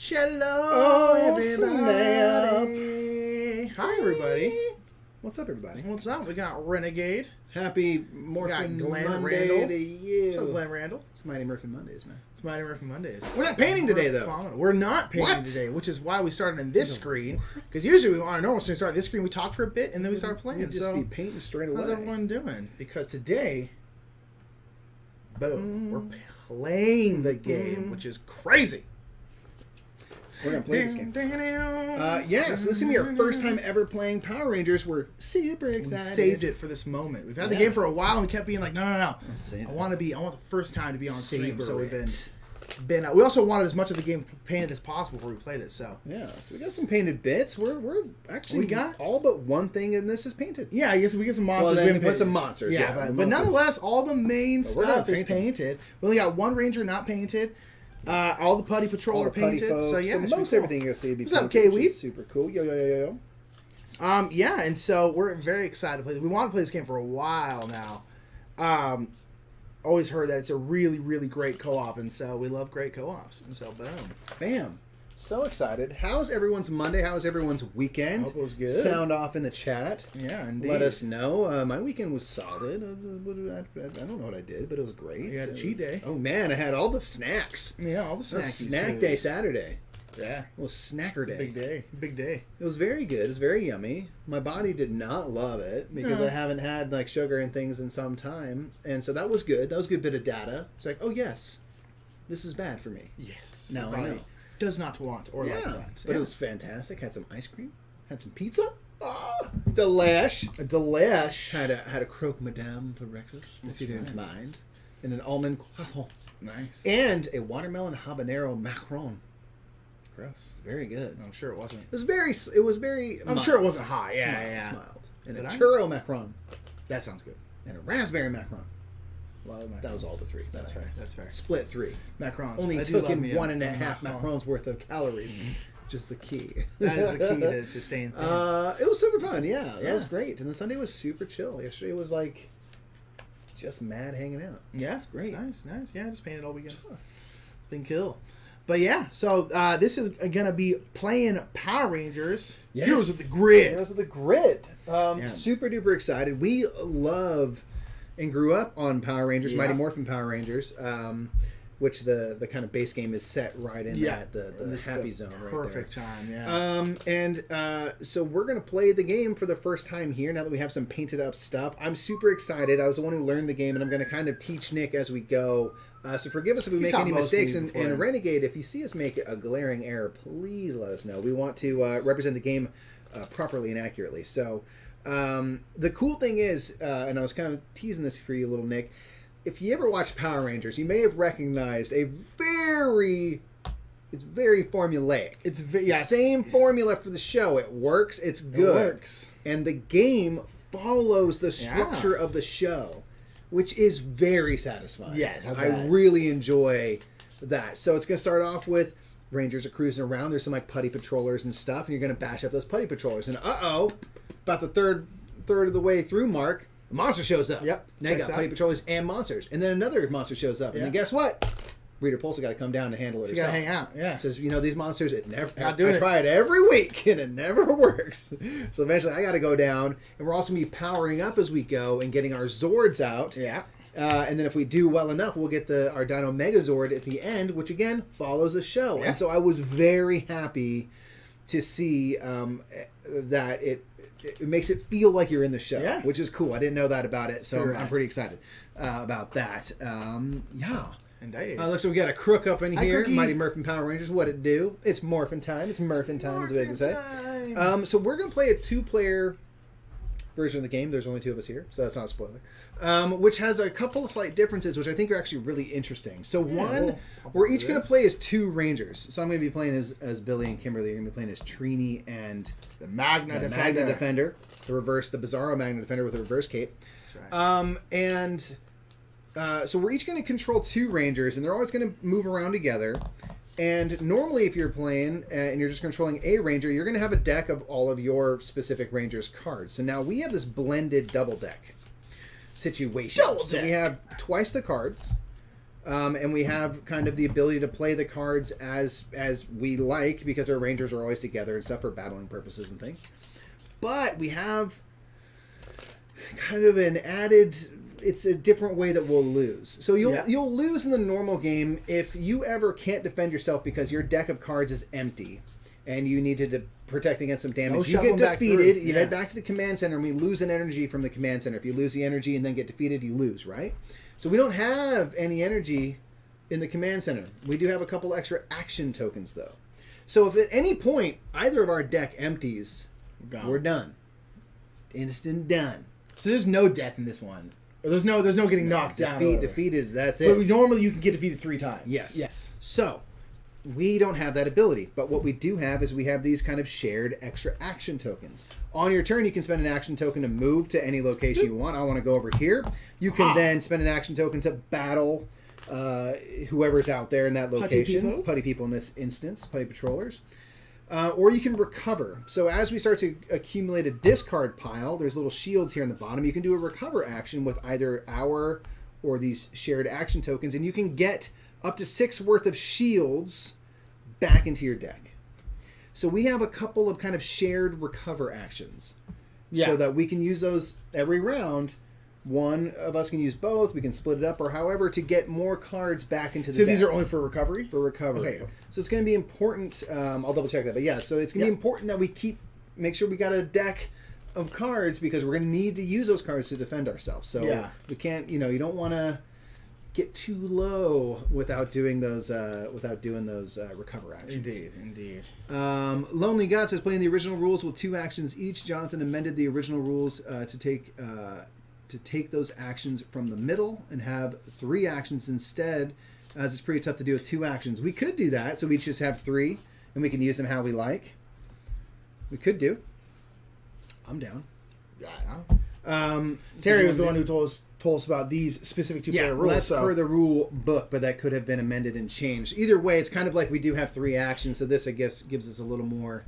Hello, everybody. Hi, everybody. What's up, everybody? What's up? We got Renegade. Happy Murphinominal Randall. to you. What's up, Glenn Randall? It's Mighty Murphin Mondays, man. It's Mighty Murphy Mondays. We're not painting today, though. We're not painting What? today, which is why we started in this screen. Because usually on our normal stream, we start this screen, we talk for a bit, and then we start playing. We'd just be painting straight away. How's everyone doing? Because today, boom, we're playing the game, which is crazy. We're going to play this game. So this is going to be our first time ever playing Power Rangers. We're super excited. We saved it for this moment. We've had the game for a while, and we kept being like, no. I want the first time to be on stream. So we've been we also wanted as much of the game painted as possible before we played it. So so we got some painted bits. We're actually got all but one thing in this is painted. Yeah, I guess we get some monsters. Well, then we put some monsters. But nonetheless, all the main stuff is painted. We only got one ranger not painted. All the putty patrol are painted. Folks. So yeah, most everything you're gonna see will be painted. What's up, K-Weed? Super cool. Yo. Yeah, and so we're very excited to play this. We want to play this game for a while now. Always heard that it's a really, really great co-op, and so we love great co-ops. And so, boom. Bam. So excited. How's everyone's Monday? How's everyone's weekend? Hope it was good. Sound off in the chat. Yeah, indeed. Let us know. My weekend was solid. I don't know what I did, but it was great. You had a cheat day. Oh, man. I had all the snacks. Yeah, all the snacks. Snack day Saturday. Yeah. It was snacker day. Big day. Big day. It was very good. It was very yummy. My body did not love it because I haven't had like sugar and things in some time. And so that was good. That was a good bit of data. It's like, oh, yes, this is bad for me. Yes. Now I know. Does not want or like that. But it was fantastic. Had some ice cream. Had some pizza. Oh, delish. A delish. Had a croque madame for breakfast, if you didn't mind. And an almond croissant. Nice. And a watermelon habanero macaron. Gross. Very good. I'm sure it wasn't. It was very I'm mild. sure it wasn't high. It's mild. And a churro macaron. That sounds good. And a raspberry macaron. That was all the three. That's fair. That's fair. Split 3. Macarons. Only took in 1.5 macarons worth of calories. Just the key. That is the key to staying thin. It was super fun. Yeah, that was great. And the Sunday was super chill. Yesterday was like just mad hanging out. Yeah, great. Nice. Yeah, just painted all weekend. Been cool. But yeah, so this is gonna be playing Power Rangers. Yes. Heroes of the Grid. Heroes of the Grid. Super duper excited. We love and grew up on Power Rangers, Mighty Morphin Power Rangers, which the kind of base game is set right in that the happy zone right there. Perfect time, yeah. So we're going to play the game for the first time here now that we have some painted up stuff. I'm super excited. I was the one who learned the game, and I'm going to kind of teach Nick as we go. So forgive us if we make any mistakes. And Renegade, if you see us make a glaring error, please let us know. We want to represent the game properly and accurately. So the cool thing is, and I was kind of teasing this for you, little Nick, if you ever watched Power Rangers, you may have recognized it's very formulaic. It's same formula for the show. It works. It's good. It works. And the game follows the structure of the show, which is very satisfying. Yes, I really enjoy that. So it's going to start off with Rangers are cruising around. There's some like putty patrollers and stuff, and you're going to bash up those putty patrollers. And about the third of the way through mark, a monster shows up. Yep. Now you got putty patrollers and monsters. And then another monster shows up. And then guess what? Rita Pulsa got to come down to handle it herself. She got to hang out. Yeah. Says, these monsters, I try it every week, and it never works. So eventually I got to go down. And we're also going to be powering up as we go and getting our Zords out. Yeah. And then if we do well enough, we'll get our Dino Megazord at the end, which again follows the show. Yeah. And so I was very happy to see that it makes it feel like you're in the show, which is cool. I didn't know that about it, so I'm pretty excited about that. Indeed. Looks like we got a crook up in here. Crookie. Mighty Murphin Power Rangers. What it do? It's Morphin time. It's Murphin time, as they say. So we're gonna play a 2-player version of the game. There's only 2 of us here, so that's not a spoiler. Which has a couple of slight differences, which I think are actually really interesting. So we're each going to play as 2 Rangers. So I'm going to be playing as Billy and Kimberly. You're going to be playing as Trini and the Magna Defender. The Bizarro Magna Defender with a reverse cape. That's right. So we're each going to control 2 Rangers, and they're always going to move around together. And normally if you're playing and you're just controlling a Ranger, you're going to have a deck of all of your specific Rangers cards. So now we have this blended double deck situation. So we have twice the cards. And we have kind of the ability to play the cards as we like, because our Rangers are always together and stuff for battling purposes and things. But we have kind of an added... It's a different way that we'll lose. So you'll lose in the normal game if you ever can't defend yourself because your deck of cards is empty and you need to protect against some damage. You get defeated, you head back to the command center, and we lose an energy from the command center. If you lose the energy and then get defeated, you lose, right? So we don't have any energy in the command center. We do have a couple extra action tokens, though. So if at any point either of our deck empties, we're done. Instant done. So there's no death in this one. There's no getting knocked down. Defeat is that's it. But normally you can get defeated 3 times. Yes. So we don't have that ability, but what we do have is we have these kind of shared extra action tokens. On your turn, you can spend an action token to move to any location you want. I want to go over here. You can then spend an action token to battle whoever's out there in that location. Putty people in this instance, putty patrollers. Or you can recover. So as we start to accumulate a discard pile, there's little shields here on the bottom. You can do a recover action with either our or these shared action tokens, and you can get up to 6 worth of shields back into your deck. So we have a couple of kind of shared recover actions. So that we can use those every round. One of us can use both. We can split it up or however to get more cards back into the deck. So these are only for recovery? For recovery. Okay. So it's going to be important. I'll double check that. But yeah, so it's going to be important that we make sure we got a deck of cards because we're going to need to use those cards to defend ourselves. So we can't, you don't want to get too low without doing those recover actions. Indeed. Lonely God says playing the original rules with 2 actions each. Jonathan amended the original rules to take those actions from the middle and have 3 actions instead, as it's pretty tough to do with 2 actions. We could do that, so we just have 3, and we can use them how we like. We could do. I'm down. Terry was the one who told us about these specific 2-player rules. That's per the rule book, but that could have been amended and changed. Either way, it's kind of like we do have 3 actions, so this, I guess, gives us a little more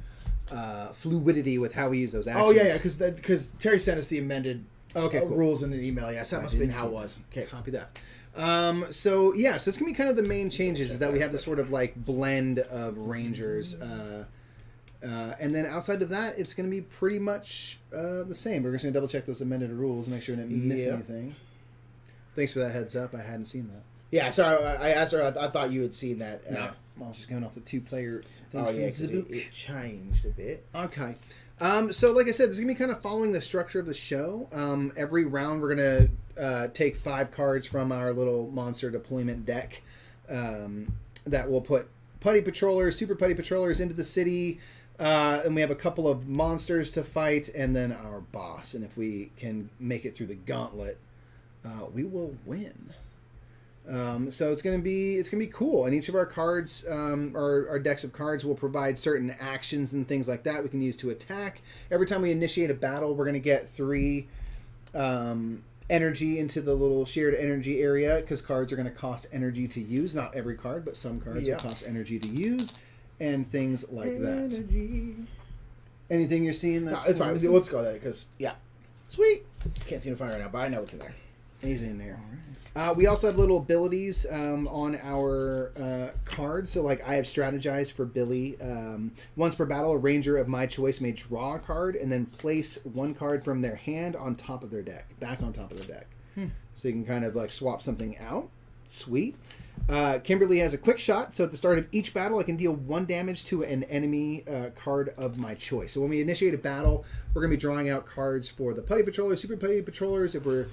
fluidity with how we use those actions. Oh, yeah, because Terry sent us the amended rules in an email. Yes, that must have been how it was. Okay, copy that. So it's going to be kind of the main changes is that we have this sort of like blend of Rangers. And then outside of that, it's going to be pretty much the same. We're just going to double check those amended rules and make sure we didn't miss anything. Thanks for that heads up. I hadn't seen that. Yeah, sorry. I asked her. I thought you had seen that. No. I was just going off the 2-player thing. Oh, yeah, because it changed a bit. Okay. So like I said, this is going to be kind of following the structure of the show. Every round we're going to take 5 cards from our little monster deployment deck that will put putty patrollers, super putty patrollers into the city. And we have a couple of monsters to fight and then our boss. And if we can make it through the gauntlet, we will win. So it's gonna be cool, and each of our cards, our decks of cards, will provide certain actions and things like that we can use to attack. Every time we initiate a battle, we're gonna get 3 energy into the little shared energy area because cards are gonna cost energy to use. Not every card, but some cards will cost energy to use, and things like that. Anything you're seeing? That's it's fine. Let's go there because sweet. Can't seem to find it right now, but I know it's in there. He's in there. We also have little abilities on our cards. So, like, I have strategized for Billy. Once per battle, a ranger of my choice may draw a card and then place 1 card from their hand on top of their deck, back on top of their deck. So you can kind of like swap something out. Sweet. Kimberly has a quick shot. So at the start of each battle, I can deal 1 damage to an enemy card of my choice. So when we initiate a battle, we're going to be drawing out cards for the putty patrollers, super putty patrollers. If we're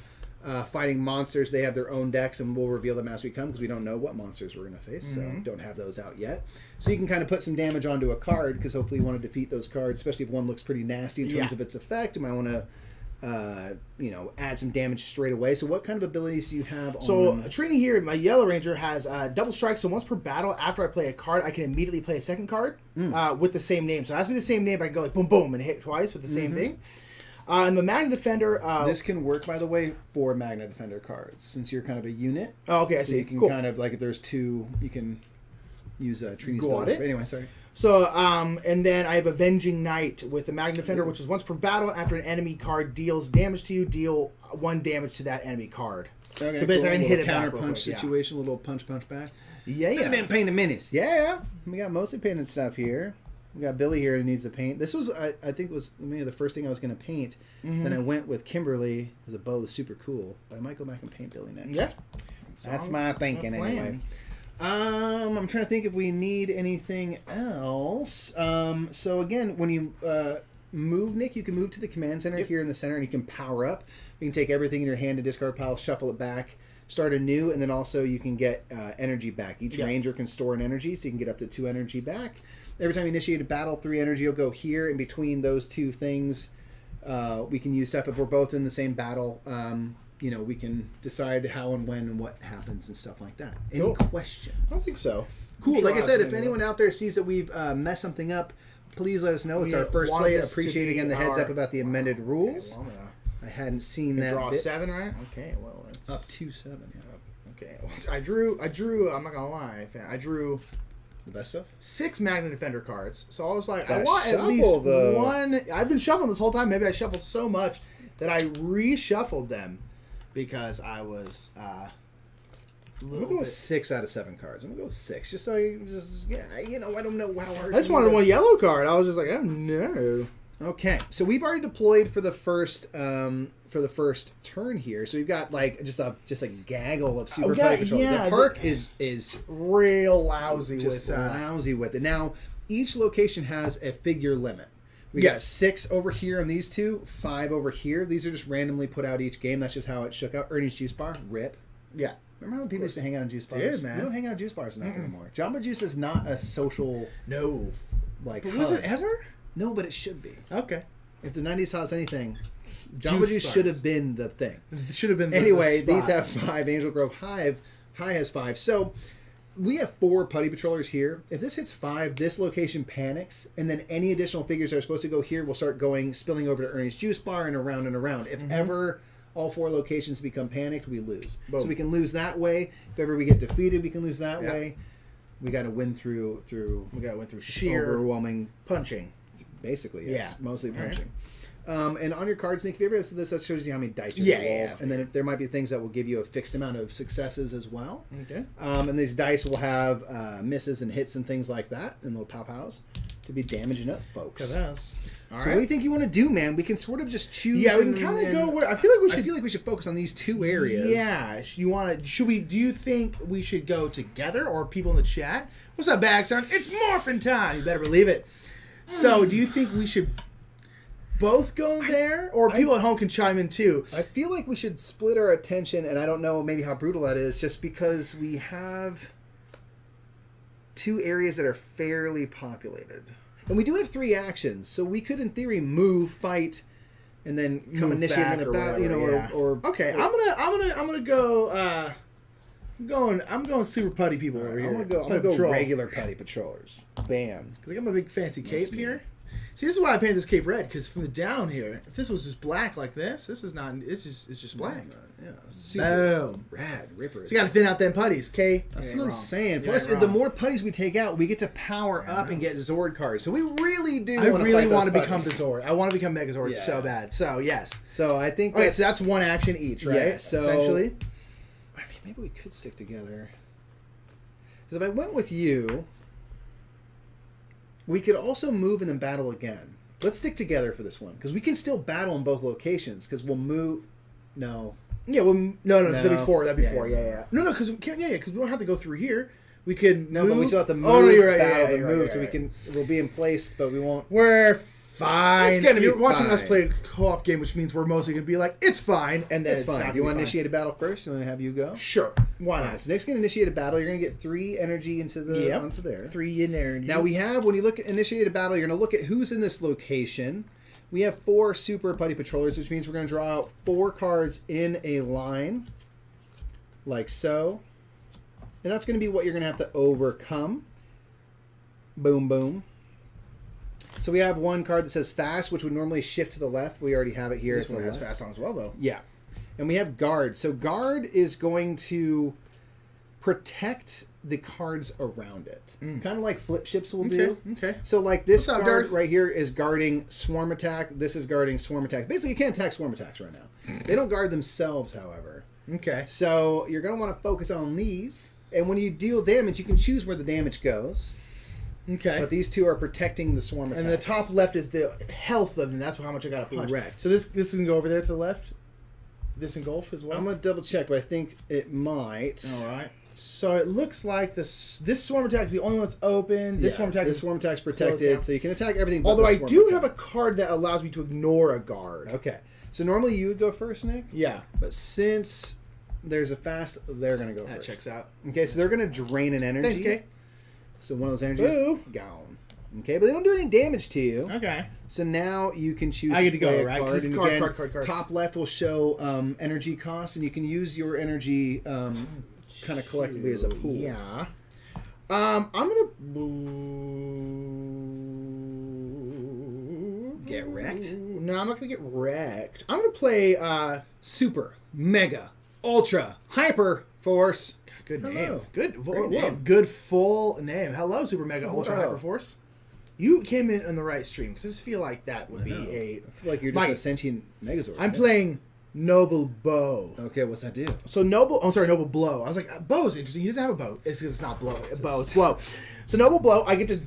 fighting monsters, they have their own decks, and we'll reveal them as we come because we don't know what monsters we're going to face, so don't have those out yet. So you can kind of put some damage onto a card because hopefully you want to defeat those cards, especially if one looks pretty nasty in terms of its effect. You might want to add some damage straight away. So what kind of abilities do you have on... So training here, my Yellow Ranger has double strike, so once per battle, after I play a card, I can immediately play a second card with the same name. So it has to be the same name, but I can go like boom, boom, and hit twice with the same thing. And the Magna Defender... this can work, by the way, for Magna Defender cards, since you're kind of a unit. Oh, okay, I see. So you can kind of, like, if there's 2, you can use Trinity's ability. But anyway, sorry. So, and then I have Avenging Knight with the Magna Defender, which is once per battle, after an enemy card deals damage to you, deal 1 damage to that enemy card. Okay, So basically, I can hit it counter back punch situation, a little punch back. Yeah. Look at them painted minis. Yeah, we got mostly painted stuff here. We got Billy here who needs to paint. This was, I think, was maybe the first thing I was going to paint. Mm-hmm. Then I went with Kimberly because the bow was super cool. But I might go back and paint Billy next. Yeah. That's my thinking anyway. I'm trying to think if we need anything else. So again, when you move, Nick, you can move to the command center here in the center, and you can power up. You can take everything in your hand to discard pile, shuffle it back, start anew, and then also you can get energy back. Each ranger can store an energy, so you can get up to 2 energy back. Every time you initiate a battle, 3 energy will go here. In between those two things, we can use stuff. If we're both in the same battle, we can decide how and when and what happens and stuff like that. Any questions? I don't think so. Cool. Sure, like I said, if anyone out there sees that we've messed something up, please let us know. It's our first play. Appreciate again the heads up about the amended rules. Okay, well, I hadn't seen that. Draw 7, right? Okay, well, it's up to 7. Yeah. Okay, well, I drew. I'm not gonna lie. I drew the best stuff. 6 Magnet Defender cards. So I was like, that I want at least one. I've been shuffling this whole time. Maybe I shuffled so much that I reshuffled them because I was. I'm gonna go with 6 out of 7 cards. I'm gonna go with 6, just so I don't know how hard. I just wanted one yellow card. I was just like, oh no. Okay, so we've already deployed for the first turn here. So we've got like just a gaggle of super Putty Patrols. Yeah, the park is real lousy lousy with it. Now each location has a figure limit. We got 6 over here on these 2, 5 over here. These are just randomly put out each game. That's just how it shook out. Ernie's Juice Bar, rip. Yeah. Remember when people used to hang out on juice bars? Dude, man. We don't hang out on juice bars enough anymore. Jamba Juice is not a social. No. But was it ever? No, but it should be. Okay. If the 90s taught us anything, Jamba Juice should have been the thing. It should have been Anyway, the these have 5. Angel Grove High has 5. So we have 4 Putty Patrollers here. If this hits 5, this location panics, and then any additional figures that are supposed to go here will start spilling over to Ernie's Juice Bar and around and around. If ever all 4 locations become panicked, we lose. Boom. So we can lose that way. If ever we get defeated, we can lose that way. We got to win through sheer overwhelming punching. Basically, yes. Yeah. Mostly punching. Right. And on your cards, Nick, if you ever have this, that shows you how many dice you roll. And then there might be things that will give you a fixed amount of successes as well. Okay. And these dice will have misses and hits and things like that, and little pow-pows to be damaging up folks. All so what do you think you want to do, man? We can sort of just choose. Yeah, we can kind of go where I feel like we should focus on these 2 areas. Yeah, do you think we should go together, or people in the chat? What's up, Bagstone? It's morphin' time. You better believe it. So, do you think we should both go there, or people at home can chime in too? I feel like we should split our attention, and I don't know maybe how brutal that is, just because we have 2 areas that are fairly populated. And we do have 3 actions, so we could, in theory, move, fight, and then come initiate another battle. Or okay, I'm gonna go. I'm going super putty people over here. I'm gonna go regular Putty Patrollers. Bam. Because I got my big fancy cape here. See, this is why I painted this cape red. Because from the down here, if this was just black like this is not. It's just black. Yeah. Super boom. Rad ripper. So you got to thin out them putties, okay? That's what I'm saying. Plus, the more putties we take out, we get to power up and get Zord cards. So we really do. I really want to become the Zord. I want to become Megazord so bad. So yes. So I think. Okay, so that's 1 action each, right? Yeah. So essentially. I mean, maybe we could stick together. Because if I went with you, we could also move and then battle again. Let's stick together for this one because we can still battle in both locations. Because we'll move. No. Yeah. Well, no. Because that'd be 4. That'd be 4. Yeah. No. Because we can't. Yeah. Because we don't have to go through here. We can. No, move. But we still have to move. Oh, no, you're right. Battle You're move. Right, so we can. We'll be in place, but we won't. We're fine. It's gonna be watching fine. us play a co-op game, which means we're mostly gonna be like, it's fine, and then it's fine. You want to initiate a battle first? You want to have you go? Sure. Why not? So Nick's gonna initiate a battle. You're gonna get 3 energy into onto there. 3 in energy. Now we have when you look at initiate a battle, you're gonna look at who's in this location. We have 4 super Putty Patrollers, which means we're gonna draw out 4 cards in a line, like so, and that's gonna be what you're gonna have to overcome. Boom, boom. So we have 1 card that says Fast, which would normally shift to the left. We already have it here. This one has Fast on as well, though. Yeah. And we have Guard. So Guard is going to protect the cards around it. Kind of like Flip Ships will do. Okay. So like this card right here is guarding Swarm Attack. This is guarding Swarm Attack. Basically, you can't attack Swarm Attacks right now. They don't guard themselves, however. Okay. So you're going to want to focus on these. And when you deal damage, you can choose where the damage goes. Okay. But these two are protecting the swarm attacks. And the top left is the health of them. That's how much I got to punch. Correct. So this can go over there to the left? This engulf as well? I'm going to double check, but I think it might. All right. So it looks like this swarm attack is the only one that's open. This swarm attack is protected, so you can attack everything. But although I do have a card that allows me to ignore a guard. Okay. So normally you would go first, Nick. Yeah. But since there's a fast, they're going to go first. That checks out. Okay, so they're going to drain an energy. Thanks, Kay. So one of those energies gone. Okay, but they don't do any damage to you. Okay. So now you can choose. I get to go, right? Card. And card. Top left will show energy cost, and you can use your energy kind of collectively as a pool. Yeah. I'm gonna get wrecked. No, I'm not gonna get wrecked. I'm gonna play Super, Mega, Ultra, Hyper Force. Good name. Hello. Good. Great name. Good full name. Hello, Super Mega Ultra Hello. Hyper Force. You came in on the right stream because I just feel like that would be a. I feel like you're just a sentient Megazord. I'm playing Noble Bow. Okay, what's that do? So Noble Blow. I was like, bow's interesting. He doesn't have a bow. It's because it's not blow. Bow. It's blow. So Noble Blow, I get to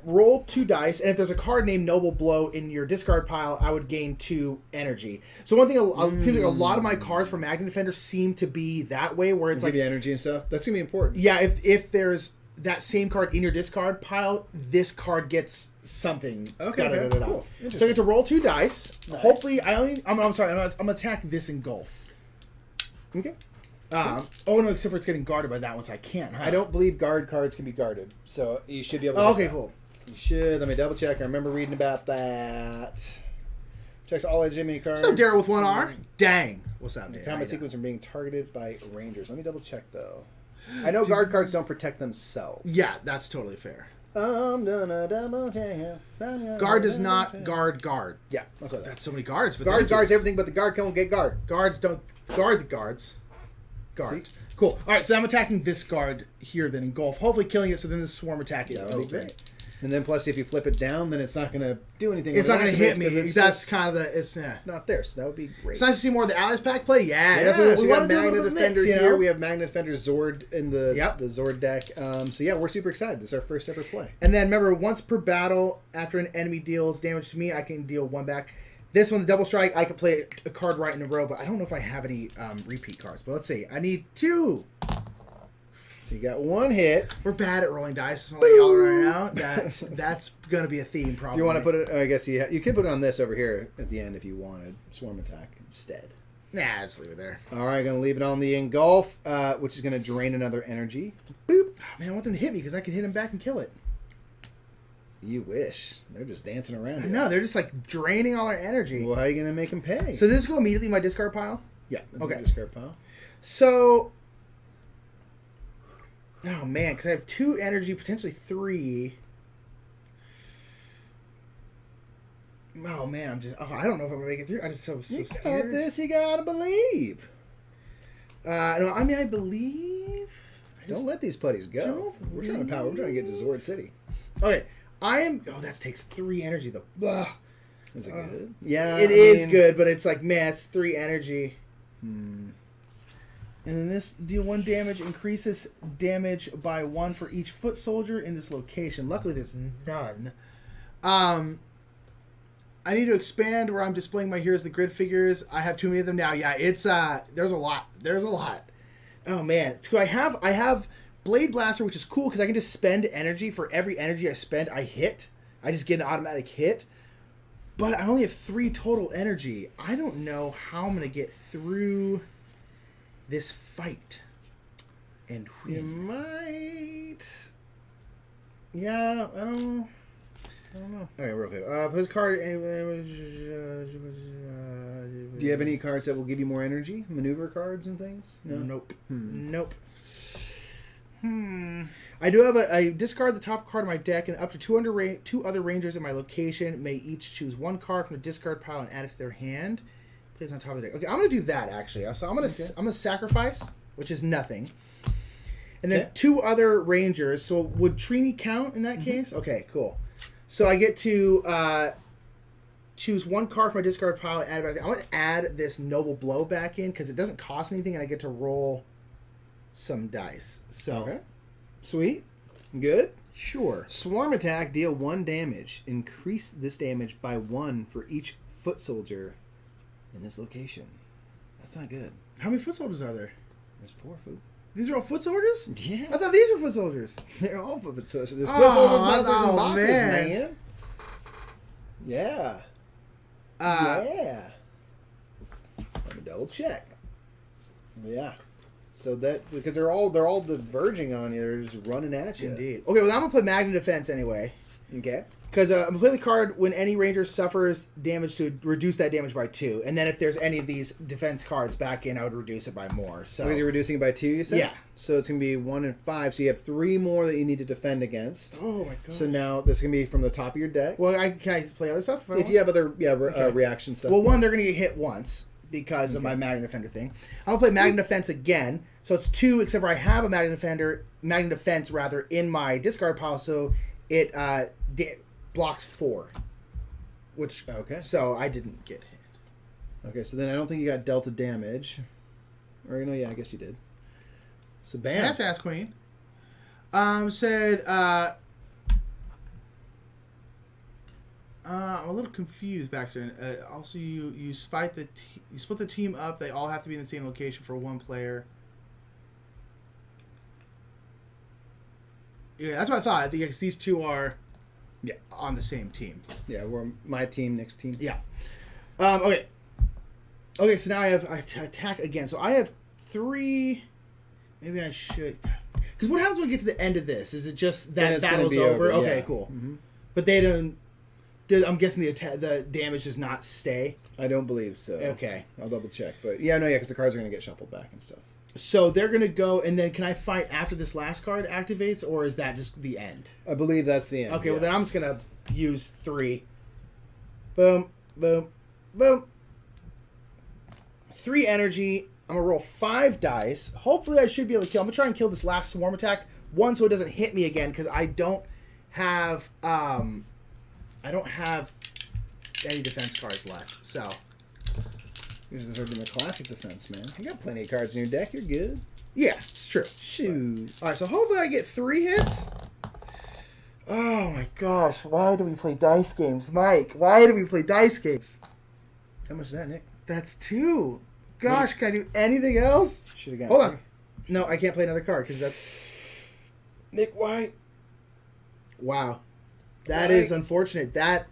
roll 2 dice, and if there's a card named Noble Blow in your discard pile, I would gain 2 energy. So one thing, it seems like a lot of my cards for Magnet Defender seem to be that way, where it's give you energy and stuff. That's gonna be important. Yeah, if there's that same card in your discard pile, this card gets something. Okay, cool. So I get to roll 2 dice. Nice. Hopefully, I'm sorry. I'm gonna attack this engulf. Okay. Oh no, except for it's getting guarded by that one, so I can't. Huh? I don't believe guard cards can be guarded, so you should be able to. Okay, cool. You should. Let me double check. I remember reading about that. Checks all legitimate cards. What's up, Daryl with 1 R? Dang. What's up, Daryl? Combat sequence from being targeted by rangers. Let me double check though. I know guard cards don't protect themselves. Yeah, that's totally fair. I'm gonna double check. Guard does not guard. Yeah, that's so many guards. But guard guards everything, but the guard can't get guard. Guards don't guard the guards. Guard. See? Cool. All right, so I'm attacking this guard here, then engulf, hopefully killing it. So then the swarm attack is open. And then plus, if you flip it down, then it's not going to do anything. It's not going to hit me. That's kind of the. It's not there, so that would be great. It's nice to see more of the Allies pack play. Yeah, that's what we want to do. Magnet Defender here. We have Magnet Defender Zord in the Zord deck. So yeah, we're super excited. This is our first ever play. And then remember, once per battle, after an enemy deals damage to me, I can deal 1 back. This one, the double strike, I can play a card right in a row, but I don't know if I have any repeat cards. But let's see. I need 2. So you got 1 hit. We're bad at rolling dice. So I'm letting y'all right now. That's going to be a theme, probably. You want to put it, I guess you could put it on this over here at the end if you wanted. Swarm attack instead. Nah, just leave it there. All right, going to leave it on the engulf, which is going to drain another energy. Boop. Oh, man, I want them to hit me because I can hit them back and kill it. You wish. They're just dancing around. No, they're just like draining all our energy. Well, how are you going to make them pay? So does this go immediately in my discard pile? Yeah. Okay. Discard pile. So, oh man, because I have 2 energy, potentially 3. Oh man, I don't know if I'm gonna make it through. I just so you scared. got this. You gotta believe. No, I mean I believe. Don't let these putties go. We're trying to get to Zord City. Okay. That takes 3 energy though. Blah. Is it good? Yeah, it is good, but it's like, man, it's 3 energy. And then this deal 1 damage, increases damage by 1 for each foot soldier in this location. Luckily, there's none. I need to expand where I'm displaying my heroes, the grid figures. I have too many of them now. Yeah, it's there's a lot. Oh man, it's cool. I have Blade Blaster, which is cool because I can just spend energy. For every energy I spend, I hit. I just get an automatic hit. But I only have 3 total energy. I don't know how I'm going to get through this fight. And you might. Yeah, I don't know. Okay, real quick. His card. Do you have any cards that will give you more energy? Maneuver cards and things? No. Nope. Nope. I do have I discard the top card of my deck, and up to 2 other rangers in my location may each choose 1 card from the discard pile and add it to their hand. Plays on top of the deck. Okay, I'm gonna do that actually. So I'm gonna sacrifice, which is nothing, and then 2 other rangers. So would Trini count in that case? Okay, cool. So I get to choose one card from my discard pile. Add it back. I want to add this Noble Blow back in because it doesn't cost anything, and I get to roll some dice. So, Okay. Sweet. Good. Sure. Swarm attack, deal 1 damage. Increase this damage by 1 for each foot soldier in this location. That's not good. How many foot soldiers are there? There's 4 foot. These are all foot soldiers? Yeah. I thought these were foot soldiers. They're all foot soldiers. There's foot soldiers, monsters, and bosses, man. Yeah. Yeah. Let me double check. Yeah. So that because they're all diverging on you, they're just running at you. Indeed. Okay, well I'm gonna put Magnet Defense anyway. Okay. Because I'm gonna play the card when any ranger suffers damage to reduce that damage by 2, and then if there's any of these defense cards back in, I would reduce it by more. So because you're reducing it by 2, you said? Yeah. So it's gonna be 1 and 5. So you have 3 more that you need to defend against. Oh my god. So now this is gonna be from the top of your deck. Well, can I play other stuff? If you have other reaction stuff. Well, one, they're gonna get hit once because of my Magnet Defender thing. I'm gonna play Magnet Defense again. So it's 2, except for I have a Magnet Defense in my discard pile, so it blocks 4. Which so I didn't get hit. Okay, so then I don't think you got delta damage. Or no, yeah, I guess you did. So bam. That's Ass Queen. Said I'm a little confused back there. Also, you split the team up. They all have to be in the same location for one player. Yeah, that's what I thought. I think these two are on the same team. Yeah, we're my team, Nick's team. Yeah. Okay. Okay, so now I attack again. So I have 3. Maybe I should. Because what happens when we get to the end of this? Is it just that battle's over? Okay, yeah. cool. Mm-hmm. But they don't. I'm guessing the damage does not stay. I don't believe so. Okay. I'll double check. But yeah, no, yeah, because the cards are going to get shuffled back and stuff. So they're going to go, and then can I fight after this last card activates, or is that just the end? I believe that's the end. Okay, well then I'm just going to use 3. Boom, boom, boom. 3 energy. I'm going to roll 5 dice. Hopefully I should be able to kill. I'm going to try and kill this last swarm attack. 1, so it doesn't hit me again, because I don't have any defense cards left. So you're just starting the classic defense, man. You got plenty of cards in your deck. You're good. yeah, it's true. Shoot. All right, so hopefully I get 3 hits. Oh my gosh, why do we play dice games, Mike? Why do we play dice games? How much is that, Nick? That's 2. Gosh, can I do anything else? Should have got. Hold on. No, I can't play another card because that's Nick White. wow. That is unfortunate. That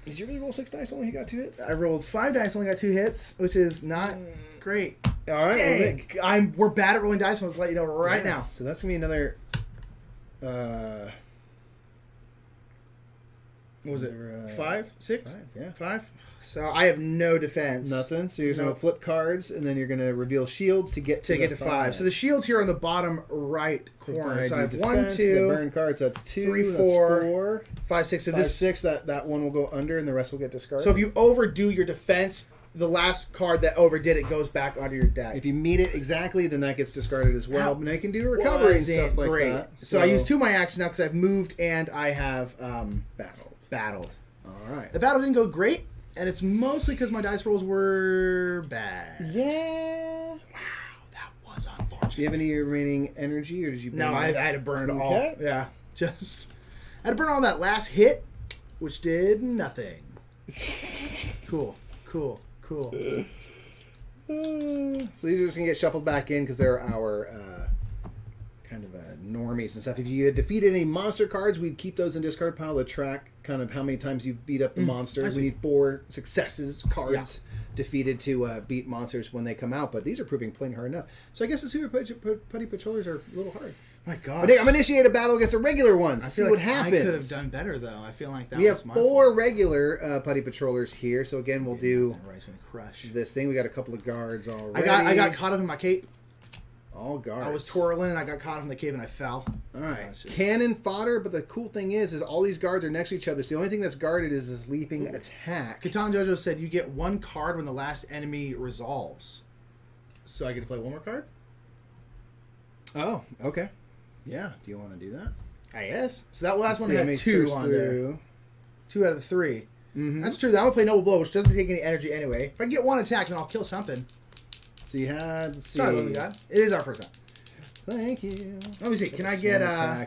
Did you really roll 6 dice? Only got 2 hits. I rolled 5 dice, only got 2 hits, which is not great. All right, well, Dang, Nick. we're bad at rolling dice. I'm gonna let you know right now. So that's gonna be another. What was it? 5, 6, 5, yeah. 5. So I have no defense. Nothing. So you're going to flip cards, and then you're going to reveal shields to get to 5. So the shield's here on the bottom right corner. So I have 1, 2, the burn cards. That's 2, 3, that's 4, 4, 5, 6. So 5, this 6. That one will go under, and the rest will get discarded. So if you overdo your defense, the last card that overdid it goes back onto your deck. If you meet it exactly, then that gets discarded as well. But now you can do recovery and Wasn't stuff like great. that. So I used 2 of my actions now because I've moved and I have battled. All right. The battle didn't go great, and it's mostly because my dice rolls were bad. Yeah. Wow, that was unfortunate. Do you have any remaining energy, or did you? No, I had to burn it all. Okay. Yeah, just I had to burn all that last hit, which did nothing. Cool. So these are just gonna get shuffled back in because they're our kind of normies and stuff. If you had defeated any monster cards, we'd keep those in discard pile to track kind of how many times you've beat up the monster. We need 4 successes cards defeated to beat monsters when they come out. But these are proving plenty hard enough. So I guess the Super Putty Patrollers are a little hard. My God. But I'm gonna initiate a battle against the regular ones. See what happens. I could have done better though. I feel like that. We have 4 regular Putty Patrollers here. So again, we'll do this thing. We got a couple of guards already. I got caught up in my cape. All guards. I was twirling and I got caught in the cape and I fell. All right. Cannon fodder, but the cool thing is all these guards are next to each other. So the only thing that's guarded is this leaping attack. Catan Jojo said you get 1 card when the last enemy resolves. So I get to play 1 more card? Oh, okay. Yeah. Do you want to do that? I guess. So that last one had 2 on there. 2 out of the 3. That's true. I'm going to play Noble Blow, which doesn't take any energy anyway. If I get one attack, then I'll kill something. So you had, let's see. Sorry, what we got. It is our first time. Thank you. Let me see. Can I get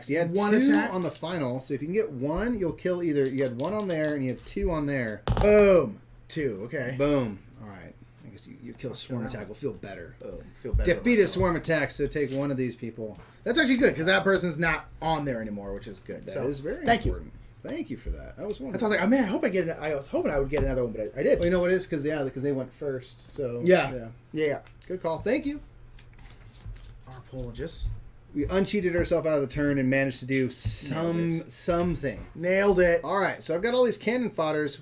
you had one 2 attack on the final, so if you can get 1, you'll kill either. You had 1 on there, and you had 2 on there. Boom. 2. Okay. Boom. All right. I guess you kill a swarm attack. Will feel better. Boom. Feel better. Defeat a swarm attack. So take 1 of these people. That's actually good because that person's not on there anymore, which is good. That is very important. Thank you for that. That was wonderful. That's why I was like, oh man, I hope I get it. I was hoping I would get another one, but I did. Well, you know what it is? Because they went first. So yeah. Good call. Thank you. Our apologies. We uncheated ourselves out of the turn and managed to do something. Nailed it. All right, so I've got all these cannon fodders.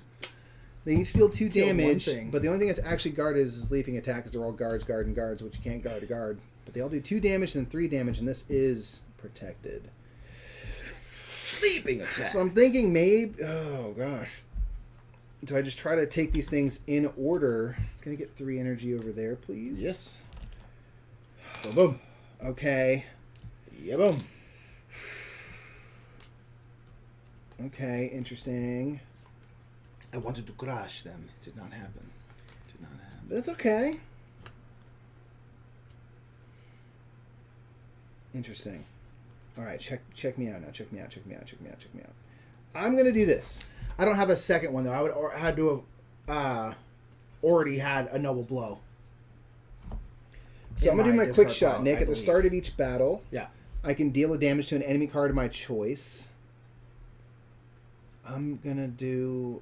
They each deal 2 damage, but the only thing that's actually guarded is leaping attack because they're all guards, guard, and guards, which you can't guard to guard. But they all do 2 damage and 3 damage, and this is protected. Leaping attack. So I'm thinking maybe... Oh, gosh. Do I just try to take these things in order? Can I get 3 energy over there, please? Yes. Boom, boom. Okay. Yeah, boom. Okay, interesting. I wanted to crush them. It did not happen. That's okay. Interesting. All right, check me out now. Check me out. I'm going to do this. I don't have a second one, though. I would had to have already had a Noble Blow. So I'm going to do my quick shot, Nick. At the start of each battle, yeah, I can deal a damage to an enemy card of my choice. I'm going to do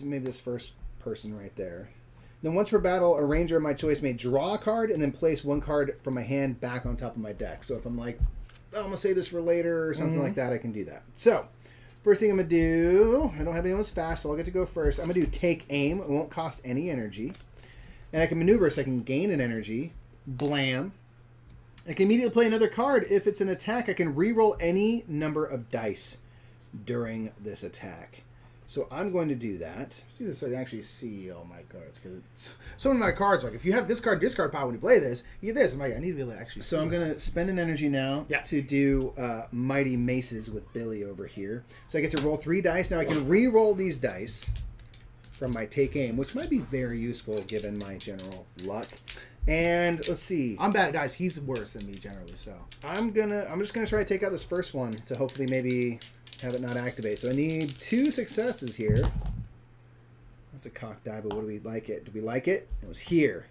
maybe this first person right there. Then once per battle, a ranger of my choice may draw a card and then place 1 card from my hand back on top of my deck. So if I'm like, oh, I'm going to save this for later or something like that, I can do that. So first thing I'm going to do, I don't have anyone's fast, so I'll get to go first. I'm going to do take aim. It won't cost any energy. And I can maneuver so I can gain an energy. Blam. I can immediately play another card. If it's an attack, I can reroll any number of dice during this attack. So I'm going to do that. Let's do this so I can actually see all my cards. Because some of my cards, like if you have this card, discard power when you play this, you get this. I'm like, I need to be able to actually see. So I'm going to spend an energy now to do Mighty Maces with Billy over here. So I get to roll 3 dice. Now I can re-roll these dice from my take aim, which might be very useful given my general luck. And let's see. I'm bad at dice. He's worse than me generally, so I'm just gonna try to take out this first one to hopefully maybe have it not activate. So I need 2 successes here. That's a cocked die, but what do we like it? Do we like it? It was here.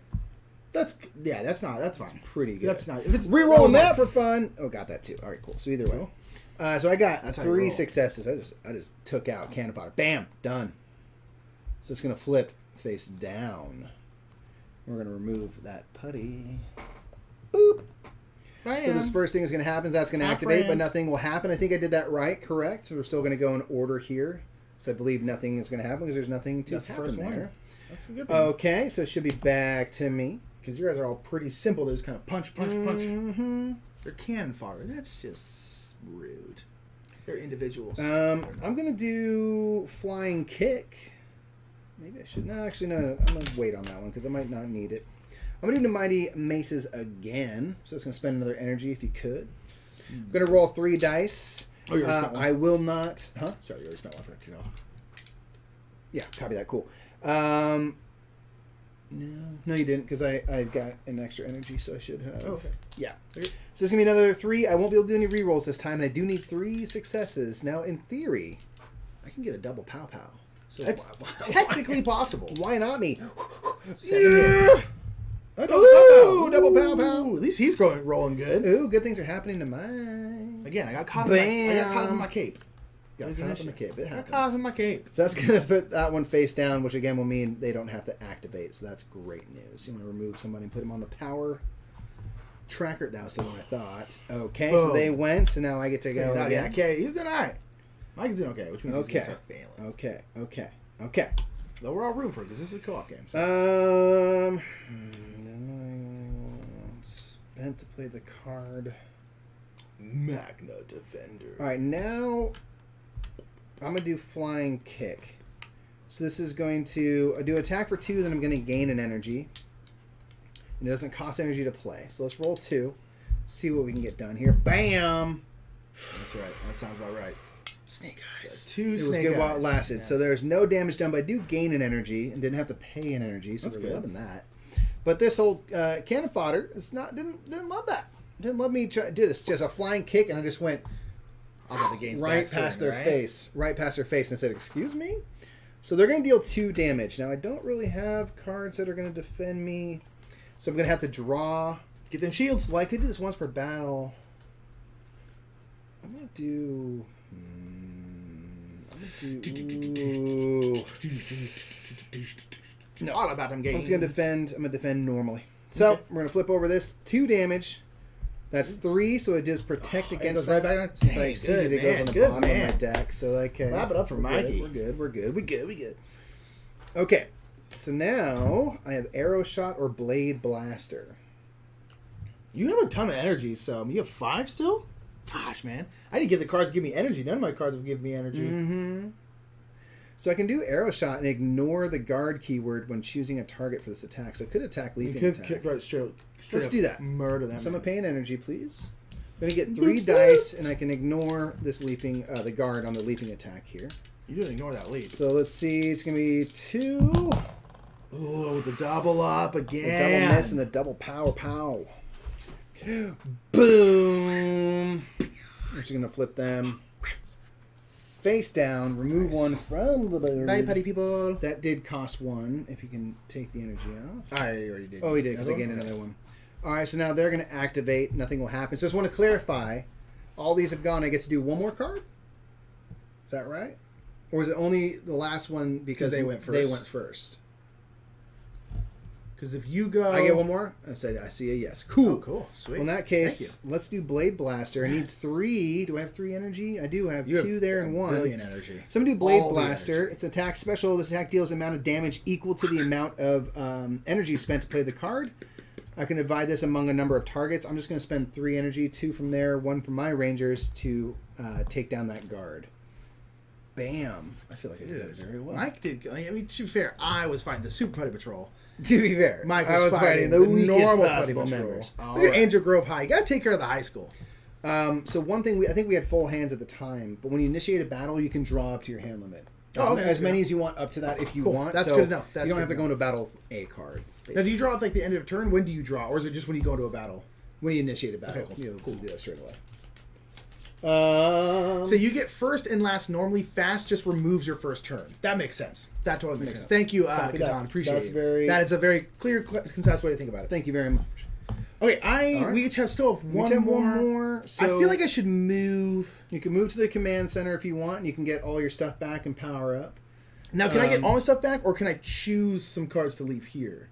That's fine. That's pretty good. That's not. If it's re-rolling that for fun. Oh, got that too. All right, cool. So either way, so I got 3 successes. I just took out cannon fodder. Bam, done. So it's gonna flip face down. We're going to remove that putty. Boop. So this first thing is going to happen is that's going to activate, but nothing will happen. I think I did that right, correct? So we're still going to go in order here. So I believe nothing is going to happen because there's nothing to happen there. That's a good thing. Okay, so it should be back to me. Because you guys are all pretty simple. They just kind of punch. They're cannon fodder. That's just rude. They're individuals. I'm going to do flying kick. Maybe I should. No, actually, no. I'm going to wait on that one because I might not need it. I'm going to do the Mighty Maces again. So it's going to spend another energy if you could. I'm going to roll 3 dice. Oh, you already spent one? I will not. Huh? Sorry, you already spent one for it. Yeah, copy that. Cool. No, you didn't because I've got an extra energy, so I should have. Oh, okay. Yeah. So it's going to be another 3. I won't be able to do any rerolls this time, and I do need 3 successes. Now, in theory, I can get a double pow-pow. So that's technically possible. Why not me? 7 hits. Ooh, double pow-pow. At least he's rolling good. Ooh, good things are happening to mine. Again, I got caught in my cape. Got caught in the cape. It happens. Caught in my cape. So that's going to put that one face down, which again will mean they don't have to activate. So that's great news. You want to remove somebody and put them on the power tracker. That was the one I thought. Okay, so they went. So now I get to go again. Yeah, okay, he's doing all right. Mike's doing okay, which means he's going to start failing. Okay. Though we're all room for it because this is a co-op game. So. Spent to play the card. Magna Defender. All right, now I'm going to do Flying Kick. So this is going to do attack for 2, then I'm going to gain an energy. And it doesn't cost energy to play. So let's roll 2. See what we can get done here. Bam! That's right. That sounds about right. Snake eyes. It was good while it lasted. Yeah. So there's no damage done, but I do gain an energy and didn't have to pay an energy, so we're loving that. But this old cannon fodder didn't love that. Didn't let me try. Did just a flying kick, and I just went right past their face, and said, "Excuse me." So they're going to deal 2 damage. Now I don't really have cards that are going to defend me, so I'm going to have to draw. Get them shields. Well, I could do this once per battle. I'm going to do. No, all about them games. I'm just gonna defend. I'm gonna defend normally. So okay. We're gonna flip over this 2 damage. That's 3, so it does protect against that. Right back on. Since I exceeded, it goes on the bottom of my deck. So okay, clap it up for Mikey. We're good. Okay, so now I have Arrow Shot or Blade Blaster. You have a ton of energy, so you have 5 still. Gosh, man, I didn't get the cards to give me energy. None of my cards have given me energy. Mm-hmm. So I can do Arrow Shot and ignore the guard keyword when choosing a target for this attack. So I could attack leaping attack. Right, straight Let's do that. Murder them. So I'm paying energy, please. I'm going to get 3 dice, and I can ignore this leaping, the guard on the leaping attack here. You didn't ignore that leap. So let's see. It's going to be 2. Oh, the double up again. The double miss and the double pow. Boom. I'm just going to flip them. Face down, remove 1 from the board. Bye, putty people. That did cost 1, if you can take the energy out. I already did. Oh, he did, because I gained another 1. Alright, so now they're going to activate. Nothing will happen. So I just want to clarify. All these have gone. I get to do 1 more card? Is that right? Or is it only the last one because they went first? Because if you go... I get 1 more? I see a yes. Cool. Oh, cool. Sweet. Well, in that case, let's do Blade Blaster. I need 3. Do I have 3 energy? I do have 2 there and 1. 1 billion energy. So I'm going to do Blade Blaster. It's an attack special. This attack deals an amount of damage equal to the amount of energy spent to play the card. I can divide this among a number of targets. I'm just going to spend 3 energy, 2 from there, 1 from my Rangers to take down that guard. Bam. I feel like I did it very well. Mike did. I mean, to be fair, I was fighting the Super Putty Patrol. To be fair, Mike was fighting the weakest possible members. Look at Angel Grove High. You got to take care of the high school. So one thing, I think we had full hands at the time, but when you initiate a battle, you can draw up to your hand limit. As many as you want up to that if you want. That's good enough. You don't have to go into battle a card. Basically. Now, do you draw at like the end of a turn? When do you draw? Or is it just when you go into a battle? When you initiate a battle. Okay, cool. Do that straight away. So you get first and last normally. Fast just removes your first turn. That makes sense. That totally makes sense. Thank you, Kadon. Appreciate it. That is a very clear, concise way to think about it. Thank you very much. Okay, we each still have one more. So I feel like I should move. You can move to the command center if you want, and you can get all your stuff back and power up. Now, can I get all my stuff back, or can I choose some cards to leave here?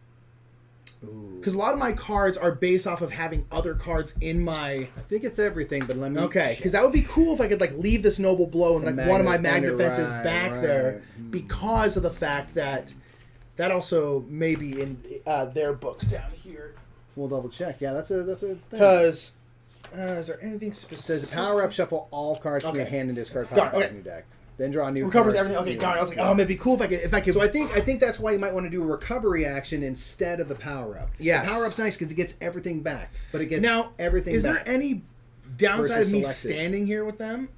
Because a lot of my cards are based off of having other cards in my... I think it's everything, but let me... Okay, because that would be cool if I could like leave this Noble Blow and like one of my Mag Defenses back there because of the fact that that also may be in their book down here. We'll double check. Yeah, that's a thing. Because is there anything specific? It says power up, shuffle all cards from your hand and discard power from your deck. Then draw a new recovers card. Everything. Okay, darn. I was like, it'd be cool if I could. So I think that's why you might want to do a recovery action instead of the power up. Yeah, the power up's nice because it gets everything back, but it gets everything. Is back there any downside of me standing here with them?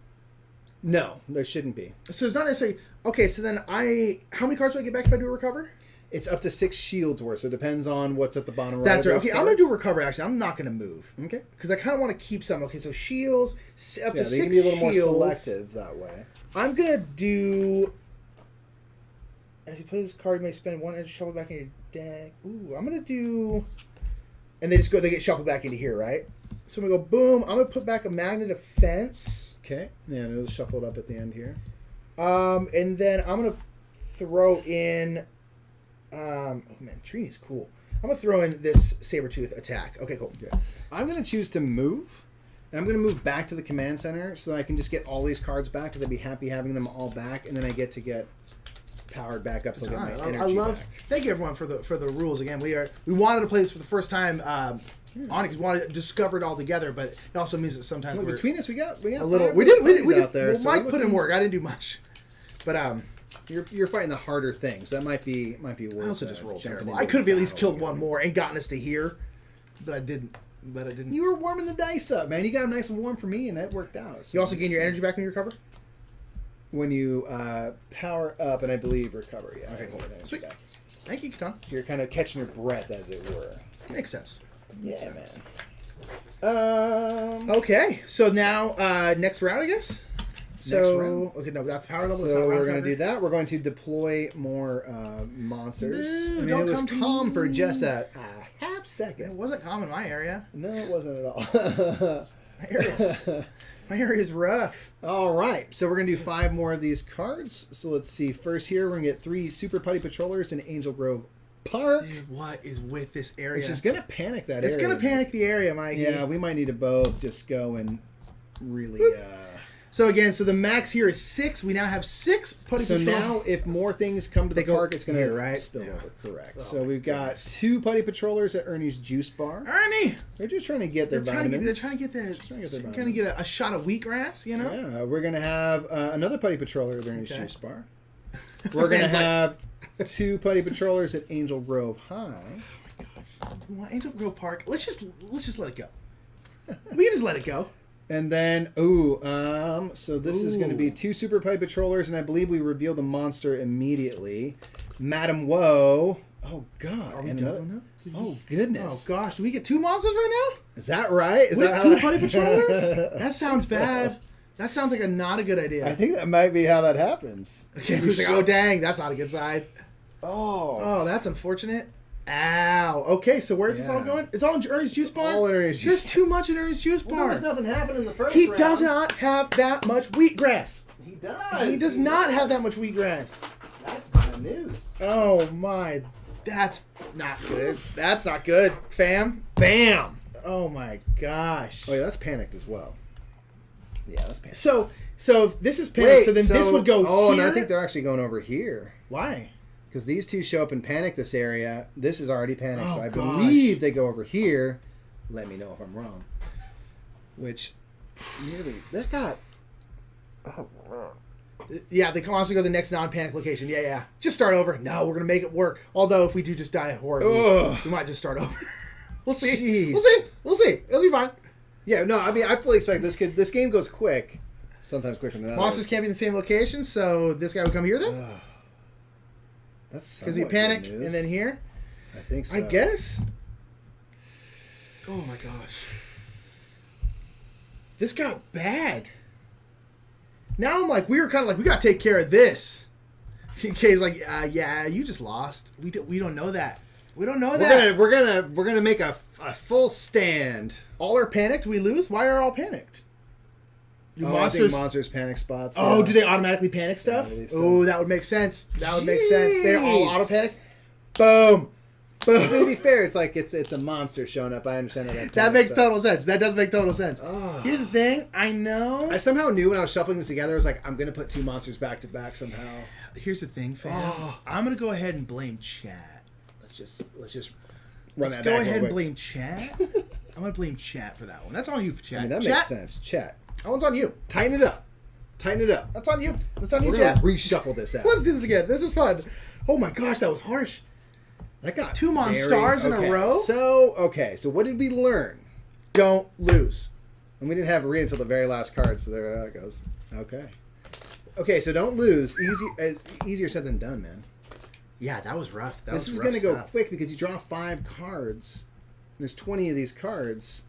No, there shouldn't be. So it's not necessarily okay. So then how many cards do I get back if I do a recover? It's up to 6 shields worth, so it depends on what's at the bottom right. That's right. Okay, I'm going to do a recovery action. I'm not going to move. Okay. Because I kind of want to keep some. Okay, so shields, up to 6 they can be a little more selective that way. I'm going to do... As you play this card, you may spend 1 energy shuffle back in your deck. Ooh, I'm going to do... And they get shuffled back into here, right? So I'm going to go, boom. I'm going to put back a Magnet Defense. Okay. Yeah, and it'll shuffle it up at the end here. And then I'm going to throw in... oh man, Trini's cool. I'm gonna throw in this Sabertooth attack. Okay, cool. Good. I'm gonna choose to move, and I'm gonna move back to the command center so that I can just get all these cards back because I'd be happy having them all back, and then I get to get powered back up so I get my energy back. Thank you everyone for the rules again. We wanted to play this for the first time on it because we wanted to discover it all together, but it also means that sometimes between us we got a little. We did out there. Well, so Mike put in work. I didn't do much, but You're fighting the harder things. That might be worth. I also just rolled terrible. I could have at least killed one more and gotten us to here, but I didn't. You were warming the dice up, man. You got them nice and warm for me, and that worked out. So you also gain your energy back when you recover? when you power up and I believe recover. Yeah. Okay, cool. Sweet. Okay. Thank you, Catan. So you're kind of catching your breath, as it were. Makes sense. Yeah, man. Okay, so now next round, I guess. So okay, no, that's power level. So we're going to do that. We're going to deploy more monsters. No, I mean, don't it was come calm for me. just a half It second. wasn't calm in my area. No, it wasn't at all. My area's rough. All right, so we're going to do 5 more of these cards. So let's see. First here, we're going to get 3 Super Putty Patrollers in Angel Grove Park. Dude, what is with this area? Which is going to panic that area. It's going to panic the area, Mikey. Yeah, we might need to both just go and really... So again, so the max here is 6. We now have 6 putty So patrol. now, if more things come to the park, it's going to spill Yeah. over. Correct. Oh So my we've got 2 Putty Patrollers at Ernie's Juice Bar. Ernie! They're just trying to get their vitamins. They're trying to get their a shot of wheatgrass, you know? Yeah, we're going to have another Putty Patroller at Ernie's Juice Bar. We're going to Man's like- have 2 Putty Patrollers at Angel Grove High. Oh my gosh. You want Angel Grove Park? Let's just let it go. We can just let it go. And then, so this is going to be 2 Super Putty Patrollers, and I believe we reveal the monster immediately. Madam Woe. Oh, God. Are we And done now? oh, goodness. Oh gosh, do we get 2 monsters right now? Is that right? Is With that 2 putty patrollers? That sounds so. bad. That sounds like not a good idea. I think that might be how that happens. Okay, who's like, oh dang, that's not a good side. Oh. Oh, that's unfortunate. Ow. Okay, so where's this all going? It's all in Ernie's Juice Bar? all in Ernie's Juice There's too much in Ernie's Juice Bar. There's nothing happened in the first He round. does not have that much wheatgrass. He does. He does not have that much wheatgrass. That's bad news. Oh my, that's not good. That's not good, fam. Bam. Oh my gosh. Oh, yeah, that's panicked as well. Yeah, that's panicked. So if this is panic, so then this would go Oh, here? and I think they're actually going over here. Why? Because these 2 show up and panic this area. This is already panicked, so Oh, I gosh. believe they go over here. Let me know if I'm wrong. Which, really, that got... Yeah, they can also go to the next non-panic location. Yeah. Just start over. No, we're going to make it work. Although, if we do just die horribly, Ugh. we might just start over. We'll see. Jeez. We'll see. It'll be fine. Yeah, no, I mean, I fully expect this game goes quick. Sometimes quicker than others. Monsters can't be in the same location, so this guy would come here then? That's Because we somewhat panic, good and news. then here? I think so. I guess. Oh my gosh. This got bad. Now I'm like, we were kind of like, we got to take care of this. Kay's like, yeah, you just lost. We don't know that. We don't know that. We're gonna make a full stand. All are panicked, we lose? Why are all panicked? Do I think monsters panic spots. Oh, yeah. do they automatically panic stuff? I believe so. Oh, that would make sense. That would make sense. They're all Jeez. auto panic. Boom. To be fair, it's like it's a monster showing up. I understand that. That makes total sense. That does make total sense. Oh. Here's the thing. I know. I somehow knew when I was shuffling this together, I was like, I'm gonna put 2 monsters back to back somehow. Here's the thing, fam. Oh. I'm gonna go ahead and blame chat. Let's just Let's that go back ahead real and quick. blame chat. I'm gonna blame chat for that one. That's on you for chat. I mean, that chat, makes sense. Chat. That one's on you. Tighten it up. Tighten it up. That's on you. That's on you, We're chat. gonna reshuffle this out. Let's do this again. This was fun. Oh my gosh, that was harsh. That got 2 very- Monstars in a okay. row? So what did we learn? Don't lose. And we didn't have Rita until the very last card, so there it goes. Okay, so don't lose. Easier said than done, man. Yeah, that was rough. This is going to go quick because you draw 5 cards. There's 20 of these cards.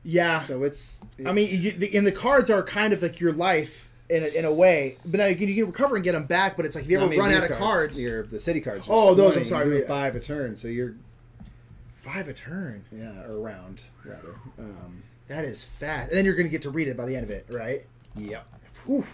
Yeah. So it's... I mean, and the cards are kind of like your life in a way. But now you can recover and get them back, but it's like if you ever run out of cards... The city cards. Oh, those, 20, I'm sorry. you're Yeah. 5 a turn, so you're... 5 a turn. Yeah, or round, rather. That is fast. And then you're going to get to read it by the end of it, right? Yep. Whew.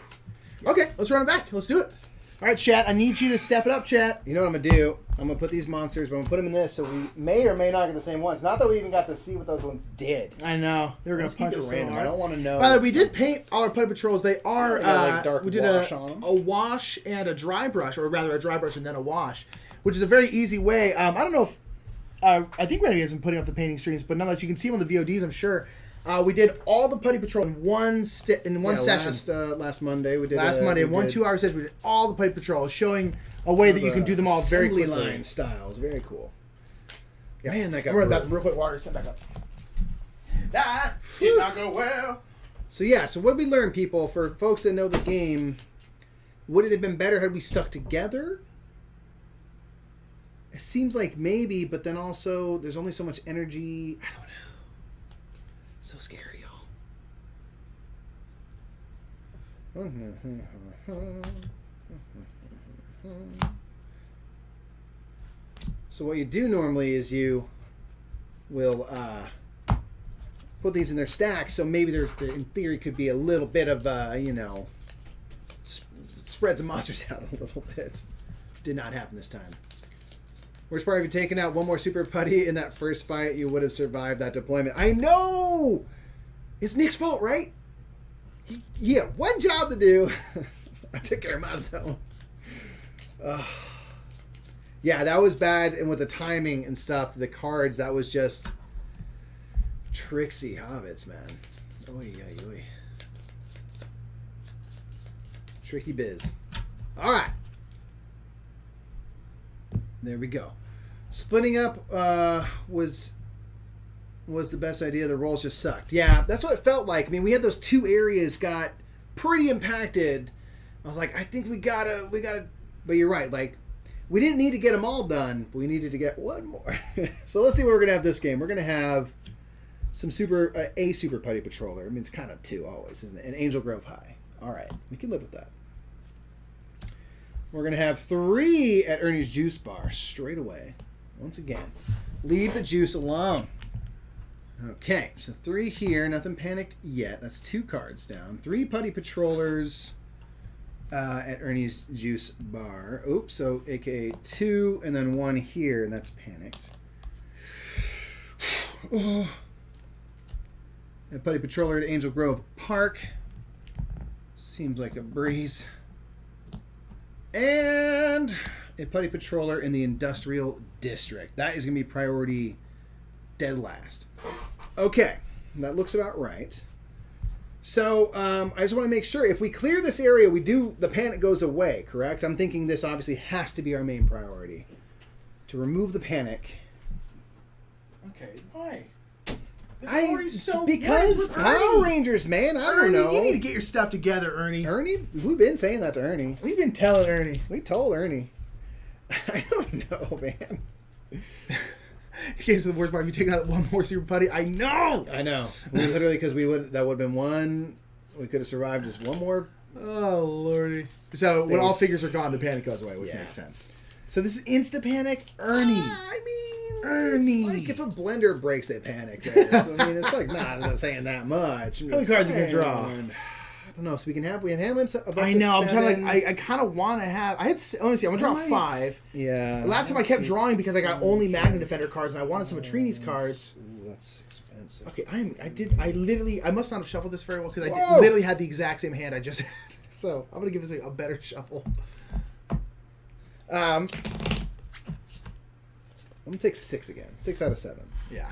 Okay, let's run it back. Let's do it. All right, chat. I need you to step it up, chat. You know what I'm going to do? I'm going to put these monsters, but I'm going to put them in this so we may or may not get the same ones. Not that we even got to see what those ones did. I know. They were going Let's to keep punch it us so random. hard. I don't want to know. By the way, what's we did paint all our putty patrols. They are, They got, like, dark we did wash on 'em. a wash and a dry brush, or rather a dry brush and then a wash, which is a very easy way. I don't know if, I think Renegade has been putting up the painting streams, but nonetheless, you can see them on the VODs, I'm sure. We did all the putty patrol in one session. Last Monday we did. Last Monday, 2 hour session, we did all the putty patrol, showing a way that you can do them all very assembly quickly. line style. It was very cool. Yeah. Man, that got We're brutal. that real quick. Water, set back up. That did not go well. So yeah, so what did we learn, people? For folks that know the game, Would it have been better had we stuck together? It seems like maybe, but then also there's only so much energy. I don't know. So scary, y'all. So what you do normally is you will put these in their stacks, so maybe there in theory could be a little bit of spreads the monsters out a little bit. Did not happen this time. Worst part, if you'd taken out one more super putty in that first fight, you would have survived that deployment. I know! It's Nick's fault, right? He had one job to do. I took care of myself. Yeah, that was bad. And with the timing and stuff, the cards, that was just tricksy hobbits, man. Oy, oy, oy. Tricky biz. All right. There we go. Splitting up was the best idea. The rolls just sucked. Yeah, that's what it felt like. I mean, we had those two areas got pretty impacted. I was like, I think we gotta. But you're right. Like, we didn't need to get them all done, but we needed to get one more. So let's see what we're gonna have this game. We're gonna have some a super putty patroller. I mean, it's kind of two always, isn't it? And Angel Grove High. All right, we can live with that. We're going to have 3 at Ernie's Juice Bar straight away. Once again, leave the juice alone. Okay, so 3 here. Nothing panicked yet. That's 2 cards down. 3 putty patrollers at Ernie's Juice Bar. Oops, so aka 2 and then 1 here, and that's panicked. Oh. A putty patroller at Angel Grove Park. Seems like a breeze. And a putty patroller in the Industrial District. That is going to be priority dead last. Okay, that looks about right. So I just want to make sure if we clear this area, the panic goes away, correct? I'm thinking this obviously has to be our main priority. To remove the panic. Okay, why? Because Power Rangers, man. I don't know. You need to get your stuff together, Ernie. Ernie? We've been saying that to Ernie. We've been telling Ernie. We told Ernie. I don't know, man. In case of the worst part, if you take out one more super putty, I know. We literally, because that would have been one. We could have survived just one more. Oh, Lordy. So when all figures are gone, the panic goes away, which makes sense. So this is Insta Panic, Ernie. Ernie. It's like if a blender breaks, it panics. So, I mean, it's like, I'm not saying that much. How many cards you can draw? I don't know. So we have hand limits above I know. I'm 7. trying to I kind of want to have. Let me see. I'm gonna draw 5. Yeah. Last time I kept drawing because I got only Magna Defender cards and I wanted some of Trini's cards. Ooh, that's expensive. Okay, I must not have shuffled this very well because I literally had the exact same hand I just had. So I'm gonna give this a better shuffle. I'm gonna take 6 again. 6 out of 7. Yeah.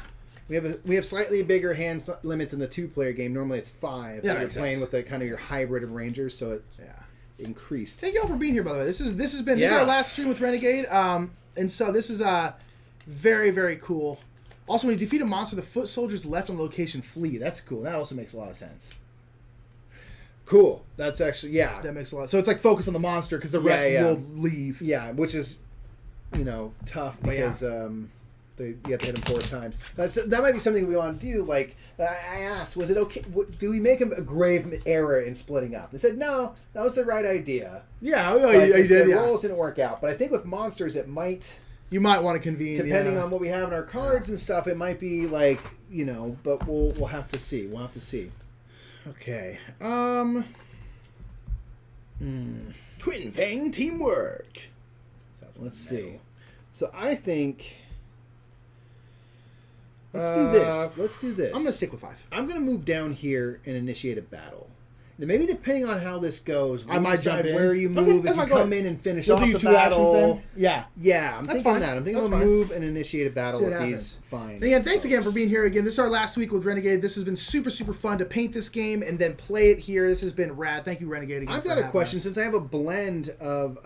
We have slightly bigger hand limits in the 2-player game. Normally it's 5. Yeah, so you're playing with the kind of your hybrid of Rangers, so it increased. Thank you all for being here, by the way. This is our last stream with Renegade. And so this is very, very cool. Also, when you defeat a monster, the foot soldiers left on location flee. That's cool. That also makes a lot of sense. Cool. That's actually That makes a lot. So it's like focus on the monster because the rest will leave. Yeah, which is tough because you have to hit them 4 times. That might be something we want to do. Like I asked, was it okay? Do we make a grave error in splitting up? They said no. That was the right idea. Yeah, the rolls didn't work out. But I think with monsters, it might. You might want to convene, depending on what we have in our cards and stuff. It might be like but we'll have to see. We'll have to see. Okay. Twin Fang teamwork. Let's see. So I think let's do this. I'm gonna stick with 5. I'm gonna move down here and initiate a battle. Now, maybe depending on how this goes, I might jump in. Where you move, if you come in and finish off the battle. Yeah, I'm thinking that. I'm thinking I'll move and initiate a battle with these. Fine. Again, thanks again for being here. Again, this is our last week with Renegade. This has been super, super fun to paint this game and then play it here. This has been rad. Thank you, Renegade. Again, I've got a question. Since I have a blend of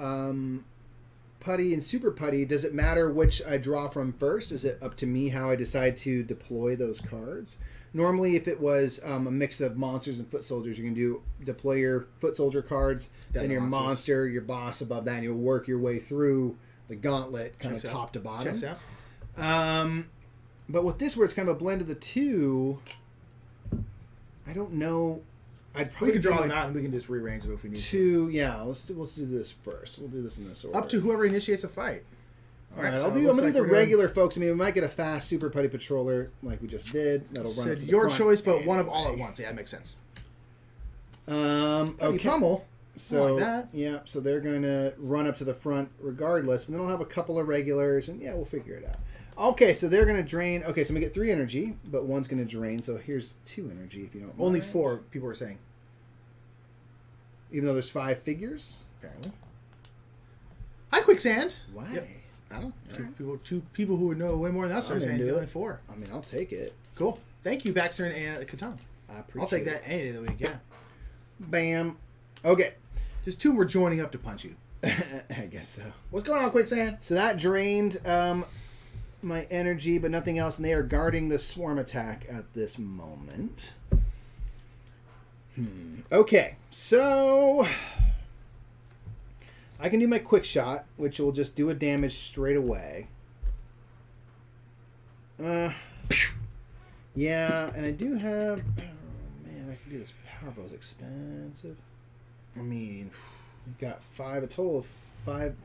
Putty and Super Putty, does it matter which I draw from first? Is it up to me how I decide to deploy those cards? Normally, if it was a mix of monsters and foot soldiers, you can deploy your foot soldier cards, then your monster, your boss above that, and you'll work your way through the gauntlet, kind of top to bottom. Checks out. But with this, where it's kind of a blend of the two, I don't know. I'd probably draw them out, and we can just rearrange them if we need to. Yeah, let's do this first. We'll do this in this order. Up to whoever initiates a fight. All right, I'm gonna do the regular folks. I mean, we might get a fast Super Putty Patroller like we just did. That'll run up to the your front. choice, but one of all at once. Yeah, that makes sense. Okay. Pummel. So like that. Yeah, so they're gonna run up to the front regardless, but then I'll have a couple of regulars, and yeah, we'll figure it out. Okay, so they're gonna drain. Okay, so I'm gonna get 3 energy, but one's gonna drain. So here's 2 energy if you don't. Only mind. 4 people were saying. Even though there's 5 figures. Apparently. Hi, Quicksand. Why? Yep. I don't know. Two people who would know way more than us are saying only 4. I mean, I'll take it. Cool. Thank you, Baxter and Katana. I appreciate I'll take that any day of the week, yeah. Bam. Okay. Just 2 were joining up to punch you. I guess so. What's going on, Quicksand? So that drained my energy, but nothing else, and they are guarding the swarm attack at this moment. Okay, so I can do my quick shot, which will just do a damage straight away. Yeah, and I do have... Oh, man, I can do this. Power bow is expensive. I mean... We've got a total of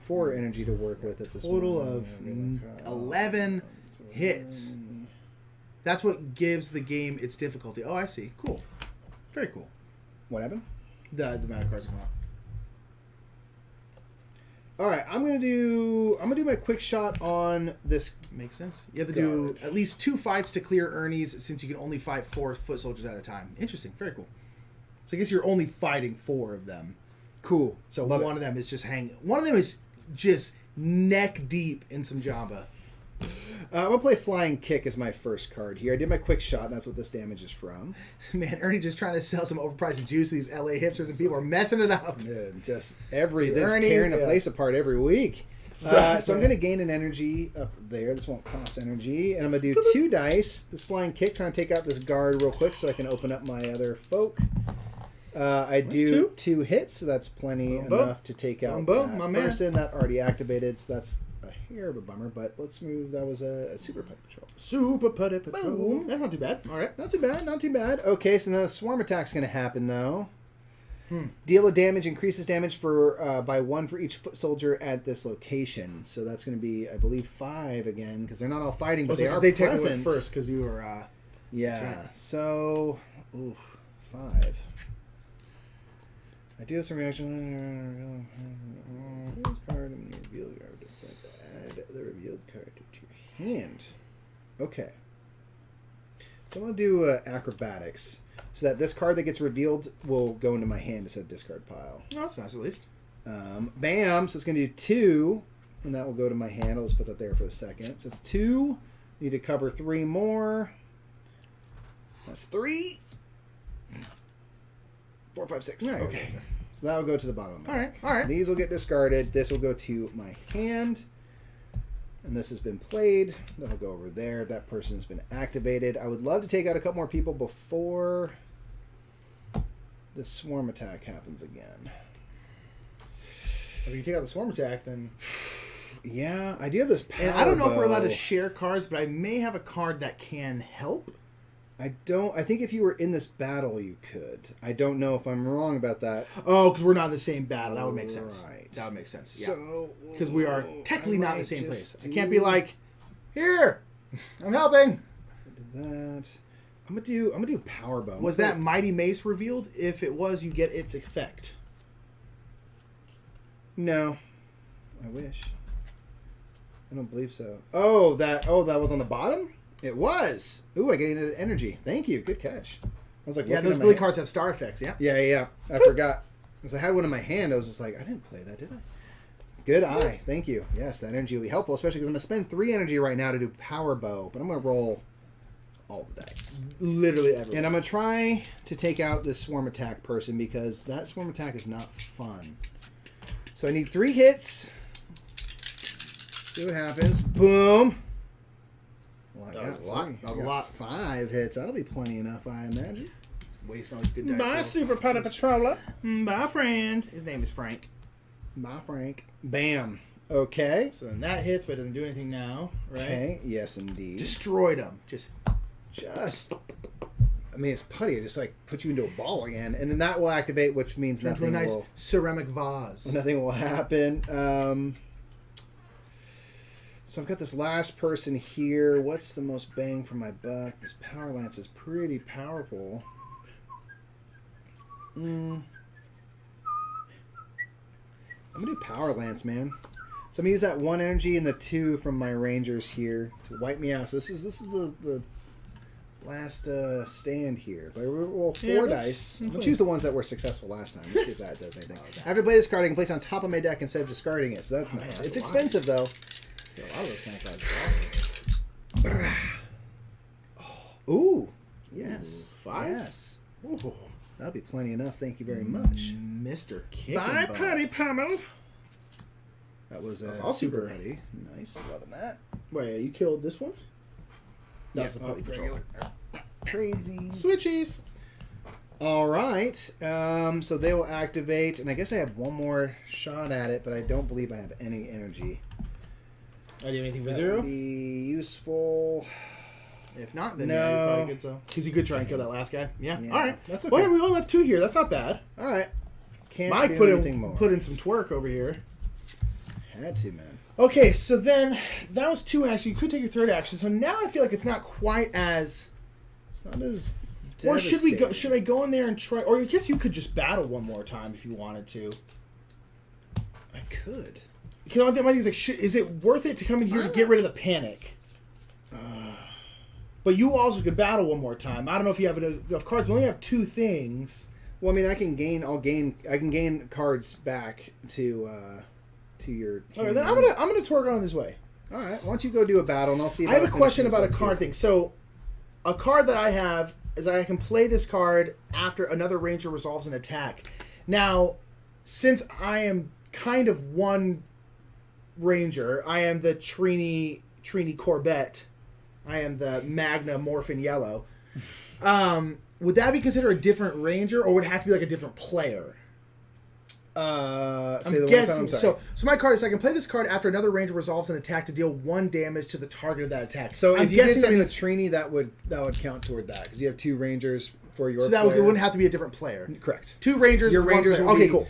4 energy to work with at this total moment. of 11 hits. That's what gives the game its difficulty. Oh, I see. Cool. Very cool. What happened? The amount of cards come out. All right, I'm gonna do my quick shot on this. Makes sense. You have to do at least 2 fights to clear Ernie's, since you can only fight 4 foot soldiers at a time. Interesting. Very cool. So I guess you're only fighting 4 of them. Cool. So one of them is just hanging. One of them is just neck deep in some Jamba. I'm gonna play Flying Kick as my first card here. I did my quick shot, and that's what this damage is from. Man, Ernie just trying to sell some overpriced juice to these LA hipsters, and people are messing it up. Yeah, just tearing a place apart every week. So I'm gonna gain an energy up there. This won't cost energy, and I'm gonna do 2 dice. This Flying Kick, trying to take out this guard real quick so I can open up my other folk. I do 2 hits, so that's plenty enough to take out that person. That already activated, so that's a hair of a bummer, but let's move. That was a Super Putty Patrol. Super Putty Patrol. Boom. That's not too bad. All right. Not too bad, not too bad. Okay, so now the swarm attack's going to happen, though. Deal a damage, increases damage for by 1 for each foot soldier at this location. So that's going to be, I believe, 5 again, because they're not all fighting, but they are present. First, because you were... yeah, right. So... 5. I do have some reaction. Card and the revealed card. Add the revealed card to your hand. Okay. So I'm going to do acrobatics. So that this card that gets revealed will go into my hand instead of discard pile. Oh, that's nice at least. Bam. So it's going to do 2. And that will go to my hand. I'll just put that there for a second. So it's 2. Need to cover 3 more. That's 3. 4, 5, 6. Right, okay. So that will go to the bottom of my hand. All right. These will get discarded. This will go to my hand. And this has been played. That'll go over there. That person's been activated. I would love to take out a couple more people before the swarm attack happens again. If you take out the swarm attack, then... Yeah, I do have this power And I don't know if we're allowed to bow. share cards, but I may have a card that can help. I think if you were in this battle, you could. I don't know if I'm wrong about that. Oh, because we're not in the same battle. That would make sense. Right. That would make sense. Yeah. So Because we are technically not in the same place. I can't be like, here, I'm helping. That. I'm gonna do power bow. Was that Mighty Mace revealed? If it was, you get its effect. No. I wish. I don't believe so. Oh, that was on the bottom? It was. Ooh, I gained energy. Thank you. Good catch. I was like, yeah, those Billy cards have star effects, yeah? Yeah. I forgot. Because I had one in my hand. I was just like, I didn't play that, did I? Good eye. Thank you. Yes, that energy will be helpful, especially because I'm going to spend 3 energy right now to do power bow. But I'm going to roll all the dice. Literally everything. And I'm going to try to take out this swarm attack person because that swarm attack is not fun. So I need 3 hits. See what happens. Boom. Well, That was a lot. That was a lot. 5 hits. That'll be plenty enough, I imagine. Wasting all these good dice. My Super Putty Patroller. Bye, friend. His name is Frank. Bye, Frank. Bam. Okay. So then that hits, but it doesn't do anything now, right? Okay. Yes, indeed. Destroyed him. Just. I mean, it's putty. It just like puts you into a ball again, and then that will activate, which means Turn nothing into a nice will. ceramic vase. Nothing will happen. So I've got this last person here. What's the most bang for my buck? This Power Lance is pretty powerful. I'm gonna do Power Lance, man. So I'm gonna use that 1 energy and the 2 from my Rangers here to wipe me out. So this is the last stand here. But we'll roll 4 dice. I'll choose the ones that were successful last time. Let's see if that does anything. After I play this card, I can place it on top of my deck instead of discarding it. So that's nice. That's It's expensive though. A lot of those kind of cards are awesome. Ooh, yes, Ooh, 5? yes. Ooh. That'll be plenty enough. Thank you very much. Mr. Kicking Bye, Butt. Putty Pummel. That was all super super ready. Nice, loving that. Wait, you killed this one? That's Yeah, the Putty Patrol. Tradesies. Switchies. All right. So they will activate, and I guess I have one more shot at it, but I don't believe I have any energy. I do anything for That 0? would be useful. If not, then No. yeah, you probably could so. Because you could try and kill that last guy. Yeah. Yeah, All right. that's okay. Well, we only left 2 here. That's not bad. All right. Can't Mike do put anything more. in some twerk over here. Had to, man. Okay, so then that was 2 actions. You could take your 3rd action. So now I feel like it's not quite as. It's not as. Or should we go? devastating. Should I go in there and try? Or I guess you could just battle one more time if you wanted to. I could. Because my thing is like, is it worth it to come in here to get rid of the panic? But you also could battle one more time. I don't know if you have enough cards. We only have 2 things. Well, I mean, I can gain cards back to your. Okay, then I'm gonna twerk on this way. All right, why don't you go do a battle and I'll see. If I have a finish question this about a up card here. thing. So, a card that I have is that I can play this card after another ranger resolves an attack. Now, since I am kind of one ranger, I am the Trini Corbett. I am the Magna Morphin Yellow. Would that be considered a different ranger, or would it have to be like a different player? Say I'm the one guessing. time. I'm sorry. So my card is I can play this card after another ranger resolves an attack to deal 1 damage to the target of that attack. So I'm if you did guessing something that with Trini, that would count toward that because you have 2 rangers for your. so that player. it wouldn't have to be a different player. Correct. 2 rangers. Your one rangers player. will Okay, be cool.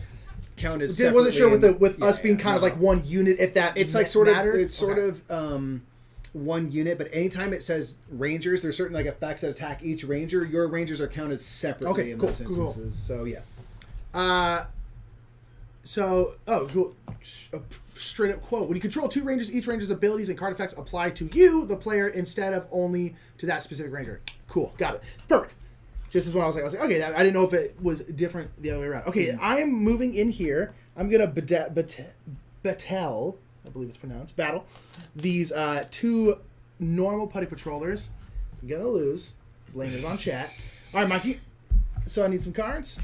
Counted. I wasn't sure with Yeah, us being kind of no. like one unit. If that It's like sort of. mattered. It's sort Okay. of. 1 unit, but anytime it says rangers, there's certain like effects that attack each ranger. Your rangers are counted separately Okay, in cool, those cool. instances. So yeah. Cool. A straight up quote: when you control 2 rangers, each ranger's abilities and card effects apply to you, the player, instead of only to that specific ranger. Cool, got it. Perfect. Just as well, I was like, okay, I didn't know if it was different the other way around. Okay, I am moving in here. I'm gonna battle, I believe it's pronounced, battle these 2 normal Putty Patrollers. I'm gonna lose. Blame is on chat. All right, Mikey. So I need some cards.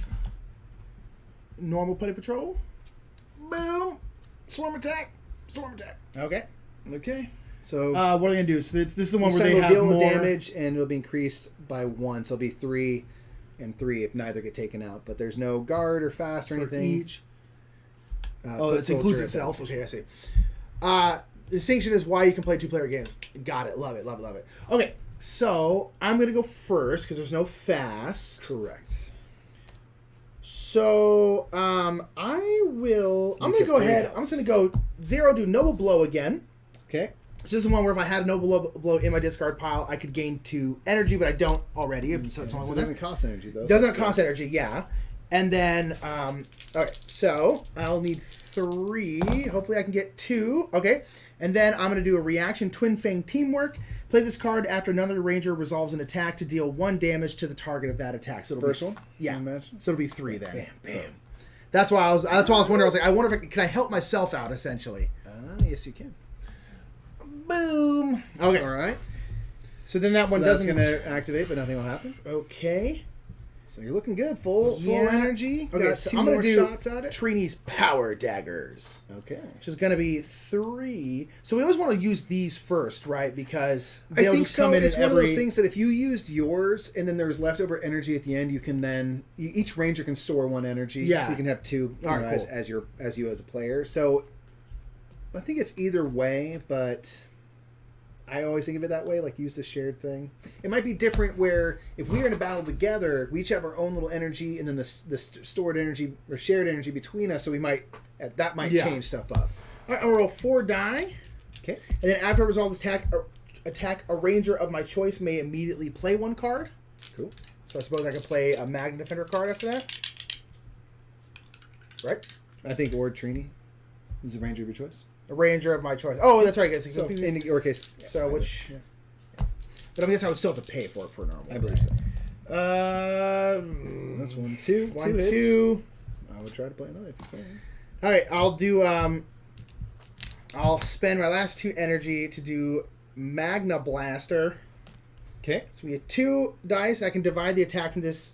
Normal Putty Patrol. Boom. Swarm attack. Okay. Okay. So What are we gonna do? So this is the one each where time they will have deal more with damage, and it'll be increased by 1. So it'll be 3 and 3 if neither get taken out. But there's no guard or fast or for anything. each. Foot It includes soldier itself. attack. Okay, I see. The distinction is why you can play 2-player games. Got it. Love it. Okay, so I'm gonna go first because there's no fast. Correct. So I will. I'm Each gonna of go 3 ahead. health. I'm just gonna go 0. Do Noble Blow again. Okay. So this is one where if I had a Noble Blow in my discard pile, I could gain 2 energy, but I don't already. So it's only So it one doesn't cost energy though. so Doesn't that's cost energy, yeah. And then, okay, so I'll need 3. Hopefully I can get 2. Okay. And then I'm going to do a reaction Twin Fang Teamwork. Play this card after another ranger resolves an attack to deal 1 damage to the target of that attack. So it'll First be, one? Yeah. You mentioned? So it'll be 3 then. Bam, bam. That's why I was wondering. I was like, I wonder if can I help myself out essentially. Yes, you can. Boom. Okay. All right. So then that So one that's doesn't. going to activate, but nothing will happen. Okay. So you're looking good. Full energy. Okay, Got so 2 I'm going more to do shots at it. Trini's Power Daggers. Okay. Which is going to be 3. So we always want to use these first, right? Because I they'll think just so. come in It's in one of those things that if you used yours and then there was leftover energy at the end, you can then each ranger can store 1 energy. Yeah. So you can have 2 All right, cool. as you as a player. So I think it's either way, but I always think of it that way, like use the shared thing. It might be different where if we are in a battle together, we each have our own little energy and then the stored energy or shared energy between us, so we might change stuff up. All right, I'll roll 4 die. Okay. And then after I resolve this attack, a ranger of my choice may immediately play 1 card. Cool. So I suppose I could play a Magna Defender card after that. Right? I think Ord Trini is a ranger of your choice. A ranger of my choice. Oh, that's right. I guess. So in your case, so which... Yeah. But I guess I would still have to pay for it per normal. I believe so. That's 1, 2. 1, 2. I would try to play another if you can. All right, I'll do. I'll spend my last 2 energy to do Magna Blaster. Okay. So we get 2 dice. I can divide the attack from this,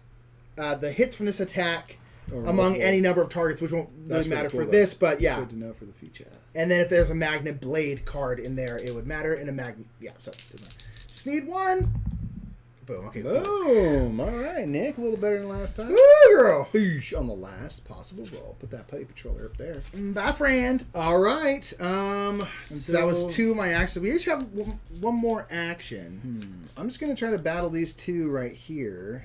the hits from this attack among any number of targets, which won't really matter for this, but yeah. Good to know for the future. And then if there's a Magna Blade card in there, it would matter. And a Magna, so just need 1. Boom. Okay. Boom. All right, Nick. A little better than last time. Woo, girl. On the last possible roll. Put that Putty Patroller up there. Bye, friend. All right. So that was 2 of my actions. We each have 1 more action. I'm just going to try to battle these 2 right here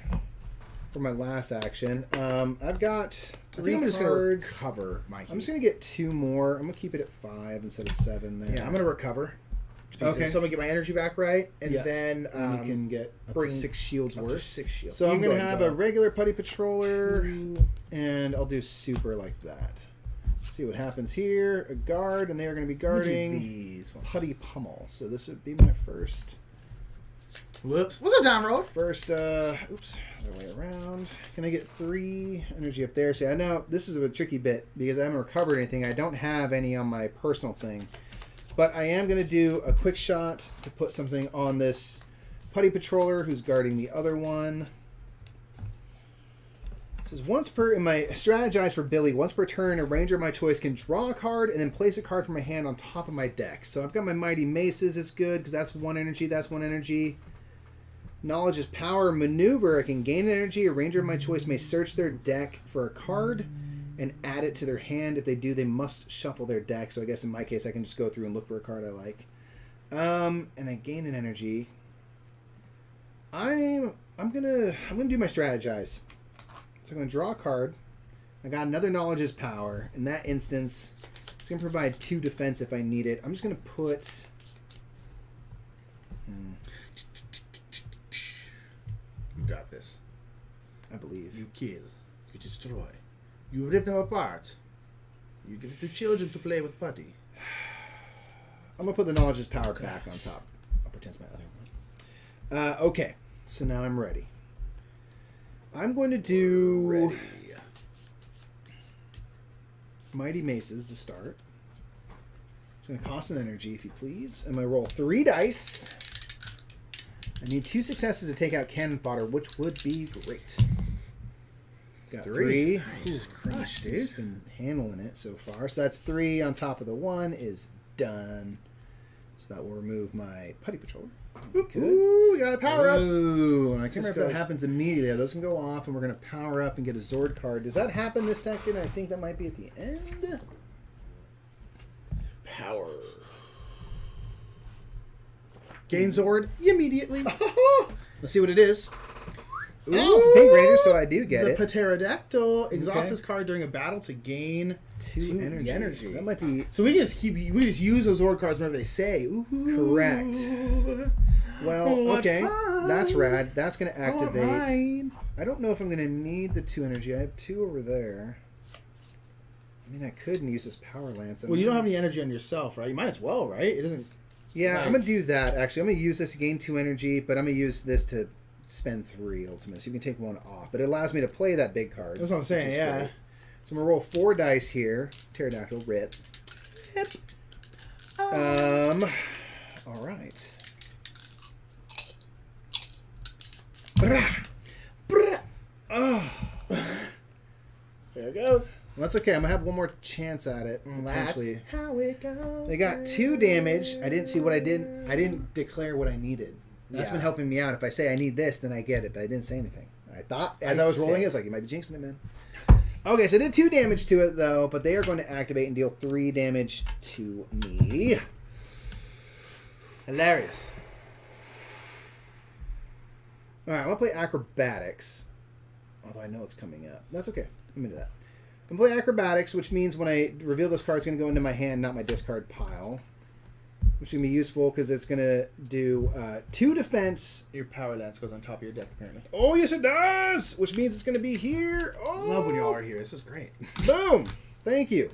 for my last action. I've got 3 I'm just cards. Going to recover my I'm just going to get 2 more. I'm going to keep it at 5 instead of 7 there. Yeah, I'm going to recover. Okay. So I'm going to get my energy back right, and then you can get up to 6 shields worth. 6 shields. So I'm going to have a regular Putty Patroller, and I'll do super like that. See what happens here. A guard, and they are going to be guarding these ones. Putty Pummel. So this would be my first. Whoops. What's up, down roll? First, other way around. Can I get 3 energy up there? See, I know this is a tricky bit because I haven't recovered anything. I don't have any on my personal thing. But I am going to do a quick shot to put something on this Putty Patroller who's guarding the other one. It says, in my strategize for Billy, once per turn, a ranger of my choice can draw a card and then place a card from my hand on top of my deck. So I've got my Mighty Maces. It's good because that's 1 energy. That's 1 energy. Knowledge is power. Maneuver. I can gain energy. A ranger of my choice may search their deck for a card and add it to their hand. If they do, they must shuffle their deck. So I guess in my case, I can just go through and look for a card I like. And I gain an energy. I'm gonna do my strategize. So I'm gonna draw a card. I got another knowledge is power. In that instance, it's gonna provide 2 defense if I need it. I'm just gonna put. You got this. I believe. You kill. You destroy. You rip them apart. You give it to children to play with putty. I'm going to put the knowledge is power back on top. I'll pretend it's my other one. Okay. So now I'm ready. I'm going to do Mighty Maces to start. It's going to cost an energy, if you please. I'm going to roll 3 dice. I need 2 successes to take out cannon fodder, which would be great. Got 3. Nice. Crush, dude. It's been handling it so far. So that's 3 on top of the 1 is done. So that will remove my Putty Patroller. Good. Ooh, we got a power up. Ooh, and I can't remember if that happens immediately. Those can go off, and we're going to power up and get a Zord card. Does that happen this second? I think that might be at the end. Power. Gain Zord immediately. Let's see what it is. Ooh, it's a pink ranger, so I do get it. The Pterodactyl exhausts this card during a battle to gain 2 energy. That might be. So we can just use those Zord cards whenever they say. Ooh. Correct. Well, okay, that's rad. That's going to activate. I don't know if I'm going to need the 2 energy. I have 2 over there. I mean, I could use this power lance. Well, you don't have any energy on yourself, right? You might as well, right? It doesn't. Yeah, I'm going to do that. Actually, I'm going to use this to gain 2 energy, but I'm going to use this to spend 3 ultimately. So you can take 1 off, but it allows me to play that big card. That's what I'm saying. Yeah. Great. So I'm gonna roll 4 dice here. Pterodactyl, rip. All right. Oh. There it goes. Well, that's okay. I'm going to have one more chance at it. Potentially. That's how it goes. They got 2 damage. I didn't see what I didn't. I didn't declare what I needed. That's been helping me out. If I say I need this, then I get it. But I didn't say anything. I thought, as I was rolling it, I was like, you might be jinxing it, man. Okay, so I did 2 damage to it, though. But they are going to activate and deal 3 damage to me. Hilarious. All right, I'm going to play Acrobatics. Although I know it's coming up. That's okay. I'm going to do that. I'm going to play Acrobatics, which means when I reveal this card, it's going to go into my hand, not my discard pile. Which is going to be useful because it's going to do 2 defense. Your power lance goes on top of your deck, apparently. Oh, yes, it does! Which means it's going to be here. Oh! Love when you all are here. This is great. Boom! Thank you.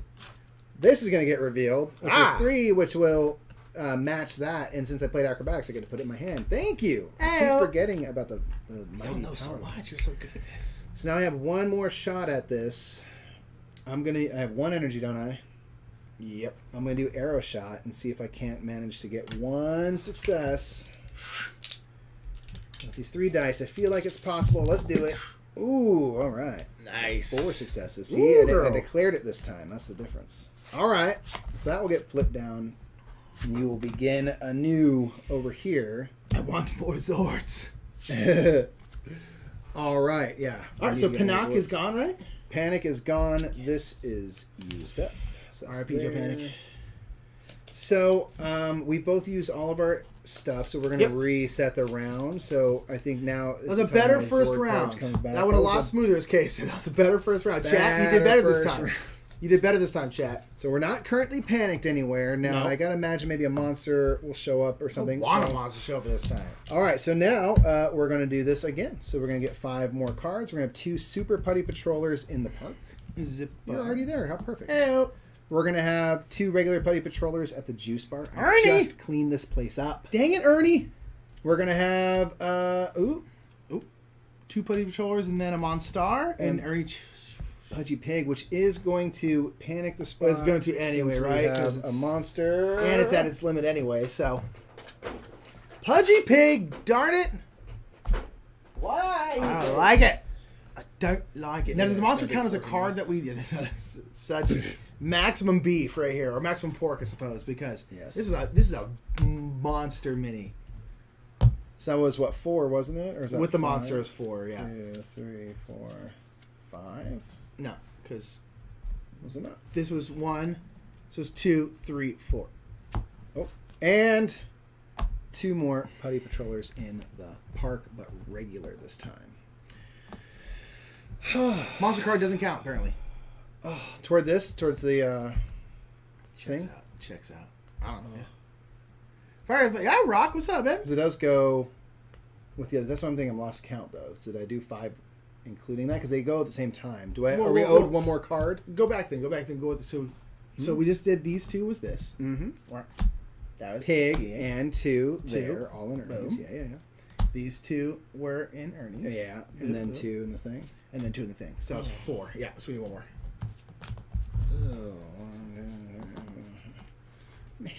This is going to get revealed, which is 3, which will match that. And since I played Acrobatics, I get to put it in my hand. Thank you. I keep forgetting about the mighty know power. so much. You're so good at this. So now I have one more shot at this. I have 1 energy, don't I? Yep. I'm going to do Arrow Shot and see if I can't manage to get 1 success. With these 3 dice, I feel like it's possible. Let's do it. Ooh, all right. Nice. 4 successes. See, I declared it this time. That's the difference. All right. So that will get flipped down. And you will begin anew over here. I want more Zords. All right, yeah. All right, so Panic is gone, right? Panic is gone. This is used up. So R.I.P. Joe Panic. So we both use all of our stuff, so we're going to reset the round. So I think now that was a better first round. That went a lot smoother as case. That was a better first round. Chat, you did better this time. You did better this time, chat. So we're not currently panicked anywhere. Now, I got to imagine maybe a monster will show up or something. A lot of monsters show up this time. All right, so now we're going to do this again. So we're going to get 5 more cards. We're going to have 2 Super Putty Patrollers in the park. You're already there. How perfect. Hey. We're going to have 2 regular Putty Patrollers at the juice bar. Ernie! Just clean this place up. Dang it, Ernie. We're going to have 2 Putty Patrollers and then a Monstar. And Ernie... Pudgy Pig, which is going to panic the spot. It's going to anyway, right? Because it's a monster. And it's at its limit anyway, so... Pudgy Pig, darn it! Why? I don't like it. I don't like it. Now, does the monster count as a card that we... Such maximum beef right here, or maximum pork, I suppose, because this is a monster mini. So that was, 4, wasn't it? Or is that with the 5? monster is 4, yeah. 2, 3, 4, 5? No, because... Was it not? This was 1. This was 2, 3, 4. Oh, and 2 more Putty Patrollers in the park, but regular this time. Monster card doesn't count, apparently. Oh, towards the thing? Checks out. I don't know. Fire, yeah, Rock, what's up, man? Because it does go with the other. That's what I'm thinking. I'm lost count, though. So did I do 5 including that? Because they go at the same time. Are we owed 1 more card? Go back then. Go with the... So we just did these 2 was this. Mm-hmm. That was Pig and 2 there, all in Ernie's. Boom. Yeah. These 2 were in Ernie's. Yeah, and then 2 in the thing. And then 2 in the thing. So that's 4. Yeah, so we need 1 more. Man.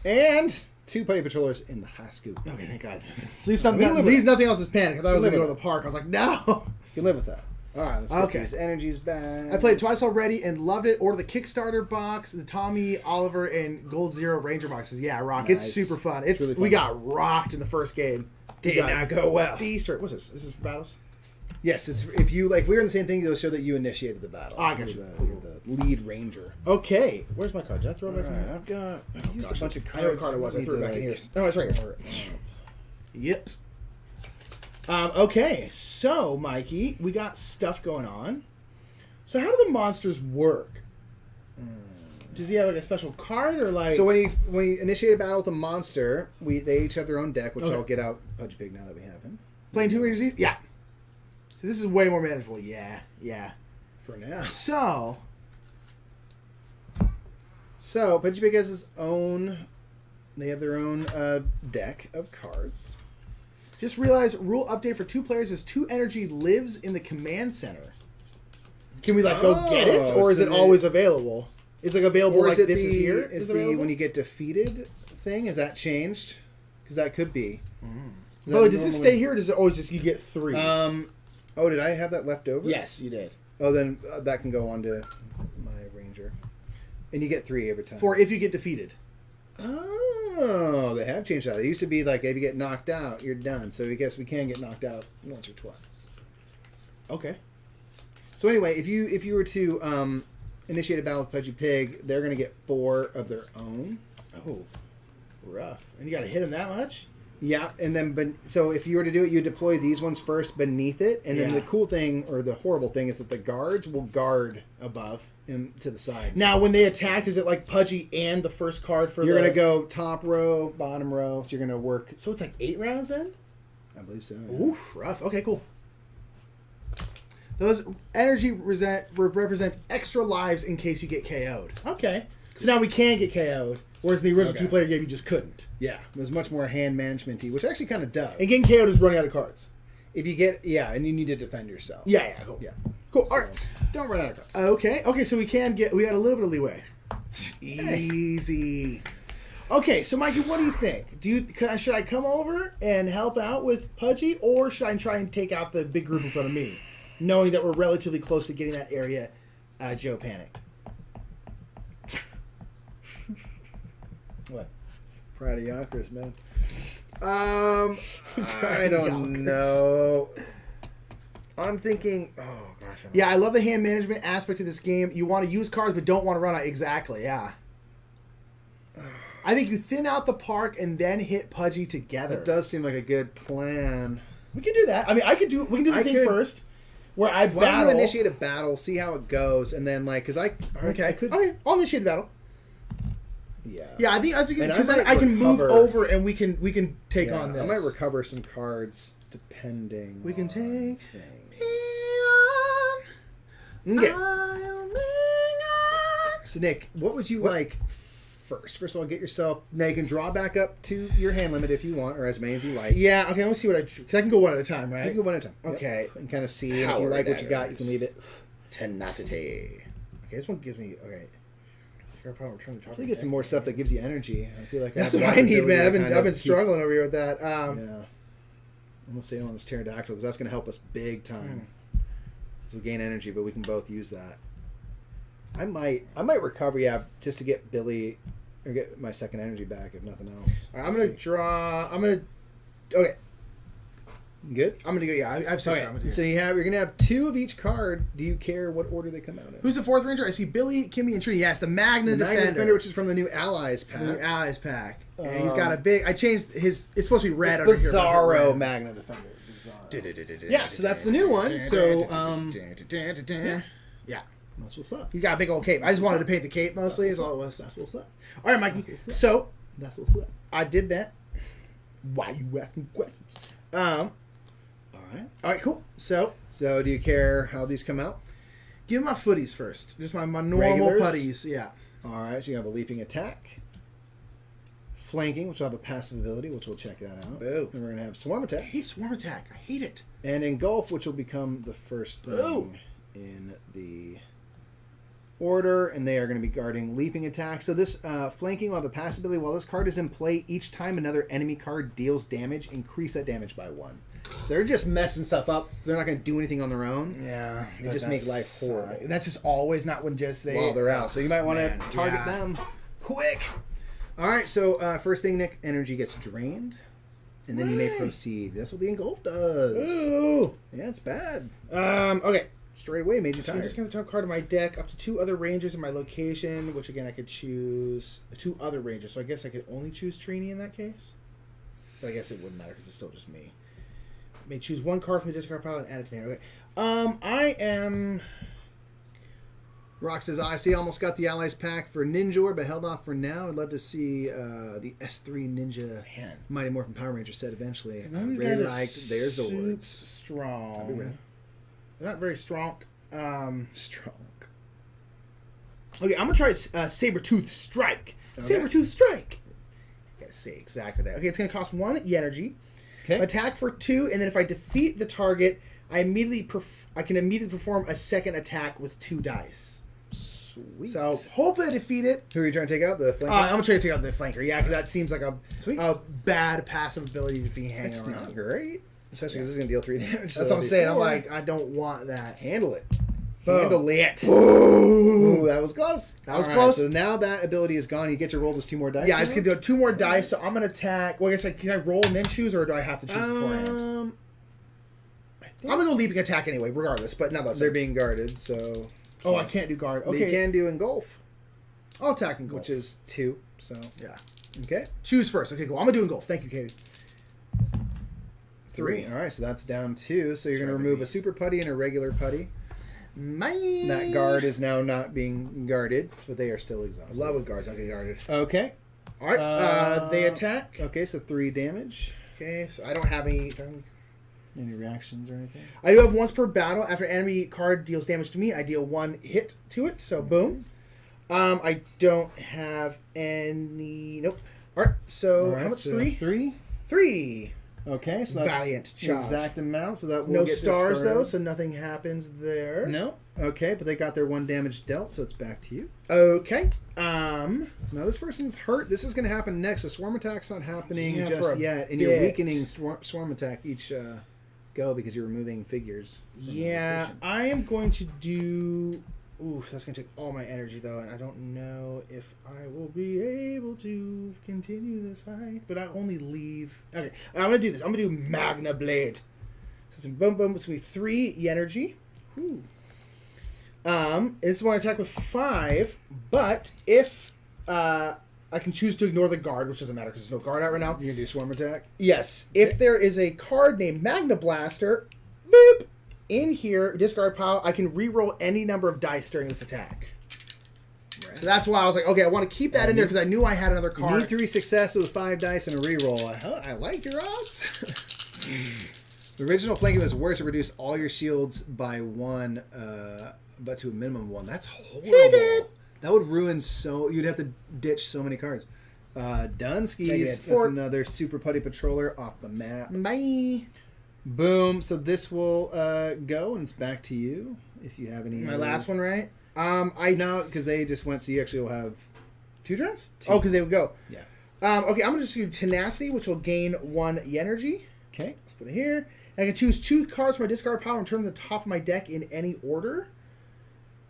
And 2 Putty Patrollers in the Hascoop. Okay, thank God. At least nothing else is panic. I thought I was going to go to the park. I was like, no. You can live with that. All right, let's get these energies back. I played it twice already and loved it. Order the Kickstarter box, the Tommy, Oliver, and Gold Zero Ranger boxes. Yeah, Rock. Nice. It's super fun. It's really fun. We got rocked in the first game. Did not go well. What's this? Is this for battles? Yes, it's if we were in the same thing, it'll show that you initiated the battle. I got you. You're the lead ranger. Okay, where's my card? Did I throw it back in here? I've got. I used a bunch of cards. I know what card it was. I threw it back in here. No, it's right here. Yep. Okay, so Mikey, we got stuff going on. So how do the monsters work? Does he have like a special card or like? So when you initiate a battle with a monster, they each have their own deck, which I'll get out Pudgy Pig now that we have him. Playing 2 Rangers each? Yeah. So this is way more manageable. Yeah. For now. So Pudgy Pig has his own. They have their own deck of cards. Just realized rule update for 2 players is 2 energy lives in the command center. Can we go get it, or is it always available? Is it available or like this is here? Is the when you get defeated thing? Is that changed? Because that could be. Does this stay here, or does it always just you get 3? Oh, did I have that left over? Yes, you did. Oh, then that can go on to my ranger. And you get 3 every time. For if you get defeated. Oh, they have changed that. It used to be like if you get knocked out, you're done. So I guess we can get knocked out once or twice. Okay. So anyway, if you were to initiate a battle with Pudgy Pig, they're going to get 4 of their own. Oh, rough. And you got to hit him that much? Yeah, and then so if you were to do it, you deploy these ones first beneath it, and then the cool thing or the horrible thing is that the guards will guard above and to the sides. Now, when they attacked, is it like Pudgy and the first card for? You're gonna go top row, bottom row. So you're gonna work. So it's like 8 rounds then? I believe so. Oof, rough. Okay, cool. Those energy represent extra lives in case you get KO'd. Okay. So now we can get KO'd, whereas in the original 2-player game you just couldn't. Yeah, there's much more hand management-y, which actually kind of does. And getting KO'd is running out of cards. If you get, and you need to defend yourself. Yeah, cool. Yeah. Cool. So, all right. Don't run out of cards. Okay, so we got a little bit of leeway. Easy. Okay, so Mikey, what do you think? Should I come over and help out with Pudgy, or should I try and take out the big group in front of me, knowing that we're relatively close to getting that area Joe panicked? What? Proud of Yonkers, man. I don't know. I'm thinking. Oh gosh. Yeah, I love the hand management aspect of this game. You want to use cards, but don't want to run out. Exactly. Yeah. I think you thin out the park and then hit Pudgy together. That does seem like a good plan. We can do that. I mean, we can do the thing first, where I battle. Why don't you initiate a battle, see how it goes, and then because I could. Okay, I'll initiate the battle. Yeah. Yeah, I think because I can move over and we can take on this. I might recover some cards depending. We can take. So Nick, what would you like first? First of all, get yourself. Now you can draw back up to your hand limit if you want, or as many as you like. Yeah. Okay. Let me see what because I can go one at a time, right? You can go one at a time. Okay. Yep. And kind of see. And if you like what you got, you can leave it. Tenacity. Okay. This one gives me I think it's some more stuff that gives you energy. I feel like that's what I need, man. I've been struggling over here with that. Yeah. I'm gonna say on this pterodactyl because that's gonna help us big time. So we gain energy, but we can both use that. I might recover, just to get Billy or get my second energy back, if nothing else. Right, I'm gonna draw. Okay. Good. I'm gonna go. Yeah, I have 6. Okay. So you're gonna have 2 of each card. Do you care what order they come out in? Who's the 4th ranger? I see Billy, Kimmy, and Trini. Yes, the Magna Defender, which is from the new Allies pack. And he's got a big. I changed his. It's supposed to be red over here. Bizarro Magna Defender. Yeah, so that's the new one. So yeah. That's what's up. He's got a big old cape. I just wanted to paint the cape mostly. Is all it was. That's what's up. All right, Mikey. So that's what's up. I did that. Why you asking questions? All right, cool. So do you care how these come out? Give me my footies first. Just my normal Regulars? putties. Yeah. All right. So you have a leaping attack, flanking, which will have a passive ability, which we'll check that out. Boo. And we're gonna have swarm attack. I hate swarm attack. I hate it. And engulf, which will become the first thing in the order, and they are going to be guarding leaping attack. So this flanking will have a passive ability. While this card is in play, each time another enemy card deals damage, increase that damage by 1. So they're just messing stuff up. They're not going to do anything on their own. Yeah. They just make life horrible. That's just always not when just they... While they're out. So you might want to target them quick. All right, so first thing, Nick, energy gets drained, and then you may proceed. That's what the engulf does. Ooh. Yeah, it's bad. Okay. Straight away made you So tired. I'm just going to top card of my deck up to 2 other rangers in my location, which again I could choose 2 other rangers. So I guess I could only choose Trini in that case. But I guess it wouldn't matter because it's still just me. I may choose 1 card from the discard pile and add it to there. Okay. I am... Rock says, I see almost got the Allies pack for Ninja, but held off for now. I'd love to see the S3 Ninja Mighty Morphin Power Ranger set eventually. I really liked their Zords. Strong. They're not very strong. Strong. Okay, I'm going to try Sabertooth Strike. Okay. Sabertooth Strike. I gotta say exactly that. Okay, it's going to cost 1 energy. Okay. Attack for 2, and then if I defeat the target, I can immediately perform a second attack with 2 dice. Sweet. So hopefully I defeat it. Who are you trying to take out? The flanker? I'm going to try to take out the flanker. Yeah, because that seems like a bad passive ability to be hanging That's around. not great. Especially because this is going to deal 3 damage. That's what I'm saying. I'm like, I don't want that. Handle it. Boom. Handle it. Ooh, that was close. That was close. So now that ability is gone. You get to roll just 2 more dice. Yeah, I just get to do 2 more dice. So I'm going to attack. Well, I guess can I roll and then choose, or do I have to choose beforehand? I'm going to go leaping attack anyway, regardless. But nonetheless, they're being guarded, so... Oh, I can't do guard. Okay. But you can do engulf. I'll attack engulf. Which is 2, so... Yeah. Okay. Choose first. Okay, cool. I'm going to do engulf. Thank you, Katie. 3. All right, so that's down 2. So you're going to remove a super putty and a regular putty. Mine. That guard is now not being guarded, but they are still exhausted. Love with guards not get guarded. Okay. All right. They attack. Okay, so 3 damage. Okay, so I don't have any reactions or anything? I do have once per battle. After an enemy card deals damage to me, I deal 1 hit to it. So boom. I don't have any. Nope. All right. So how much? So 3? 3. 3. Okay, so that's Valiant the charge. exact amount. So that will no get stars discarded. though, so nothing happens there. No. Okay, but they got their 1 damage dealt, so it's back to you. Okay. So now this person's hurt. This is going to happen next. The swarm attack's not happening Yeah, just for a yet, and bit. you're weakening swarm attack each go because you're removing figures. Yeah, I am going to do. Ooh, that's going to take all my energy though, and I don't know if I will be able to continue this fight. But I only leave. Okay, I'm going to do this. I'm going to do Magna Blade. So it's boom, boom. It's going to be 3 energy. Whew. It's one attack with 5, but if I can choose to ignore the guard, which doesn't matter because there's no guard out right now. You're going to do swarm attack? Yes. If there is a card named Magna Blaster, boop, in here, discard pile, I can re-roll any number of dice during this attack. Right. So that's why I was like, okay, I want to keep that in there because I knew I had another card. You need 3 successes with 5 dice and a re-roll. I like your odds. The original flanking was worse. It reduced all your shields by 1, but to a minimum of 1. That's horrible. That would ruin you'd have to ditch so many cards. Dunskies. That's another super putty patroller off the map. Bye. Boom. So this will go, and it's back to you if you have any. My last one, right? No, because they just went. So you actually will have 2 turns. Oh, because they would go. Yeah. Okay, I'm gonna just do Tenacity, which will gain 1 energy. Okay. Let's put it here. I can choose 2 cards from my discard pile and turn them to the top of my deck in any order.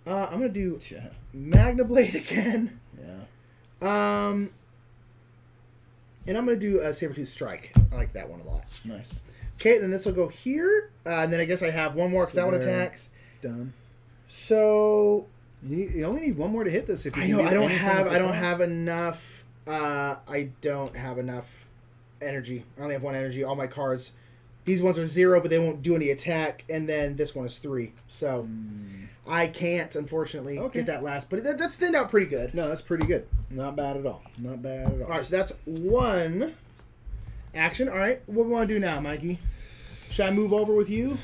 I'm gonna do Magna Blade again. Yeah. And I'm gonna do a Sabertooth Strike. I like that one a lot. Nice. Okay, then this will go here, and then I guess I have 1 more because that one attacks. Done. So you only need 1 more to hit this. If you I know I don't have enough. I don't have enough energy. I only have 1 energy. All my cards. These ones are 0, but they won't do any attack. And then this one is 3. So I can't, unfortunately, get that last. But that's thinned out pretty good. No, that's pretty good. Not bad at all. Not bad at all. All right, so that's 1 action. All right, what do we want to do now, Mikey? Should I move over with you?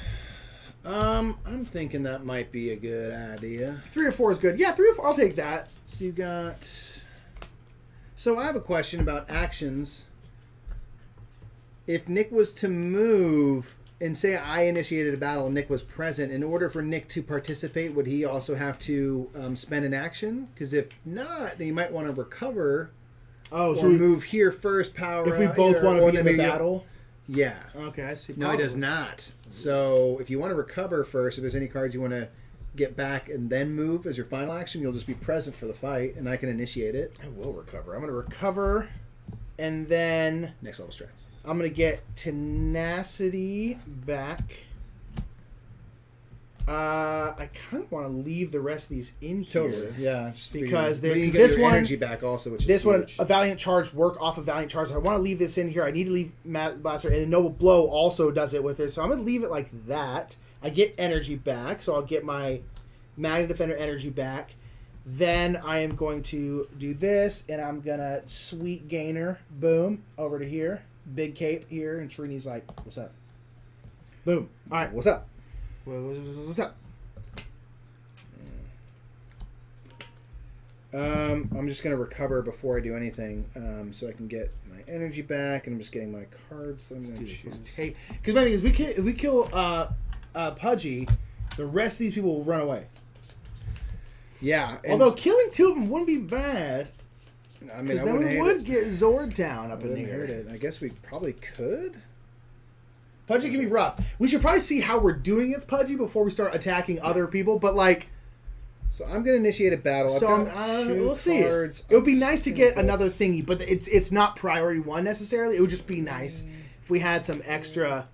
I'm thinking that might be a good idea. 3 or 4 is good. Yeah, 3 or 4. I'll take that. So you got... So I have a question about actions. If Nick was to move, and say I initiated a battle and Nick was present, in order for Nick to participate, would he also have to spend an action? Because if not, then you might want to recover. Oh, so move here first, power if we both want to be in the battle? Yeah. Okay, I see. No, he does not. So if you want to recover first, if there's any cards you want to get back and then move as your final action, you'll just be present for the fight, and I can initiate it. I will recover. I'm going to recover, and then... Next level strats. I'm going to get Tenacity back. I kind of want to leave the rest of these in here. Totally, yeah. Because you get this your one... energy back also, which is this huge. one, a Valiant Charge, work off of Valiant Charge. I want to leave this in here. I need to leave Matt Blaster, and then Noble Blow also does it with it. So I'm going to leave it like that. I get energy back, so I'll get my Magna Defender energy back. Then I am going to do this, and I'm going to Sweet Gainer, boom, over to here. Big cape here, and Trini's like, what's up? Boom. All right, what's up? What's up? I'm just going to recover before I do anything, so I can get my energy back, and I'm just getting my cards. So I'm going to choose. Because my thing is, if we kill Pudgy, the rest of these people will run away. Yeah. Although killing 2 of them wouldn't be bad. I mean, I then wouldn't we hate would it. get Zord Town up in Wouldn't here. hurt it. I guess we probably could. Pudgy can be rough. We should probably see how we're doing against Pudgy before we start attacking other people. But like, so I'm gonna initiate a battle. So we'll see. It would be nice to get another thingy, but it's not priority 1 necessarily. It would just be nice if we had some extra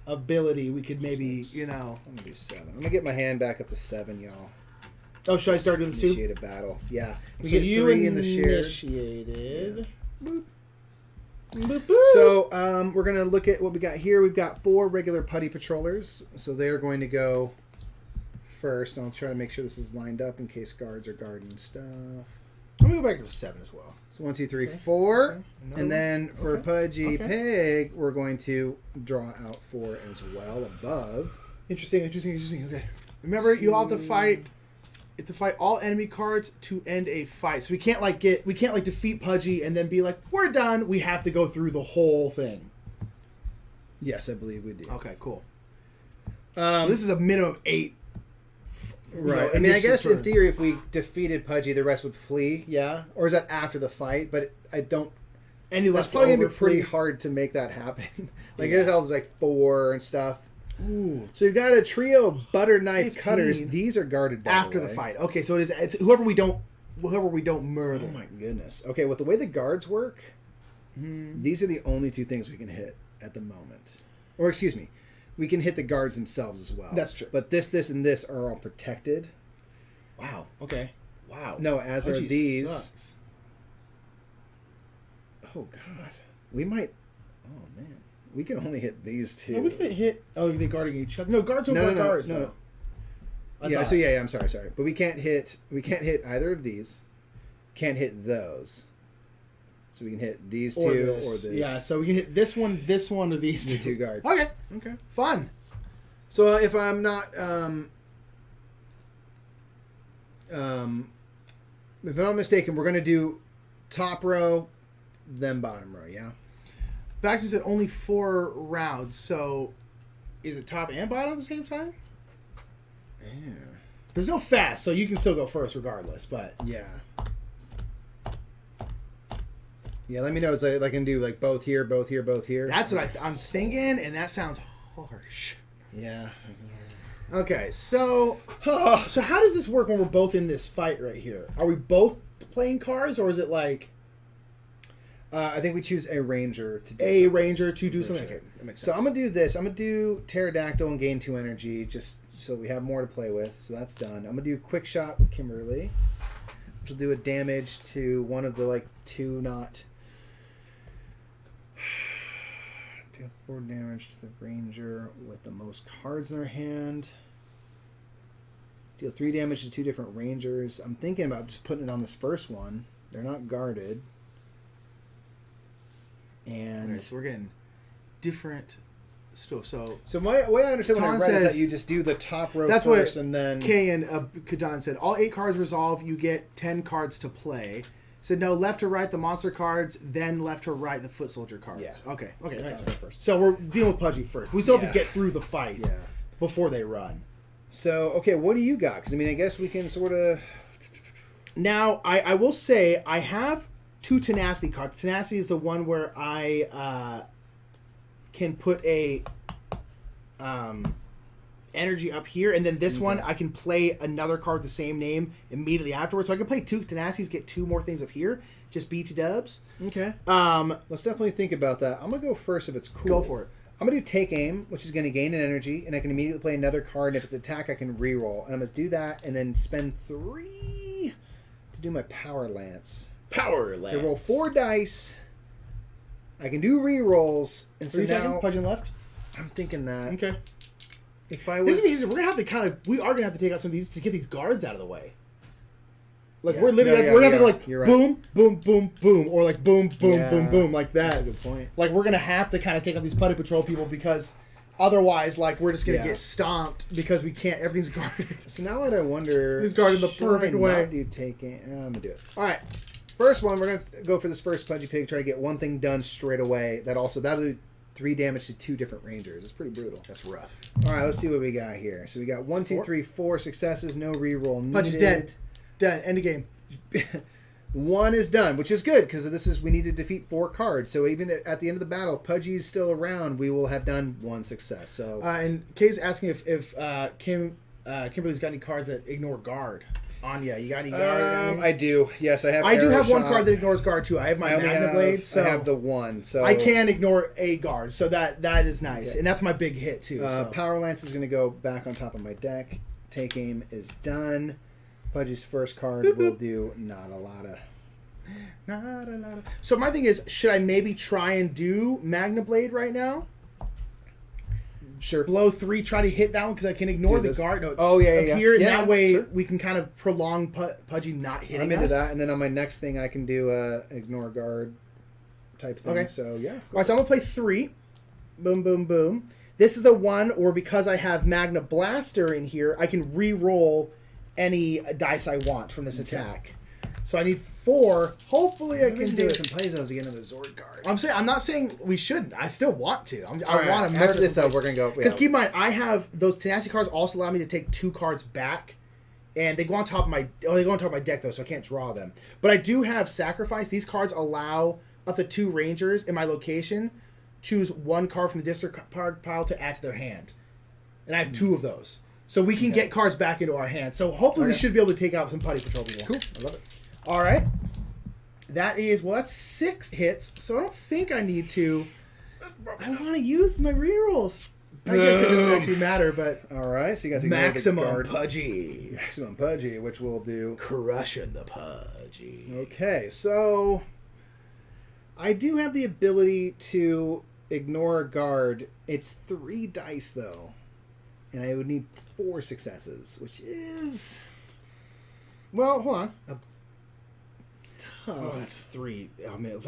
ability. We could maybe, I'm gonna do 7. I'm gonna get my hand back up to 7, y'all. Oh, should I start doing this too? Initiate a battle. Yeah. We So get you 3 in the shared. Initiated. Yeah. Boop. Boop, boop. So we're gonna look at what we got here. We've got 4 regular putty patrollers, so they're going to go first. I'll try to make sure this is lined up in case guards are guarding stuff. I'm gonna go back to 7 as well. So 1, 2, 3, 4, Okay. and then for Pudgy Okay. Pig, we're going to draw out 4 as well above. Interesting. Okay. Remember, you all have to fight. You have to fight all enemy cards to end a fight. So we can't defeat Pudgy and then be like, we're done. We have to go through the whole thing. Yes, I believe we do. Okay, cool. So this is a minimum of 8. Right. I mean, I guess in theory, if we defeated Pudgy, the rest would flee. Yeah. Or is that after the fight? But I don't. That's probably gonna be pretty hard to make that happen. Like I guess I was like 4 and stuff. Ooh. So you've got a trio of butter knife cutters. These are guarded after the fight. Okay, so it's whoever we don't murder. Oh my goodness. Okay, with the way the guards work, these are the only 2 things we can hit at the moment. Or excuse me, we can hit the guards themselves as well. That's true. But this, and this are all protected. Wow. Okay. Wow. No, as are these. Sucks. Oh God, we might. Oh man, we can only hit these 2. No, we can hit. Oh, they guarding each other. No, guards don't guard guards. No. Yeah. So yeah. I'm sorry. But we can't hit. We can't hit either of these. Can't hit those. So we can hit these 2 or this. Yeah. So we can hit this one, or these the 2 guards. Okay. Fun. So if I'm not, if I'm not mistaken, we're gonna do top row, then bottom row. Yeah. Baxter said only 4 rounds. So is it top and bottom at the same time? Yeah. There's no fast, so you can still go first regardless. But yeah. Yeah, let me know. So I can do like both here, both here, both here. That's what I'm thinking, and that sounds harsh. Yeah. Okay, so how does this work when we're both in this fight right here? Are we both playing cards, or is it like? I think we choose a ranger to do something. Okay, that makes sense. So I'm gonna do this. I'm gonna do pterodactyl and gain 2 energy, just so we have more to play with. So that's done. I'm gonna do quick shot with Kimberly, which will do a damage to one of the like 2 not. Deal 4 damage to the ranger with the most cards in their hand. Deal 3 damage to 2 different rangers. I'm thinking about just putting it on this first one. They're not guarded. And okay, so we're getting different stuff. So my way I understand when I read is that you just do the top row first, and then Kay and Kadan said all 8 cards resolve. You get 10 cards to play. Said no, left to right the monster cards, then left to right the foot soldier cards. Yeah. Okay. That makes sense. First. So we're dealing with Pudgy first. We still have to get through the fight before they run. So okay, what do you got? Because I mean, I guess we can sort of. Now I will say I have 2 tenacity cards. Tenacity is the one where I can put a energy up here, and then this one I can play another card with the same name immediately afterwards. So I can play 2 tenacities, get 2 more things up here. Just BT dubs. Okay. Let's definitely think about that. I'm gonna go first if it's cool. Go for it. I'm gonna do take aim, which is gonna gain an energy, and I can immediately play another card. And if it's attack, I can reroll. And I'm gonna do that, and then spend 3 to do my power lance. Power lance. So roll 4 dice. I can do rerolls, and so now Pudgy left. I'm thinking that. Okay. If I was, this means we're gonna have to we are gonna have to take out some of these to get these guards out of the way. Like we're literally, we're gonna have to go like boom, boom, boom, boom, or like boom, boom, boom, boom, like that. That's a good point. Like we're gonna have to kind of take out these putty patrol people because otherwise, like we're just gonna get stomped because we can't. Everything's guarded. So now what I wonder, he's guarded the perfect way. Not do take aim. I'm gonna do it. All right. First one, we're gonna go for this first Pudgy Pig. Try to get one thing done straight away. That'll do 3 damage to 2 different rangers. It's pretty brutal. That's rough. All right, let's see what we got here. So we got 1, 2, 3, 4 successes. No reroll needed. Pudgy's dead. Dead. End of game. 1 is done, which is good because we need to defeat 4 cards. So even at the end of the battle, if Pudgy is still around, we will have done 1 success. So and Kay's asking if Kimberly's got any cards that ignore guard. Anya, you got any guard? I do. Yes, I have. I do have one card that ignores guard too. I have my Magna Blade. So I have the 1. So I can ignore a guard. So that is nice, and that's my big hit too. So. Power Lance is going to go back on top of my deck. Take Aim is done. Pudgy's first card will do not a lot of. So my thing is, should I maybe try and do Magna Blade right now? Sure. Blow 3, try to hit that one because I can ignore the guard. No, here. And that way we can kind of prolong Pudgy not hitting us. I'm into that. And then on my next thing, I can do ignore guard type thing. Okay. So, yeah. All right, so I'm going to play 3. Boom, boom, boom. This is the one, or because I have Magna Blaster in here, I can re-roll any dice I want from this attack. So I need 4. Hopefully I can do it. Some plays to get another Zord card. I'm not saying we shouldn't. I still want to. I want to. After this, we're gonna go. Because keep in mind, I have those tenacity cards. Also allow me to take 2 cards back, and they go on top of my. Oh, they go on top of my deck though, so I can't draw them. But I do have sacrifice. These cards allow up to 2 rangers in my location choose 1 card from the discard card pile to add to their hand, and I have 2 of those, so we can get cards back into our hand. So hopefully we should be able to take out some Putty Patrol people. Cool, I love it. All right. That's 6 hits, so I don't think I need to. I want to use my rerolls. I guess it doesn't actually matter, but... All right, so you got to Maximum Pudgy. Maximum Pudgy, which will do... Crushing the Pudgy. Okay, so... I do have the ability to ignore a guard. It's 3 dice, though. And I would need 4 successes, which is... Well, hold on. Oh, that's 3. Oh, man.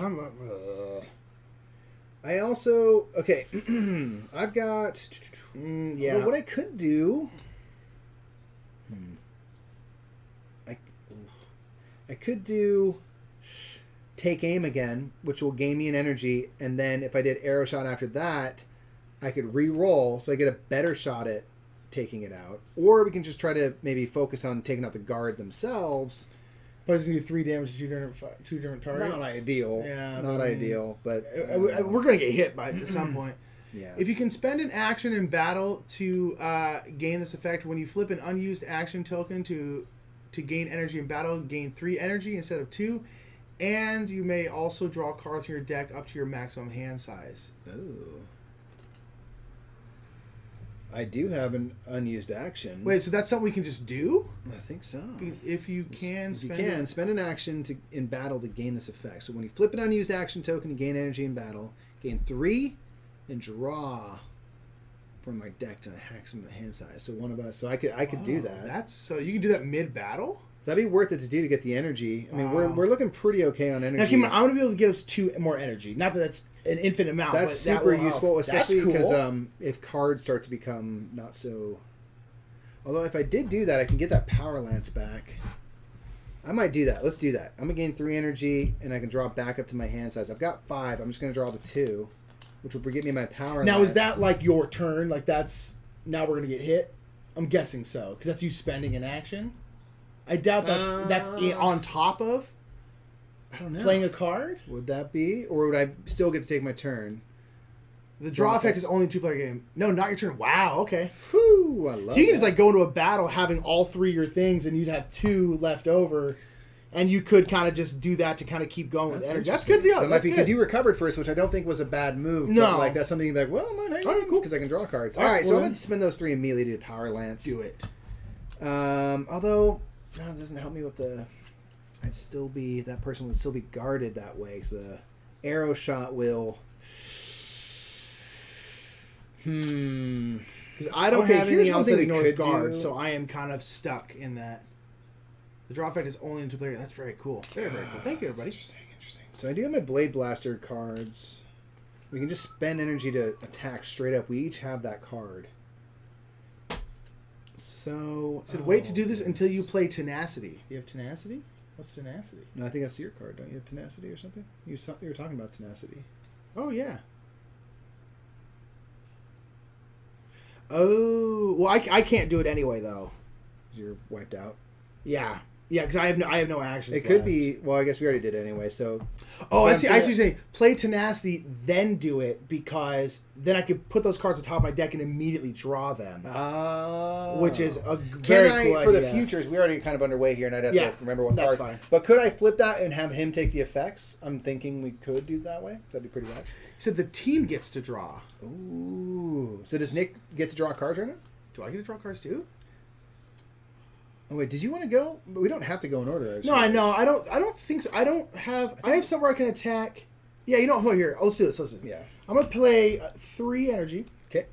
I also... Okay. I've got... yeah. Well, what I could do... I could do... Take Aim again, which will gain me an energy, and then if I did Arrow Shot after that, I could re-roll, so I get a better shot at taking it out. Or we can just try to maybe focus on taking out the guard themselves. But it's going to do 3 damage to 2 different targets. Not ideal. Yeah. Not ideal, but... we're going to get hit at some point. Yeah. If you can spend an action in battle to gain this effect, when you flip an unused action token to gain energy in battle, gain 3 energy instead of 2, and you may also draw cards from your deck up to your maximum hand size. Ooh. I do have an unused action. Wait, so that's something we can just do? I think so. If you can spend an action in battle to gain this effect. So when you flip an unused action token to gain energy in battle, gain 3 and draw from my deck to maximum hand size. So one of us. So I could do that. So you can do that mid battle. So that'd be worth it to do to get the energy. I mean, we're looking pretty okay on energy. Now, Kim, I'm going to be able to get us 2 more energy. Not that that's an infinite amount. That's super useful, especially because cool. If cards start to become not so... Although if I did do that, I can get that Power Lance back. I might do that. Let's do that. I'm going to gain 3 energy, and I can draw back up to my hand size. I've got 5. I'm just going to draw the 2, which will get me my Power Lance. Now, is that like your turn? Like that's... Now we're going to get hit? I'm guessing so, because that's you spending an action. I doubt that's on top of... I don't know. Playing a card? Would that be? Or would I still get to take my turn? The draw effect is only a 2-player game. No, not your turn. Wow, okay. Whew, I love So you can just like go into a battle having all 3 your things and you'd have 2 left over. And you could kind of just do that to kind of keep going with energy. That's good. So because you recovered first, which I don't think was a bad move. No. But like that's something you'd be like, well, I might hang cool. Because I can draw cards. All right, so I'm going to spend those 3 immediately to Power Lance. Do it. Although, no, it doesn't help me with the... that person would still be guarded that way. So the Arrow Shot will... Because I don't have anything else that ignores guard, so I am kind of stuck in that. The draw effect is only in 2-player. That's very cool. Very, very cool. Thank you, everybody. Interesting. So I do have my Blade Blaster cards. We can just spend energy to attack straight up. We each have that card. So wait to do this until you play Tenacity. Do you have Tenacity? What's Tenacity? No, I think that's your card. Don't you have Tenacity or something? You were talking about Tenacity. Oh, yeah. Oh, well, I can't do it anyway, though. Because you're wiped out. Yeah. Yeah, because I have no actions. It could be. Well, I guess we already did it anyway. So. Oh, I see. I see what you're saying. Play tenacity, then do it, because then I could put those cards atop my deck and immediately draw them. Oh. Which is a very cool for idea. the futures, we're already kind of underway here, and I'd have to remember what that's cards. fine. But could I flip that and have him take the effects? I'm thinking we could do that way. That'd be pretty rad. So the team gets to draw. Ooh. So does Nick get to draw cards right now? Do I get to draw cards too? Oh wait, did you want to go? But we don't have to go in order. No, I know. I don't think so. I have somewhere I can attack. Yeah, you know what? Here, let's do this. Yeah. I'm gonna play 3 energy. Okay.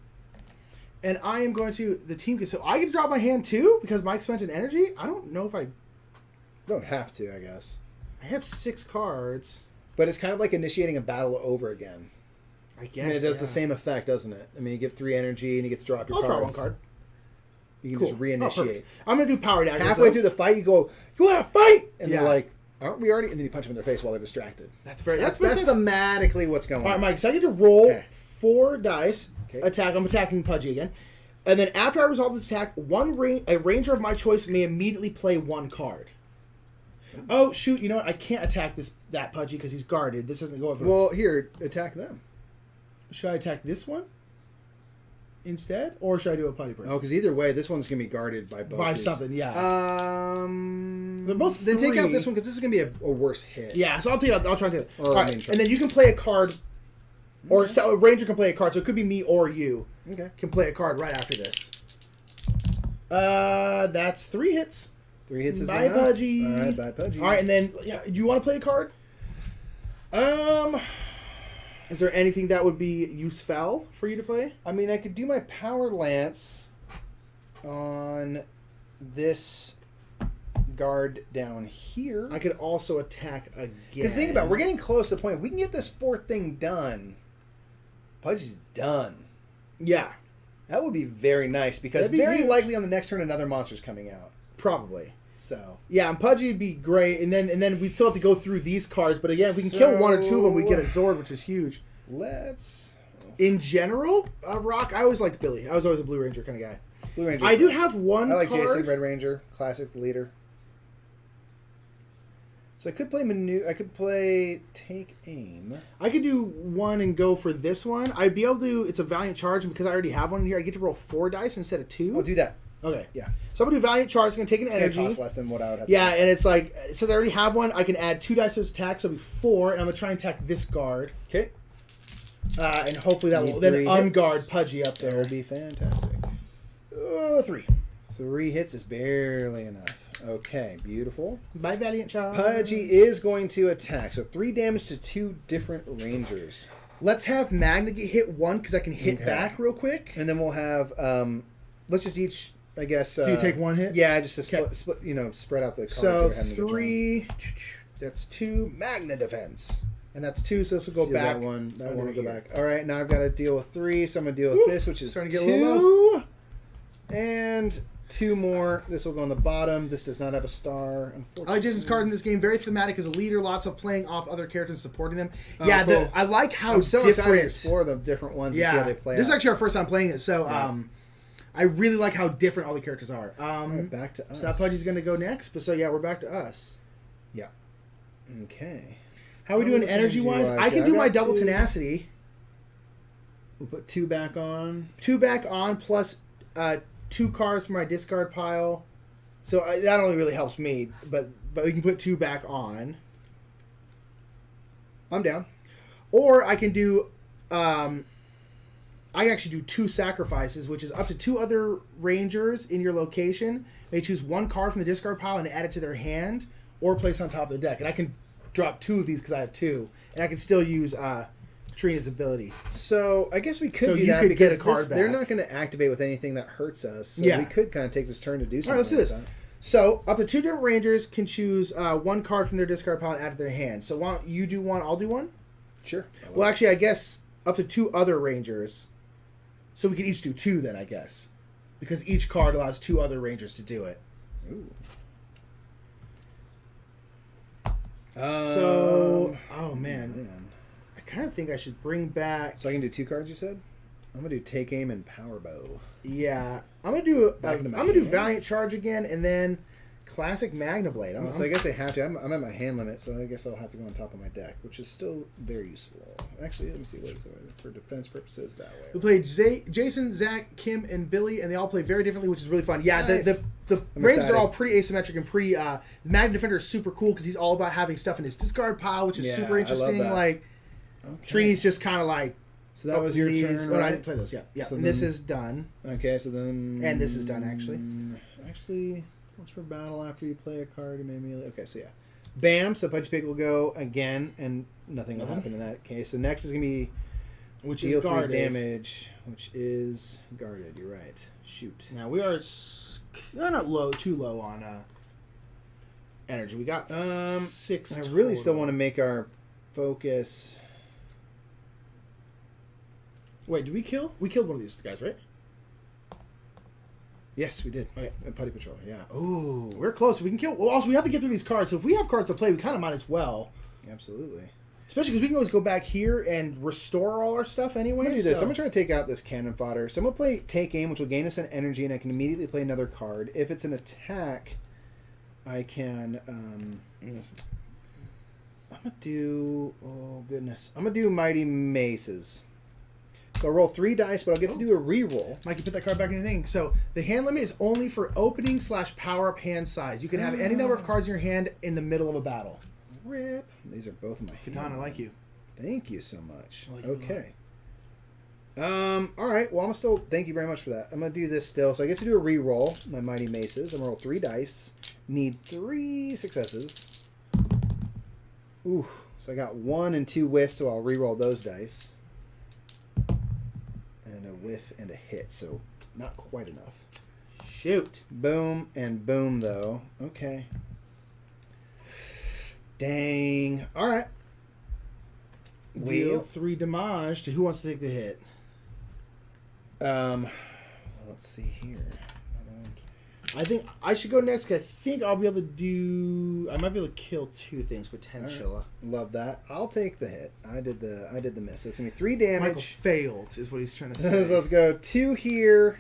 And I am going to the team. So I get to drop my hand too because Mike spent an energy. I don't know if I don't have to. I guess. I have 6 cards. But it's kind of like initiating a battle over again. I guess. I mean, it does the same effect, doesn't it? I mean, you get 3 energy and you get to drop your cards. I'll draw 1 card. You can just reinitiate. I'm going to do power daggers. Halfway through the fight, you go, "You want to fight?" And they're like, "Aren't we already?" And then you punch them in their face while they're distracted. That's thematically what's going on. All right, Mike. So I get to roll 4 dice. Okay. Attack. I'm attacking Pudgy again. And then after I resolve this attack, a ranger of my choice may immediately play 1 card. Oh shoot! You know what? I can't attack that Pudgy because he's guarded. This doesn't go over. Well, here, attack them. Should I attack this one instead, or should I do a Pudgy person? Oh, because either way, this one's gonna be guarded by both. By something, yeah. They're both. Then take out this one because this is gonna be a worse hit. Yeah, so I'll try to do it. All right, and then you can play a card, or a ranger can play a card. So it could be me or you. Okay. Can play a card right after this. That's 3 hits. 3 hits is bye, enough. Pudgy. All right, bye, Pudgy. All right, and then you want to play a card? Is there anything that would be useful for you to play? I mean, I could do my Power Lance on this guard down here. I could also attack again. Because think about it, we're getting close to the point. If we can get this 4th thing done, Pudgy's done. Yeah. That would be very nice because very likely on the next turn another monster's coming out. Probably. So yeah, and Pudgy would be great, and then we still have to go through these cards. But again, if we can kill 1 or 2 of them, we get a Zord, which is huge. In general, Rock, I always liked Billy. I was always a Blue Ranger kind of guy. Blue Ranger. I do have 1 I like card. Jason, Red Ranger, classic leader. So I could play I could play Take Aim. I could do 1 and go for this one. I'd be able to. It's a Valiant Charge, and because I already have 1 here, I get to roll 4 dice instead of 2. I'll do that. Okay. Yeah. So I'm gonna do Valiant Charge. It's gonna take an energy. Gonna cost less than what I would have. Yeah, and it's like since I already have 1, I can add 2 dice to this attack, so it'll be 4, and I'm gonna try and attack this guard. Okay. And hopefully that will then unguard Pudgy up there. That will be fantastic. 3. 3 hits is barely enough. Okay, beautiful. Bye, Valiant Charge. Pudgy is going to attack. So 3 damage to 2 different rangers. Let's have Magna get hit 1 because I can hit back real quick. And then we'll have, let's just each, I guess. Do you take 1 hit? Yeah, just to split, spread out the cards. So that 3, that's 2 Magna defense. And that's 2, so this will go back. That one will go back. All right, now I've got to deal with 3, so I'm going to deal with this, which is starting 2. to get a little low. And 2 more. This will go on the bottom. This does not have a star, unfortunately. Jason's card in this game, very thematic as a leader, lots of playing off other characters and supporting them. Yeah, I like how I'm so different. excited to explore the different ones and see how they play This is out. actually our first time playing it, so I really like how different all the characters are. Right, back to us. So that Pudgy's going to go next, but so yeah, we're back to us. Yeah. Okay. How are we doing energy-wise? I can do my double tenacity. We'll put 2 back on. 2 back on, plus 2 cards for my discard pile. So that only really helps me, but we can put 2 back on. I'm down. Or I can do... I actually do 2 sacrifices, which is up to 2 other rangers in your location. They choose 1 card from the discard pile and add it to their hand, or place on top of their deck. And I can drop 2 of these because I have 2, and I can still use Trina's ability. So I guess we could do that could because get a card back. They're not going to activate with anything that hurts us. So we could kind of take this turn to do something. All right, let's do this. Like that. So up to 2 different rangers can choose 1 card from their discard pile and add to their hand. So why don't you do 1? I'll do 1. Sure. Well, actually, I guess up to 2 other rangers. So we could each do 2 then, I guess, because each card allows 2 other rangers to do it. Ooh. Oh man. I kind of think I should bring back. So I can do 2 cards. You said I'm gonna do Take Aim and Power Bow. Yeah, I'm gonna do. I'm gonna do Valiant Charge again, and then Classic Magna Blade. So I guess I have to. I'm at my hand limit, so I guess I'll have to go on top of my deck, which is still very useful. Actually, let me see what is it for defense purposes that way. We played Jason, Zach, Kim, and Billy, and they all play very differently, which is really fun. Yeah, nice. the Rangers are all pretty asymmetric and pretty. The Magna Defender is super cool because he's all about having stuff in his discard pile, which is super interesting. I love that. Like, Trini's just kind of like. So that was your turn. Oh, no, I didn't play those. Yeah. So and this is done. Okay, so then. And this is done actually. Actually. Once per battle after you play a card, you may immediately... Okay, so yeah. Bam, so Pudgy Pig will go again, and nothing will happen in that case. The next is going to be... Which deal is guarded. 3 damage, which is guarded. You're right. Shoot. Now, we are not too low on energy. We got 6 I really total. still want to make our focus... Wait, did we kill? We killed one of these guys, right? Yes, we did. Okay. Putty Patrol, yeah. Ooh, we're close. We can kill... Well, also, we have to get through these cards. So if we have cards to play, we kind of might as well. Absolutely. Especially because we can always go back here and restore all our stuff anyway. I'm going to do this. I'm going to try to take out this cannon fodder. So I'm going to play Take Aim, which will gain us an energy, and I can immediately play another card. If it's an attack, I can... I'm going to do... Oh, goodness. I'm going to do Mighty Maces. So I'll roll 3 dice, but I'll get to do a re-roll. Mike, you put that card back in your thing. So the hand limit is only for opening / power-up hand size. You can have any number of cards in your hand in the middle of a battle. Rip. These are both in my hand. Katana, I like you. Thank you so much. I like okay. All right. Well, I'm still... Thank you very much for that. I'm going to do this still. So I get to do a re-roll. My Mighty Maces. I'm going to roll 3 dice. Need 3 successes. Ooh. So I got 1 and 2 whiffs, so I'll re-roll those dice. And a whiff and a hit, so not quite enough. Shoot. Boom and boom, though. Okay. Dang. All right. Deal 3 damage to who wants to take the hit. Let's see here. I think I should go next because I think I'll be able to do... I might be able to kill 2 things potentially. Right. Love that. I'll take the hit. I did the miss. It's going to be 3 damage. Michael failed is what he's trying to say. So let's go 2 here,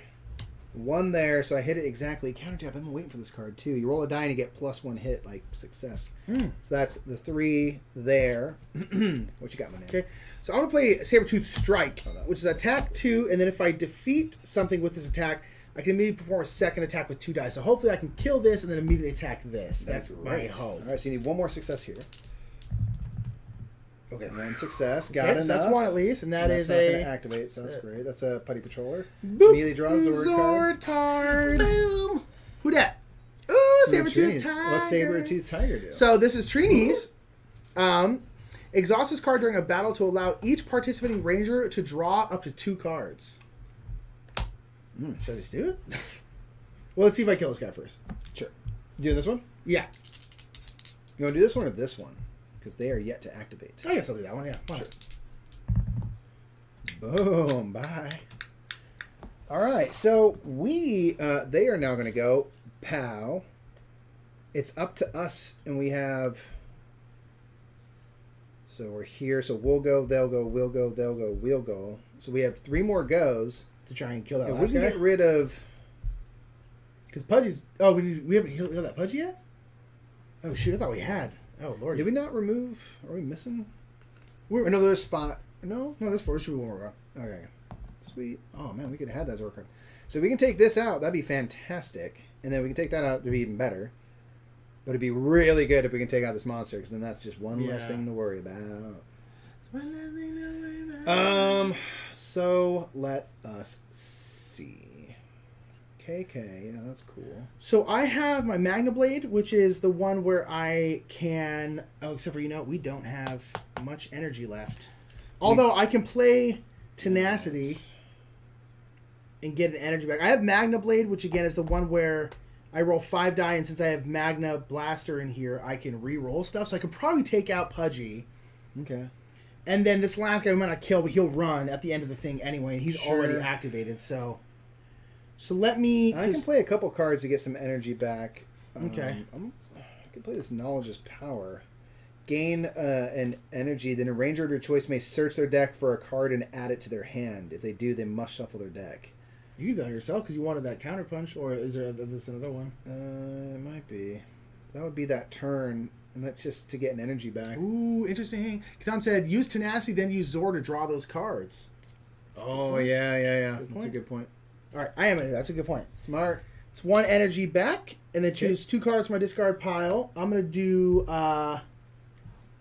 1 there. So I hit it exactly. Counter tap. I've been waiting for this card too. You roll a die and you get +1 hit, like success. So that's the 3 there. What you got, my man? Okay. So I'm going to play Sabertooth Strike, which is attack 2, and then if I defeat something with this attack, I can immediately perform a second attack with 2 dice. So hopefully I can kill this and then immediately attack this. That's my hope. All right, so you need 1 more success here. Okay. 1 success. Got Okay, enough. so that's 1 at least, and that's not a... going to activate, so that's great. That's a Putty Patroller. Boop. Immediately draw a Zord card. Boom! Who dat? Ooh, Sabertooth Tiger. What's Sabertooth Tiger do? So this is Trini's. Exhaust this card during a battle to allow each participating ranger to draw up to 2 cards. Should I just do it? Well, let's see if I kill this guy first. Sure. Doing this one? Yeah. You want to do this one or this one? Because they are yet to activate. I guess I'll do that one, yeah. Sure. Boom. Bye. All right. So they are now going to go pow. It's up to us, and we have... So we're here. So we'll go, they'll go, we'll go, they'll go, we'll go. So we have 3 more goes. To try and kill that If last we can guy. get rid of... Because Pudgy's... Oh, we haven't healed that Pudgy yet? Oh, shoot. I thought we had. Oh, Lord. Did we not remove... Are we missing? Or no, there's 5... No? No, there's 4. Should be 1 more. Okay. Sweet. Oh, man, we could have had that Zord card. So we can take this out. That'd be fantastic. And then we can take that out to be even better. But it'd be really good if we can take out this monster, because then that's just one less thing to worry about. So let us see. KK, yeah, that's cool. So I have my Magna Blade, which is the one where I can... Oh, except for, we don't have much energy left. Although I can play Tenacity and get an energy back. I have Magna Blade, which again is the one where I roll 5 die, and since I have Magna Blaster in here, I can re-roll stuff. So I could probably take out Pudgy. Okay. And then this last guy we might not kill, but he'll run at the end of the thing anyway, and he's already activated, so let me... I can play a couple cards to get some energy back. Okay. I can play this Knowledge's Power. Gain an energy, then a ranger of your choice may search their deck for a card and add it to their hand. If they do, they must shuffle their deck. You can do that yourself because you wanted that counter punch, or is there this another one? It might be. That would be that turn, and that's just to get an energy back. Ooh, interesting. Katon said, use Tenacity, then use Zor to draw those cards. Oh, yeah. That's a good point. All right, I am going to do that. That's a good point. Smart. It's 1 energy back, and then choose 2 cards from my discard pile. I'm going to do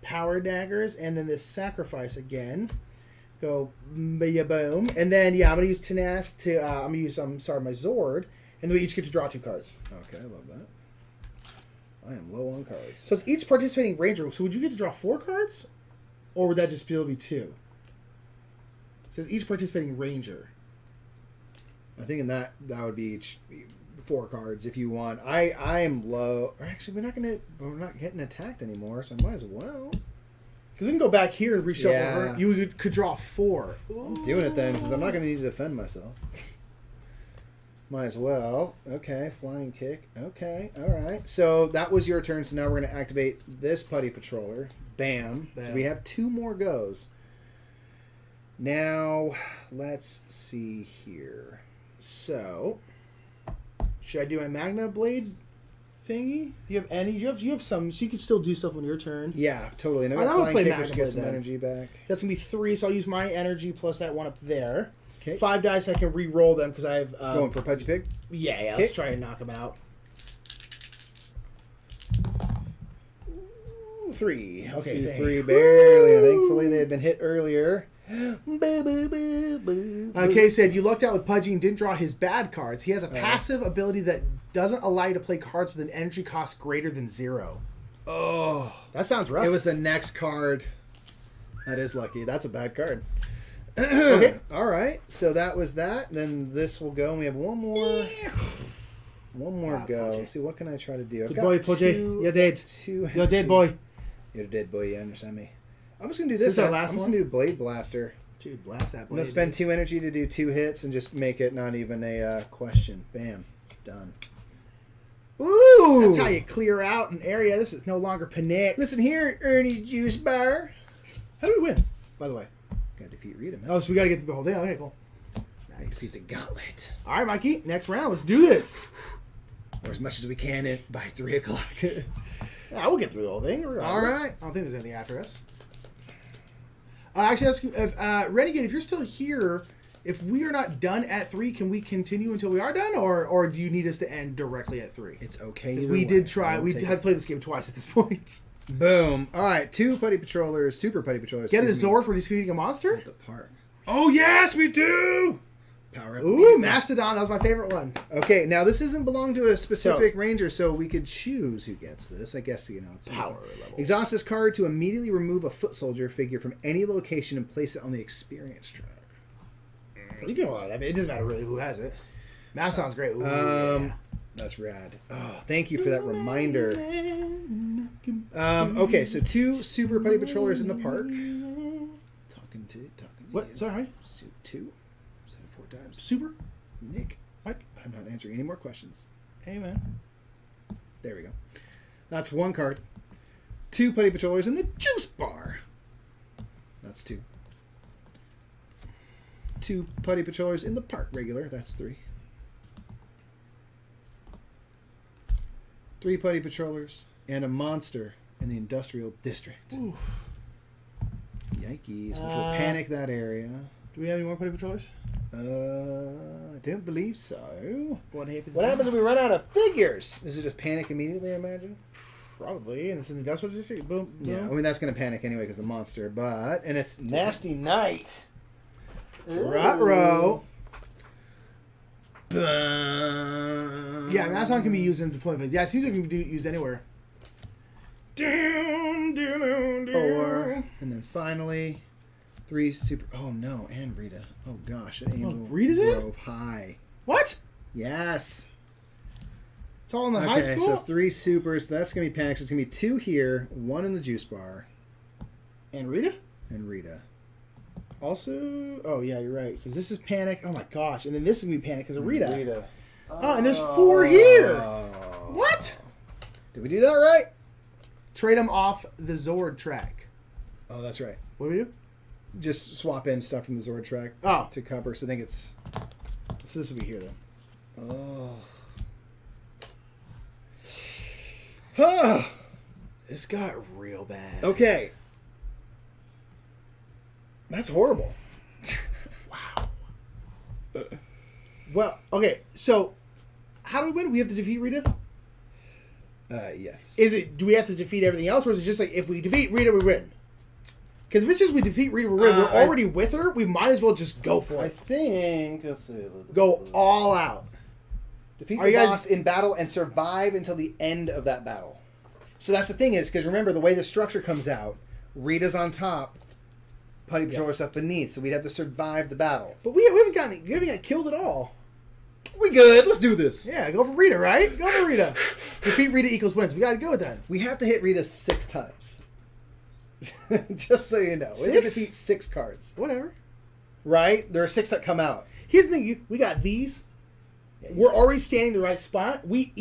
Power Daggers, and then this Sacrifice again. Go boom. And then, I'm going to use Tenacity to, I'm going to use, my Zord, and then we each get to draw 2 cards. Okay, I love that. I am low on cards. So it's each participating ranger. So would you get to draw 4 cards? Or would that just still be 2? It says each participating ranger. I think in that would be each 4 cards if you want. I am low. Or actually, we're not getting attacked anymore, so I might as well. Because we can go back here and reshuffle her. Yeah. You could draw 4. I'm doing it then, because I'm not going to need to defend myself. Might as well. Okay, flying kick. Okay, all right. So that was your turn. So now we're going to activate this Putty Patroller. Bam. So we have 2 more goes. Now, let's see here. So, should I do my Magna Blade thingy? Do you have any? You have some, so you can still do stuff on your turn. Yeah, totally. And I'm gonna play kick, Magna which Blade gets some then. energy back. That's going to be 3, so I'll use my energy plus that 1 up there. Okay. 5 dice, I can re-roll them because I have... Going for Pudgy Pig? Yeah, let's try and knock them out. 3. Okay, 3, barely. Thankfully, they had been hit earlier. Okay, said you lucked out with Pudgy and didn't draw his bad cards. He has a passive ability that doesn't allow you to play cards with an energy cost greater than 0. Oh. That sounds rough. It was the next card. That is lucky. That's a bad card. Okay. All right. So that was that. Then this will go. And we have one more. One more go. Pudgy. Let's see, what can I try to do? I've Good boy, Pudgy. You're dead. You're dead, boy. You're dead, boy. You understand me? I'm just going to do This this. is our last I'm just one? going to do Blade Blaster. Dude, blast that I'm blade. going to spend 2 energy to do 2 hits and just make it not even a question. Bam. Done. Ooh! That's how you clear out an area. This is no longer panic. Listen here, Ernie Juice Bar. How do we win, by the way? Got to defeat Rita, man. Oh, so we got to get through the whole thing. Okay, cool. Defeat the gauntlet. All right, Mikey. Next round. Let's do this. Or as much as we can by 3 o'clock. Yeah, we'll get through the whole thing. Regardless. All right. I don't think there's anything after us. Actually, if Renegade, if you're still here, if we are not done at 3, can we continue until we are done, or do you need us to end directly at 3? It's okay. Because we did try. We had to play this game twice at this point. Boom. All right. 2 Putty Patrollers, Super Putty Patrollers. Get a Zord for defeating a monster? At the park. Oh, yes, we do! Power up. Ooh, Mastodon. That was my favorite one. Okay, now this doesn't belong to a specific ranger, so we could choose who gets this. I guess, it's Power level. Exhaust this card to immediately remove a foot soldier figure from any location and place it on the experience track. You get a lot of that. I mean, it doesn't matter really who has it. Mastodon's great. Ooh, yeah. That's rad. Oh, thank you for that reminder. Okay, so 2 Super Putty Patrollers in the park. Talking to What? you. Sorry? 2. Said it 4 times. Super? Nick, Mike? I'm not answering any more questions. Hey, man. There we go. That's 1 card. 2 Putty Patrollers in the juice bar. That's 2. 2 Putty Patrollers in the park regular. That's 3. 3 Putty Patrollers and a monster in the industrial district. Oof. Yikes, which will panic that area. Do we have any more Putty Patrollers? I don't believe so. What happens if we run out of figures? Does it just panic immediately, I imagine? Probably. And it's in the industrial district. Boom. Boom. Yeah, I mean, that's going to panic anyway because the monster, but... And it's Nasty Night. Ruh-roh. Yeah, Yeah, Mastodon can be used in deployment. Yeah, it seems like it can be used anywhere. 4. And then finally, 3 super... Oh, no. And Rita. Oh, gosh. An angel Rita's in? drove high. What? Yes. It's all in the high Okay, school? so 3 supers. That's going to be panic. So it's going to be 2 here, 1 in the juice bar. And Rita? And Rita. Also... Oh, yeah, you're right. Because this is panic. Oh, my gosh. And then this is going to be panic because of Rita. Rita. Oh, and there's 4 here. What? Did we do that right? Trade them off the Zord track. Oh, that's right. What do we do? Just swap in stuff from the Zord track Oh. to cover. So I think it's So this will be here then. Oh. Huh. This got real bad. Okay. That's horrible. Wow. Well, okay. So, how do we win? We have to defeat Rita? Yes. Do we have to defeat everything else, or is it just like if we defeat Rita, we win? Because if it's just we defeat Rita, we win. We're already with her. We might as well just go for it. I think. Let's see. Go all out. Defeat the boss in battle and survive until the end of that battle. So that's the thing is, because remember, the way the structure comes out, Rita's on top, Putty Patroller's up beneath, so we'd have to survive the battle. But we haven't got killed at all. We good. Let's do this. Yeah, go for Rita, right? Go for Rita. Defeat Rita equals wins. We got to go with that. We have to hit Rita 6 times. Just so you know. We have to defeat 6 cards. Whatever. Right? There are 6 that come out. Here's the thing. We got these. We're already standing the right spot. We can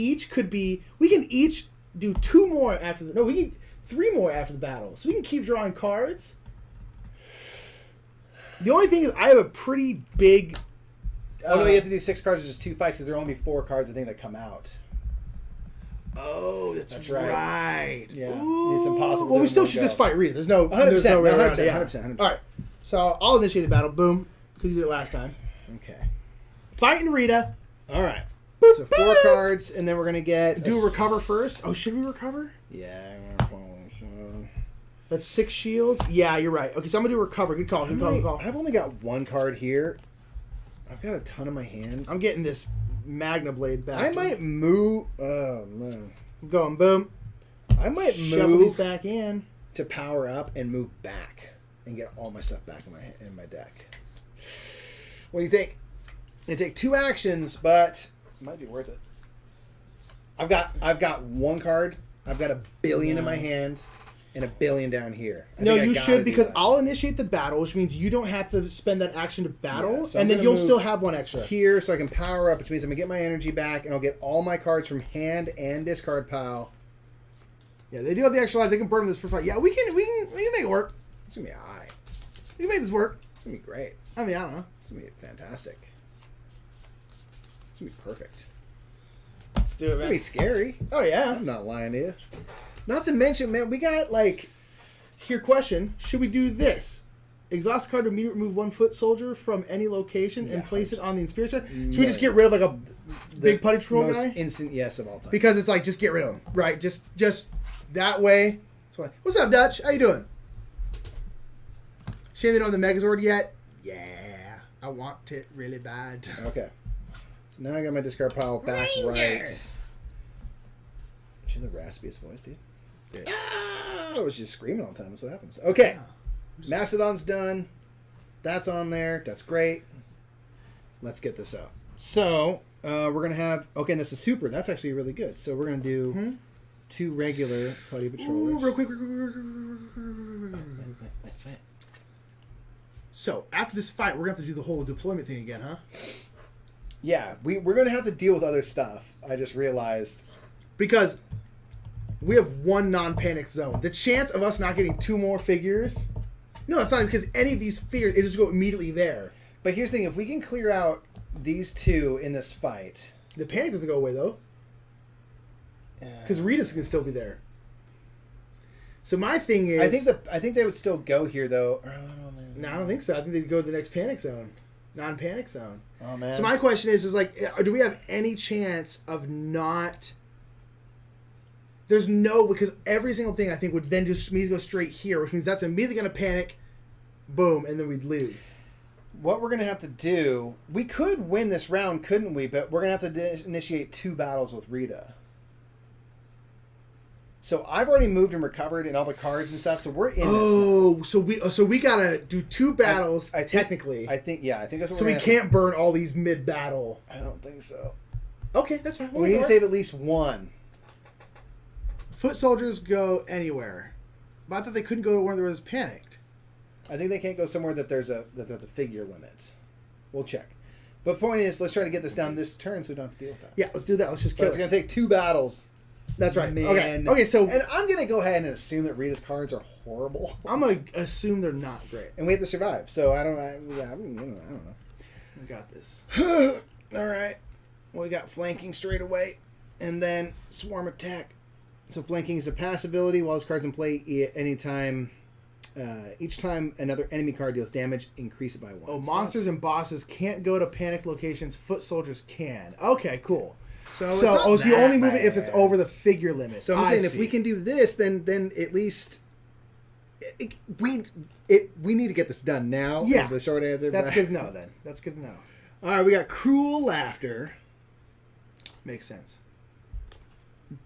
each do 2 more after the... No, we can 3 more after the battle. So we can keep drawing cards. The only thing is I have a pretty big... Oh, no, you have to do 6 cards or just 2 fights because there will only be 4 cards, I think, that come out. Oh, that's right. Yeah. Ooh. It's impossible. Well, we still should just fight Rita. There's no... 100%. There's no way around 100%, it. Yeah. 100%. All right. So I'll initiate the battle. Boom. Because you did it last time. Okay. Fighting Rita. All right. So 4 cards, and then we're going to get... Do a recover first? Oh, should we recover? Yeah. That's 6 shields? Yeah, you're right. Okay, so I'm going to do recover. Good call. Good call. I've only got 1 card here. I've got a ton in my hand. I'm getting this Magna Blade back. I might move... Oh, man. I'm going. Boom. I might Shuffle these move back in. to power up and move back and get all my stuff back in my deck. What do you think? It'd take 2 actions, but it might be worth it. I've got 1 card. I've got $1 billion in my hand and $1 billion down here. No, you should because I'll initiate the battle, which means you don't have to spend that action to battle, Yeah, so and then you'll still have 1 extra here, so I can power up, which means I'm gonna get my energy back, and I'll get all my cards from hand and discard pile. Yeah, they do have the extra lives. They can burn this for fight. Yeah, we can make it work. It's gonna be alright. We can make this work. It's gonna be great. I mean, I don't know. It's gonna be fantastic. It's gonna be perfect. Let's do it, It's man. gonna be scary. Oh yeah. I'm not lying to you. Not to mention, man, we got like... Here, question: should we do this? Exhaust a card to immediately remove 1 foot soldier from any location and place it on the inspiration. Should we just get rid of like a big Putty Patrol most guy? instant yes of all time. Because it's like just get rid of him, right? Just that way. What's up, Dutch? How you doing? Shane, they don't have the Megazord yet. Yeah, I want it really bad. Okay. So now I got my discard pile back right. She's the raspiest voice, dude. Yeah. Oh, she's screaming all the time. That's what happens. Okay. Yeah. Mastodon's done. That's on there. That's great. Let's get this out. So, we're going to have... Okay, and this is super. That's actually really good. So, we're going to do 2 regular Putty Patrollers. Ooh, real quick. So, after this fight, we're going to have to do the whole deployment thing again, huh? Yeah, we're going to have to deal with other stuff. I just realized. Because we have 1 non-panic zone. The chance of us not getting 2 more figures... No, it's not because any of these figures, they just go immediately there. But here's the thing. If we can clear out these 2 in this fight... The panic doesn't go away, though. Because Rita's can still be there. So my thing is... I think they would still go here, though. No, I don't think so. I think they'd go to the next panic zone. Non-panic zone. Oh, man. So my question is like, do we have any chance of not... There's no... Because every single thing, I think, would then just mean go straight here, which means that's immediately going to panic. Boom. And then we'd lose. What we're going to have to do... We could win this round, couldn't we? But we're going to have to initiate 2 battles with Rita. So I've already moved and recovered and all the cards and stuff, so we're in this now. Oh, so we gotta do 2 battles technically. I think that's what so we can't burn all these mid-battle. I don't think so. Okay, that's fine. We need to save at least 1. Foot soldiers go anywhere. But I thought they couldn't go to one that was panicked. I think they can't go somewhere that there's a figure limit. We'll check. But point is, let's try to get this down this turn so we don't have to deal with that. Yeah, let's do that. Let's just kill It's going to take 2 battles. That's right. Man. Okay, so... And I'm going to go ahead and assume that Rita's cards are horrible. I'm going to assume they're not great. And we have to survive. So I don't know. We got this. All right. Well, we got flanking straight away, and then swarm attack. So flanking is a pass ability while this card's in play. Anytime, each time another enemy card deals damage, increase it by 1. Oh, monsters and bosses can't go to panic locations. Foot soldiers can. Okay, cool. So you only move it if it's over the figure limit. So I'm saying if we can do this, then at least we need to get this done now. Yeah, is the short answer. That's good to know. Then that's good to know. All right, we got cruel laughter. Makes sense.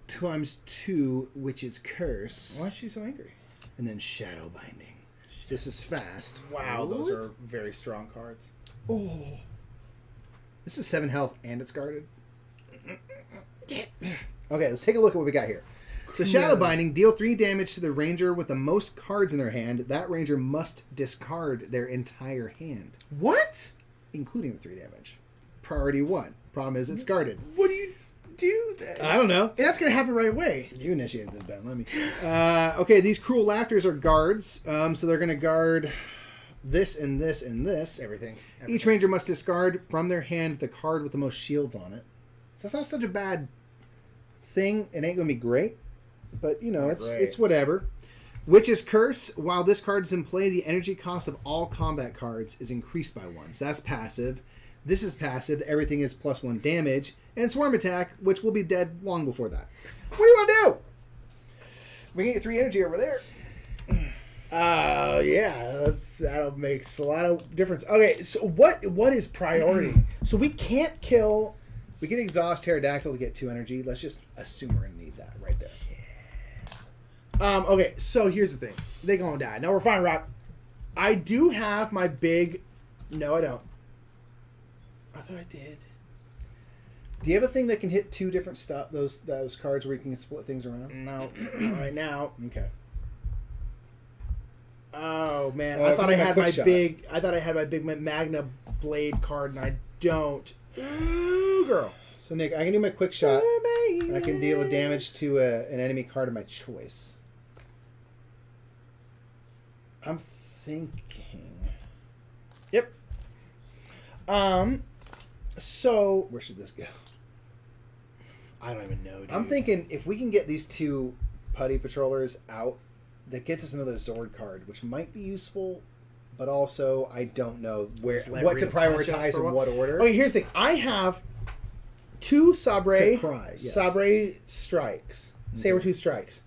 Times 2, which is curse. Why is she so angry? And then shadow binding. This is fast. Wow, those are very strong cards. Oh, this is 7 health and it's guarded. Okay, let's take a look at what we got here. So shadow binding, deal 3 damage to the ranger with the most cards in their hand. That ranger must discard their entire hand. What? Including the 3 damage. Priority 1. Problem is it's guarded. What do you do then? I don't know. And that's going to happen right away. You initiated this, Ben. Let me. Okay, these cruel laughters are guards. So they're going to guard this and this and this. Everything. Each ranger must discard from their hand the card with the most shields on it. So it's not such a bad thing. It ain't going to be great. But, you know, it's whatever. Witch's Curse. While this card is in play, the energy cost of all combat cards is increased by 1. So that's passive. This is passive. Everything is +1 damage. And Swarm Attack, which will be dead long before that. What do you want to do? We can get 3 energy over there. Yeah, that'll make a lot of difference. Okay, so what is priority? So we can't kill... We can exhaust Pterodactyl to get 2 energy. Let's just assume we're going to need that right there. Okay, so here's the thing. They gonna die. No, we're fine, Rock. I do have my big... No, I don't. I thought I did. Do you have a thing that can hit 2 different stuff? Those cards where you can split things around? No, not right now. Okay. Oh man, I thought I had my big. I thought I had my big Magna Blade card, and I don't. Ooh, girl. So Nick, I can do my quick shot. I can deal a damage to an enemy card of my choice. I'm thinking. Yep. So where should this go? I don't even know, dude. I'm thinking if we can get these 2 putty patrollers out, that gets us another Zord card, which might be useful, but also I don't know what to prioritize in what order. Okay, here's the thing. I have 2 Sabre strikes. Saber-tooth strikes.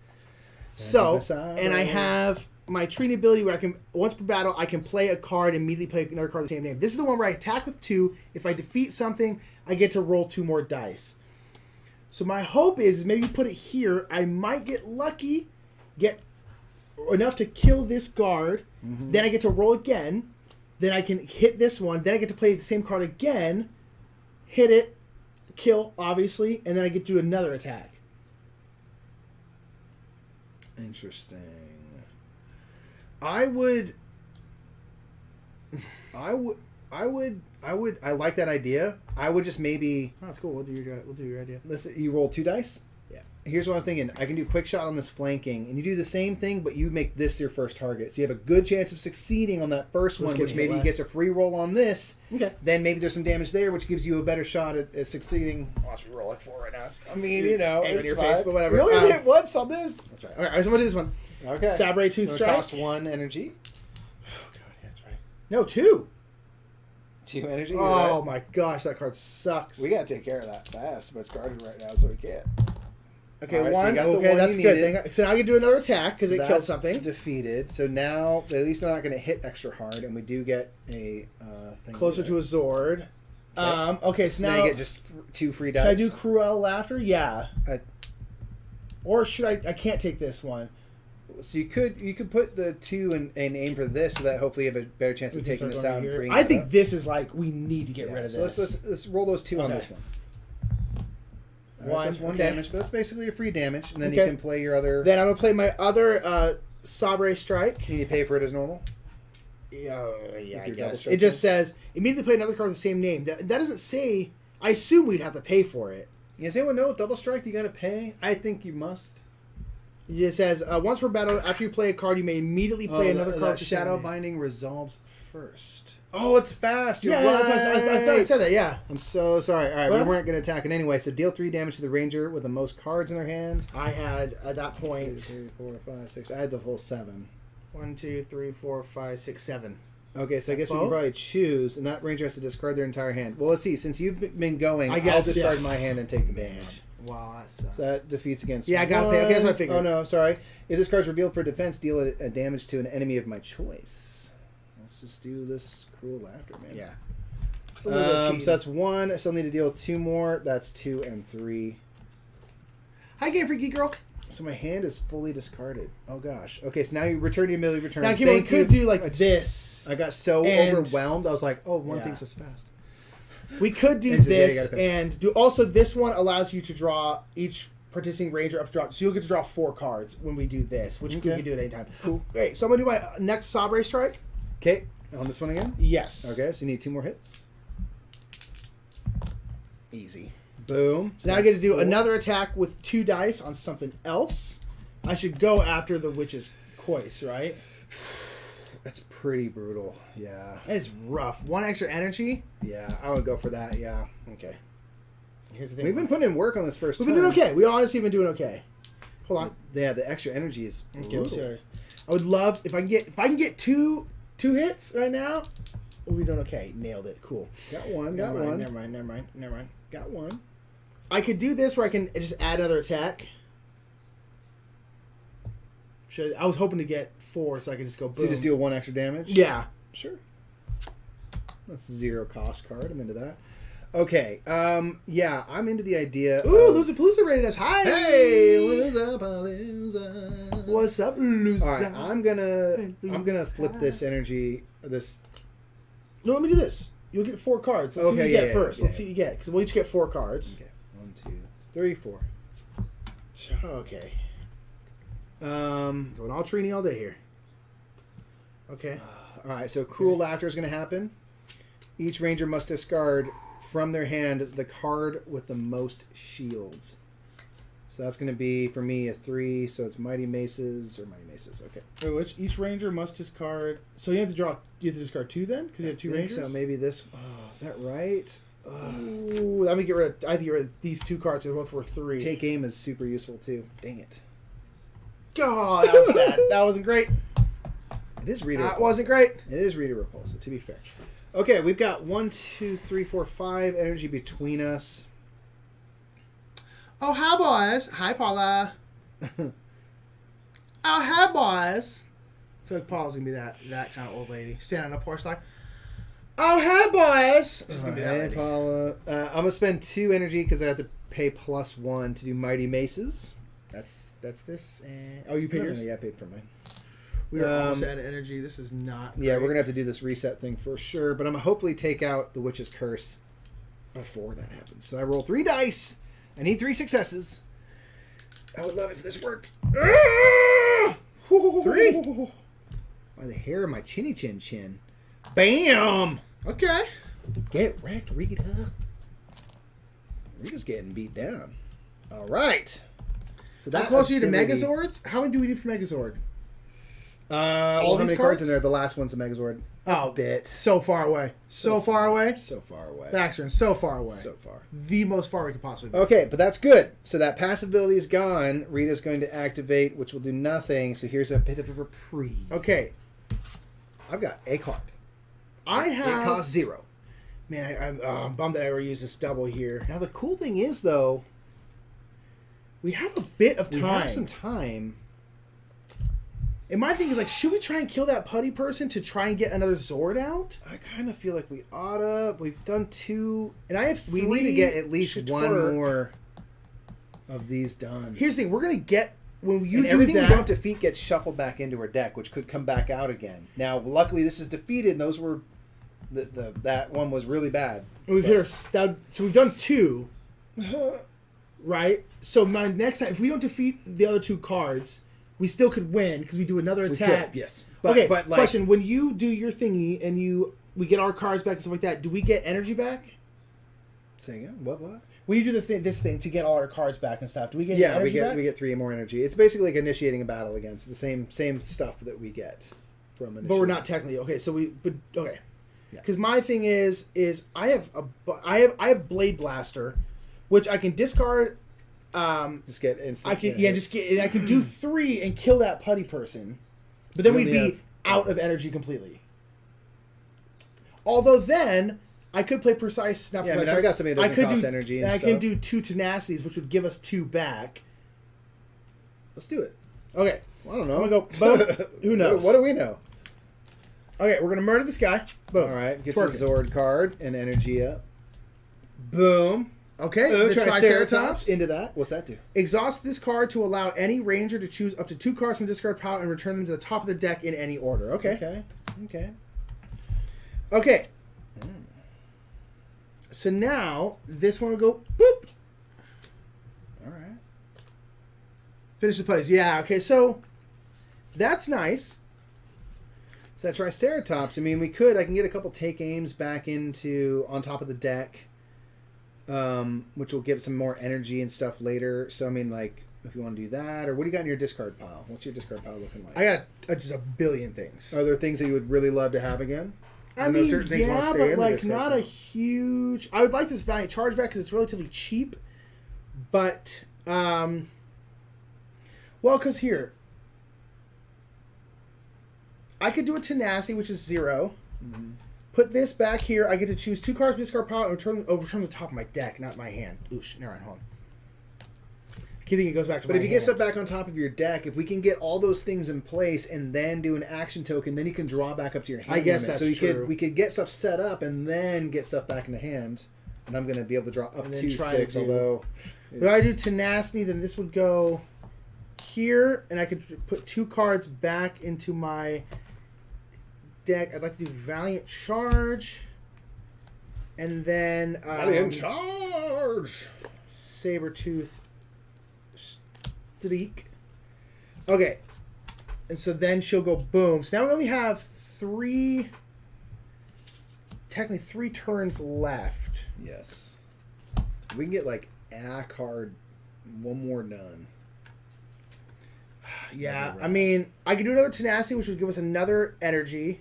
So, and I have my treating ability where I can, once per battle, I can play a card and immediately play another card of the same name. This is the one where I attack with 2. If I defeat something, I get to roll 2 more dice. So my hope is maybe put it here. I might get lucky, get enough to kill this guard. Mm-hmm. Then I get to roll again. Then I can hit this one. Then I get to play the same card again, hit it, kill, obviously, and then I get to do another attack. Interesting. I like that idea. I would just maybe. Oh, that's cool. We'll do your idea. Listen, you roll 2 dice. Yeah. Here's what I was thinking. I can do quick shot on this flanking, and you do the same thing, but you make this your first target. So you have a good chance of succeeding on that first one, which maybe gets a free roll on this. Okay. Then maybe there's some damage there, which gives you a better shot at succeeding. Watch me roll like 4 right now. I mean, you know, it's your face, but whatever. You only hit once on this. That's right. All right, so I'm gonna do this one. Okay. Sabre-tooth strike. Cost 1 energy. Oh god, yeah, that's right. No, 2. 2 energy. Oh my gosh, that card sucks. We gotta take care of that fast, but it's guarded right now, so we can't. Okay, right, 1. So you got the okay, one that's you good. needed. So now I can do another attack because it killed something. Defeated. So now at least they're not going to hit extra hard, and we do get a thing closer to a Zord. Okay, okay, so now you get just 2 free dice. Should I do Cruel Laughter? Yeah. Or should I? I can't take this one. So you could put the 2 and aim for this, so that hopefully you have a better chance of taking this out and freeing I think this is like we need to get rid of this. So let's roll those 2 on this one. Right, so that's 1 damage, but that's basically a free damage, and then you can play your other. Then I'm gonna play my other Sabre strike. Can you pay for it as normal? Yeah, I guess. It just says immediately play another card with the same name. That doesn't say. I assume we'd have to pay for it. Does anyone know double strike? You got to pay. I think you must. It says, once per battle, after you play a card, you may immediately play another card. That shadow binding resolves first. Oh, it's fast. You're right. I thought I said that, yeah. I'm so sorry. All right, we weren't going to attack it anyway. So deal 3 damage to the ranger with the most cards in their hand. I had, at that point... 2, 3, 4, 5, 6. I had the full 7. 1, 2, 3, 4, 5, 6, 7. Okay, so I guess we can probably choose, and that ranger has to discard their entire hand. Well, let's see. Since you've been going, I'll discard my hand and take the damage. Wow, that sucks. So that defeats against I got to pay. Okay, that's what I figured. Oh, no, sorry. If this card's revealed for defense, deal a damage to an enemy of my choice. Let's just do this cruel laughter, man. Yeah. So that's 1. I still need to deal 2 more. That's 2 and 3. Hi, Game Freaky Girl. So my hand is fully discarded. Oh, gosh. Okay, so now you return your ability return. Now, we could do like this. I got so overwhelmed. I was like, oh, one thing's this fast. We could do this and do also this one allows you to draw each participating ranger up to draw. So you'll get to draw 4 cards when we do this, which we can do at any time. Cool. Great. So I'm going to do my next Sabre Strike. Okay. On this one again? Yes. Okay, so you need 2 more hits. Easy. Boom. So now I get to do another attack with 2 dice on something else. I should go after the witch's coice, right? That's pretty brutal. Yeah. It's rough. 1 extra energy? Yeah, I would go for that, yeah. Okay. Here's the thing. We've been putting in work on this first We've been doing okay. We honestly have been doing okay. Hold on. Yeah, the extra energy is brutal. Okay, sorry. I would love if I can get two hits right now, we'll be doing okay. Nailed it. Cool. Got one. Never mind. Got one. I could do this where I can just add another attack. I was hoping to get 4 so I could just go boom. So you just deal 1 extra damage? Yeah. Sure. That's a 0 cost card. I'm into that. Okay. Yeah, I'm into the idea. Ooh, Loser rated us high. Hey, loser. What's up, loser? All right, I'm gonna flip this energy. This. No, let me do this. You'll get 4 cards. Let's see what you get first. Let's see what you get because we'll each get 4 cards. Okay. 1, 2, 3, 4. Okay. Going all Trini all day here. Okay. All right. So cruel laughter is going to happen. Each ranger must discard from their hand the card with the most shields. So that's going to be for me a 3. So it's Mighty Maces. Okay. Which each ranger must discard. So you have to draw. You have to discard 2 then because you have 2 rangers. So maybe this. Oh, is that right? Ooh, let me get rid of. I think get rid of these 2 cards. They're both worth 3. Take aim is super useful too. Dang it. God, that was bad. That wasn't great. It is Rita. That wasn't great. It is Rita Repulsa, to be fair. Okay, we've got 1, 2, 3, 4, 5 energy between us. Oh, hi, boys. Hi, Paula. Oh, hi, boys. I feel like Paula's going to be that kind of old lady. Standing on a porch like, oh, hi, boys. Hey, Paula. I'm going to spend 2 energy because I have to pay +1 to do Mighty Maces. That's this. And oh, you paid yours? Yeah, I paid for mine. We are almost out of energy. This is not great. Yeah, we're going to have to do this reset thing for sure. But I'm going to hopefully take out the Witch's Curse before that happens. So I roll 3 dice. I need 3 successes. I would love it if this worked. 3. By the hair of my chinny chin. Bam! Okay. Get wrecked, Rita. Rita's getting beat down. All right. So how close are you to Megazords? How many do we need for Megazord? All how many cards in there? The last one's a Megazord. Oh, bit. So far away. So far away. So far away. Baxter, so far away. So far. The most far we could possibly be. Okay, but that's good. So that passive ability is gone. Rita's going to activate, which will do nothing. So here's a bit of a reprieve. Okay. I've got a card. It costs 0. Man, I'm bummed that I ever used this double here. Now the cool thing is, though, we have a bit of time. We have some time. And my thing is, like, should we try and kill that putty person to try and get another Zord out? I kind of feel like we oughta. We've done 2. And I have 3. We need to get at least 1 more of these done. Here's the thing. We're going to get... When you do everything that, we don't defeat gets shuffled back into her deck, which could come back out again. Now, luckily, this is defeated, and those were... that one was really bad. And we've hit our stud... So we've done 2. Right? So my next time... If we don't defeat the other 2 cards... We still could win because we do another attack. Yes. But like, question. When you do your thingy and we get our cards back and stuff like that, do we get energy back? Say again? What? When you do this thing to get all our cards back and stuff, do we get energy back? we get 3 more energy. It's basically like initiating a battle again. It's the same stuff that we get from initiating. But we're not technically okay. So okay. Because my thing is I have Blade Blaster, which I can discard. Just get instant. I can do 3 and kill that putty person, but then we'd be out of energy completely. Although then I could play precise. I've got something that doesn't cost energy. And I can do 2 tenacities, which would give us 2 back. Let's do it. Okay. Well, I don't know. I'm gonna go. Who knows? What do we know? Okay, we're gonna murder this guy. Boom. All right, gets a Zord card and energy up. Boom. Okay, the Triceratops into that. What's that do? Exhaust this card to allow any ranger to choose up to 2 cards from discard pile and return them to the top of their deck in any order. Okay. So now this one will go boop. All right. Finish the putties. Yeah. Okay. So that's nice. So that Triceratops. I mean, I can get a couple take aims back into on top of the deck. Which will give some more energy and stuff later. So, I mean, like, if you want to do that, or what do you got in your discard pile? What's your discard pile looking like? I got just a billion things. Are there things that you would really love to have again? I mean, certain things want to stay but, like, not pile. A huge... I would like this Valiant Charge back because it's relatively cheap. But, well, because here... I could do a Tenacity, which is 0. Mm-hmm. Put this back here. I get to choose 2 cards, discard pile, and return the top of my deck, not my hand. Oosh, never mind, hold on. I keep thinking it goes back to my hand. But if you get stuff back on top of your deck, if we can get all those things in place and then do an action token, then you can draw back up to your hand. I guess limit. that's true. We could get stuff set up and then get stuff back in the hand. And I'm going to be able to draw up to 6, although... If I do Tenacity, then this would go here, and I could put 2 cards back into my... deck. I'd like to do Valiant Charge, and then Valiant Charge, Sabertooth Streak. Okay, and so then she'll go boom. So now we only have 3 turns left. Yes, we can get like a card, 1 more none. Yeah, I mean, I could do another Tenacity, which would give us another energy.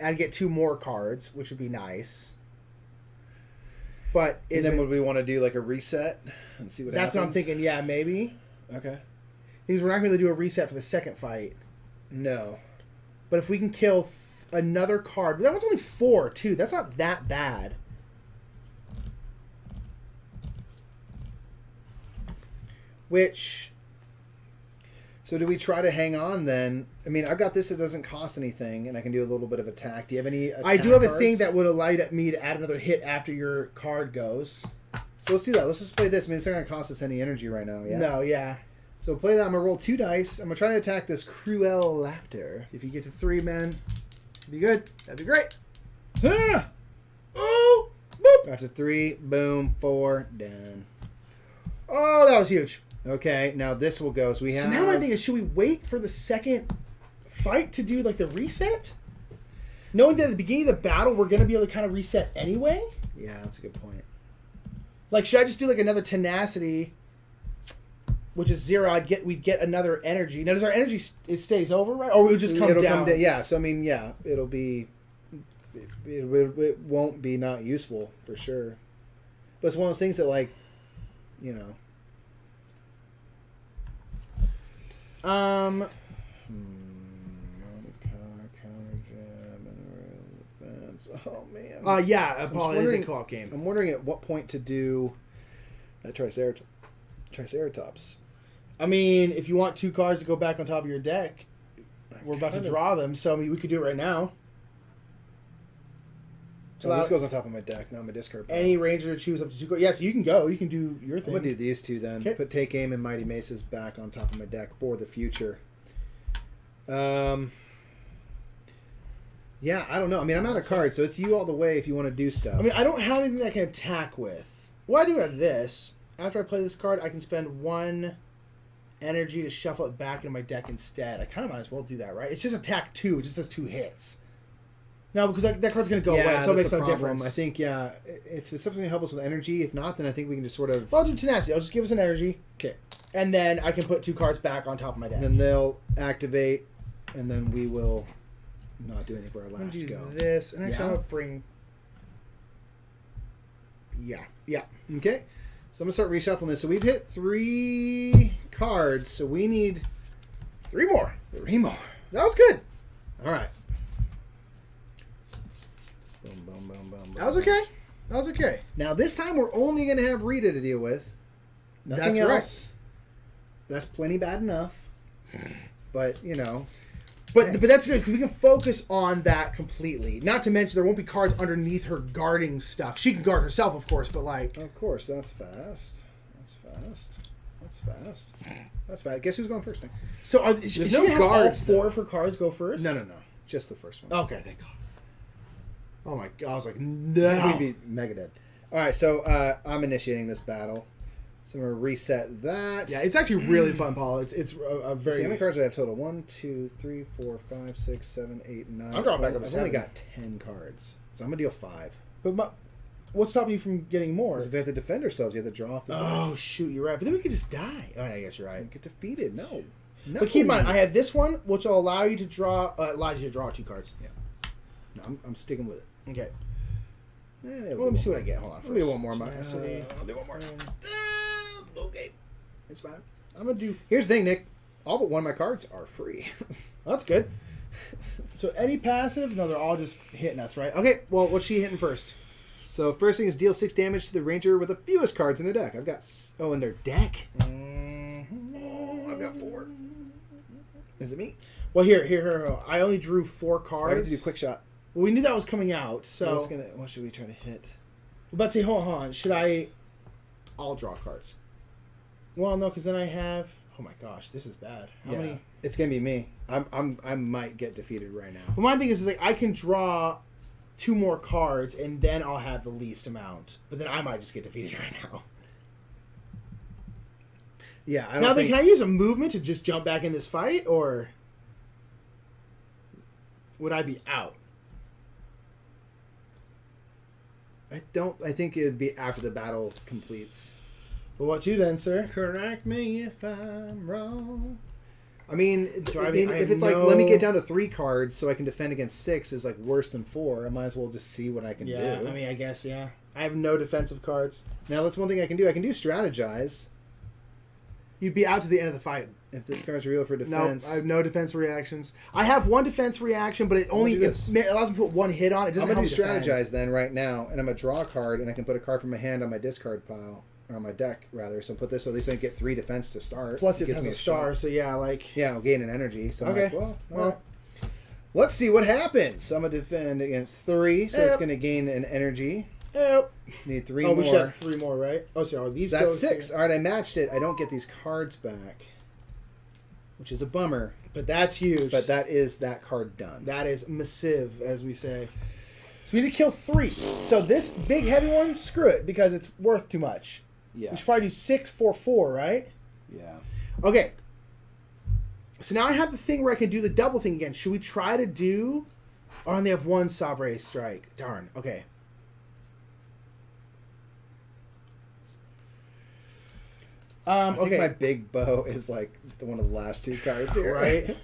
I'd get 2 more cards, which would be nice. But then would we want to do like a reset and see what happens? That's what I'm thinking. Yeah, maybe. Okay. Because we're not going to do a reset for the second fight. No. But if we can kill another card, but that one's only 4 too. That's not that bad. Which. So do we try to hang on then? I mean, I've got this that doesn't cost anything, and I can do a little bit of attack. Do you have any attack I do have cards? A thing that would allow me to add another hit after your card goes. So let's do that. Let's just play this. I mean, it's not going to cost us any energy right now, yeah? No, yeah. So play that. I'm going to roll 2 dice. I'm going to try to attack this Cruel Laughter. If you get to 3 men, be good. That'd be great. Ah! Oh! Boop! Got to 3. Boom. 4. Done. Oh, that was huge. Okay, now this will go. So now my thing is, should we wait for the second fight to do like the reset? Knowing that at the beginning of the battle we're going to be able to kind of reset anyway? Yeah, that's a good point. Like, should I just do like another Tenacity, which is 0? We'd get another energy. Now, does our energy it stays over, right? Or will it just come down? Yeah, so I mean, yeah, it'll be... It won't be not useful, for sure. But it's one of those things that, like, you know... Oh man. Yeah, Paul, it is a co-op game. I'm wondering at what point to do that Triceratops. I mean, if you want 2 cards to go back on top of your deck, we're about to draw them, so I mean, we could do it right now. So this goes on top of my deck, not my discard pile. Any ranger to choose up to 2 cards. Yes, you can go. You can do your thing. I'm going to do these 2 then. Okay. Put Take Aim and Mighty Maces back on top of my deck for the future. Yeah, I don't know. I mean, I'm out of cards, so it's you all the way if you want to do stuff. I mean, I don't have anything that I can attack with. Well, I do have this. After I play this card, I can spend 1 energy to shuffle it back into my deck instead. I kind of might as well do that, right? It's just attack 2. It just does 2 hits. No, because that card's going to go away, so it makes no difference. I think, if something's going to help us with energy, if not, then I think we can just sort of... Well, I'll do tenacity. I'll just give us an energy. Okay. And then I can put 2 cards back on top of my deck. And then they'll activate, and then we will not do anything for our last go. This, and actually I'll bring... Yeah. Okay. So I'm going to start reshuffling this. So we've hit 3 cards, so we need... 3 more. 3 more. That was good. All right. Boom, boom, boom, boom. That was okay. Now, this time we're only going to have Rita to deal with. Nothing else. Right. That's plenty bad enough. But, But that's good, because we can focus on that completely. Not to mention, there won't be cards underneath her guarding stuff. She can guard herself, of course, but like... Of course, that's fast. Guess who's going first, Nick? So, there's no guards, all 4 of her cards go first? No. Just the first one. Okay, thank God. Oh my God, I was like, no. We'd be mega dead. All right, so I'm initiating this battle. So I'm going to reset that. Yeah, it's actually really fun, Paul. It's a very... See how many cards do I have total? 1, 2, 3, 4, 5, 6, 7, 8, 9. I'm drawing back up to 7. I've only got 10 cards. So I'm going to deal 5. But what's stopping you from getting more? Because if we have to defend ourselves, you have to draw off the board. Oh, shoot, you're right. But then we could just die. Oh, I guess you're right. Get defeated. No. But keep in mind, I have this one, which will allow you to draw... allows you to draw 2 cards. Yeah. No, I'm sticking with it. Okay. Well, let me see what I get. Hold on. Let me do one more. I'll do one more. Okay. It's fine. I'm going to do... Here's the thing, Nick. All but one of my cards are free. That's good. So any passive? No, they're all just hitting us, right? Okay, well, what's she hitting first? So first thing is deal 6 damage to the ranger with the fewest cards in their deck. I've got... Oh, in their deck? Oh, I've got 4. Is it me? Well, here. I only drew 4 cards. I have to do quick shot. Well, we knew that was coming out, so... What should we try to hit? Let's see, hold on. Should I... I'll draw cards. Well, no, because then I have... Oh my gosh, this is bad. How many? It's gonna be me. I might get defeated right now. Well, my thing is like I can draw 2 more cards and then I'll have the least amount. But then I might just get defeated right now. Yeah. I don't think... Can I use a movement to just jump back in this fight, or would I be out? I think it'd be after the battle completes. Well, what to then, sir? Correct me if I'm wrong. I mean, if it's like, let me get down to 3 cards so I can defend against 6 is like worse than 4. I might as well just see what I can do. Yeah, I mean, I guess, yeah. I have no defensive cards. Now, that's one thing I can do. I can do strategize. You'd be out to the end of the fight. If this card's real for defense. No, I have no defense reactions. I have 1 defense reaction, but it allows me to put 1 hit on it. I'm going to do strategize then right now, and I'm going to draw a card, and I can put a card from my hand on my discard pile. Or on my deck, rather. So put this so at least I get 3 defense to start. Plus it has a star, so yeah, like... Yeah, I'll gain an energy. So okay. I'm like, well, let's see what happens. So I'm going to defend against 3, so it's going to gain an energy. Yep. Need 3 more. Oh, we should have 3 more, right? Oh, sorry. These That's 6. All right, I matched it. I don't get these cards back, which is a bummer. But that's huge. But that is that card done. That is massive, as we say. So we need to kill 3. So this big heavy one, screw it, because it's worth too much. Yeah. We should probably do 6, 4, 4, right? Yeah. Okay. So now I have the thing where I can do the double thing again. Should we try to do... Oh, I only have 1 Sabre strike. Darn. Okay. I think my big bow is like one of the last 2 cards here. Right?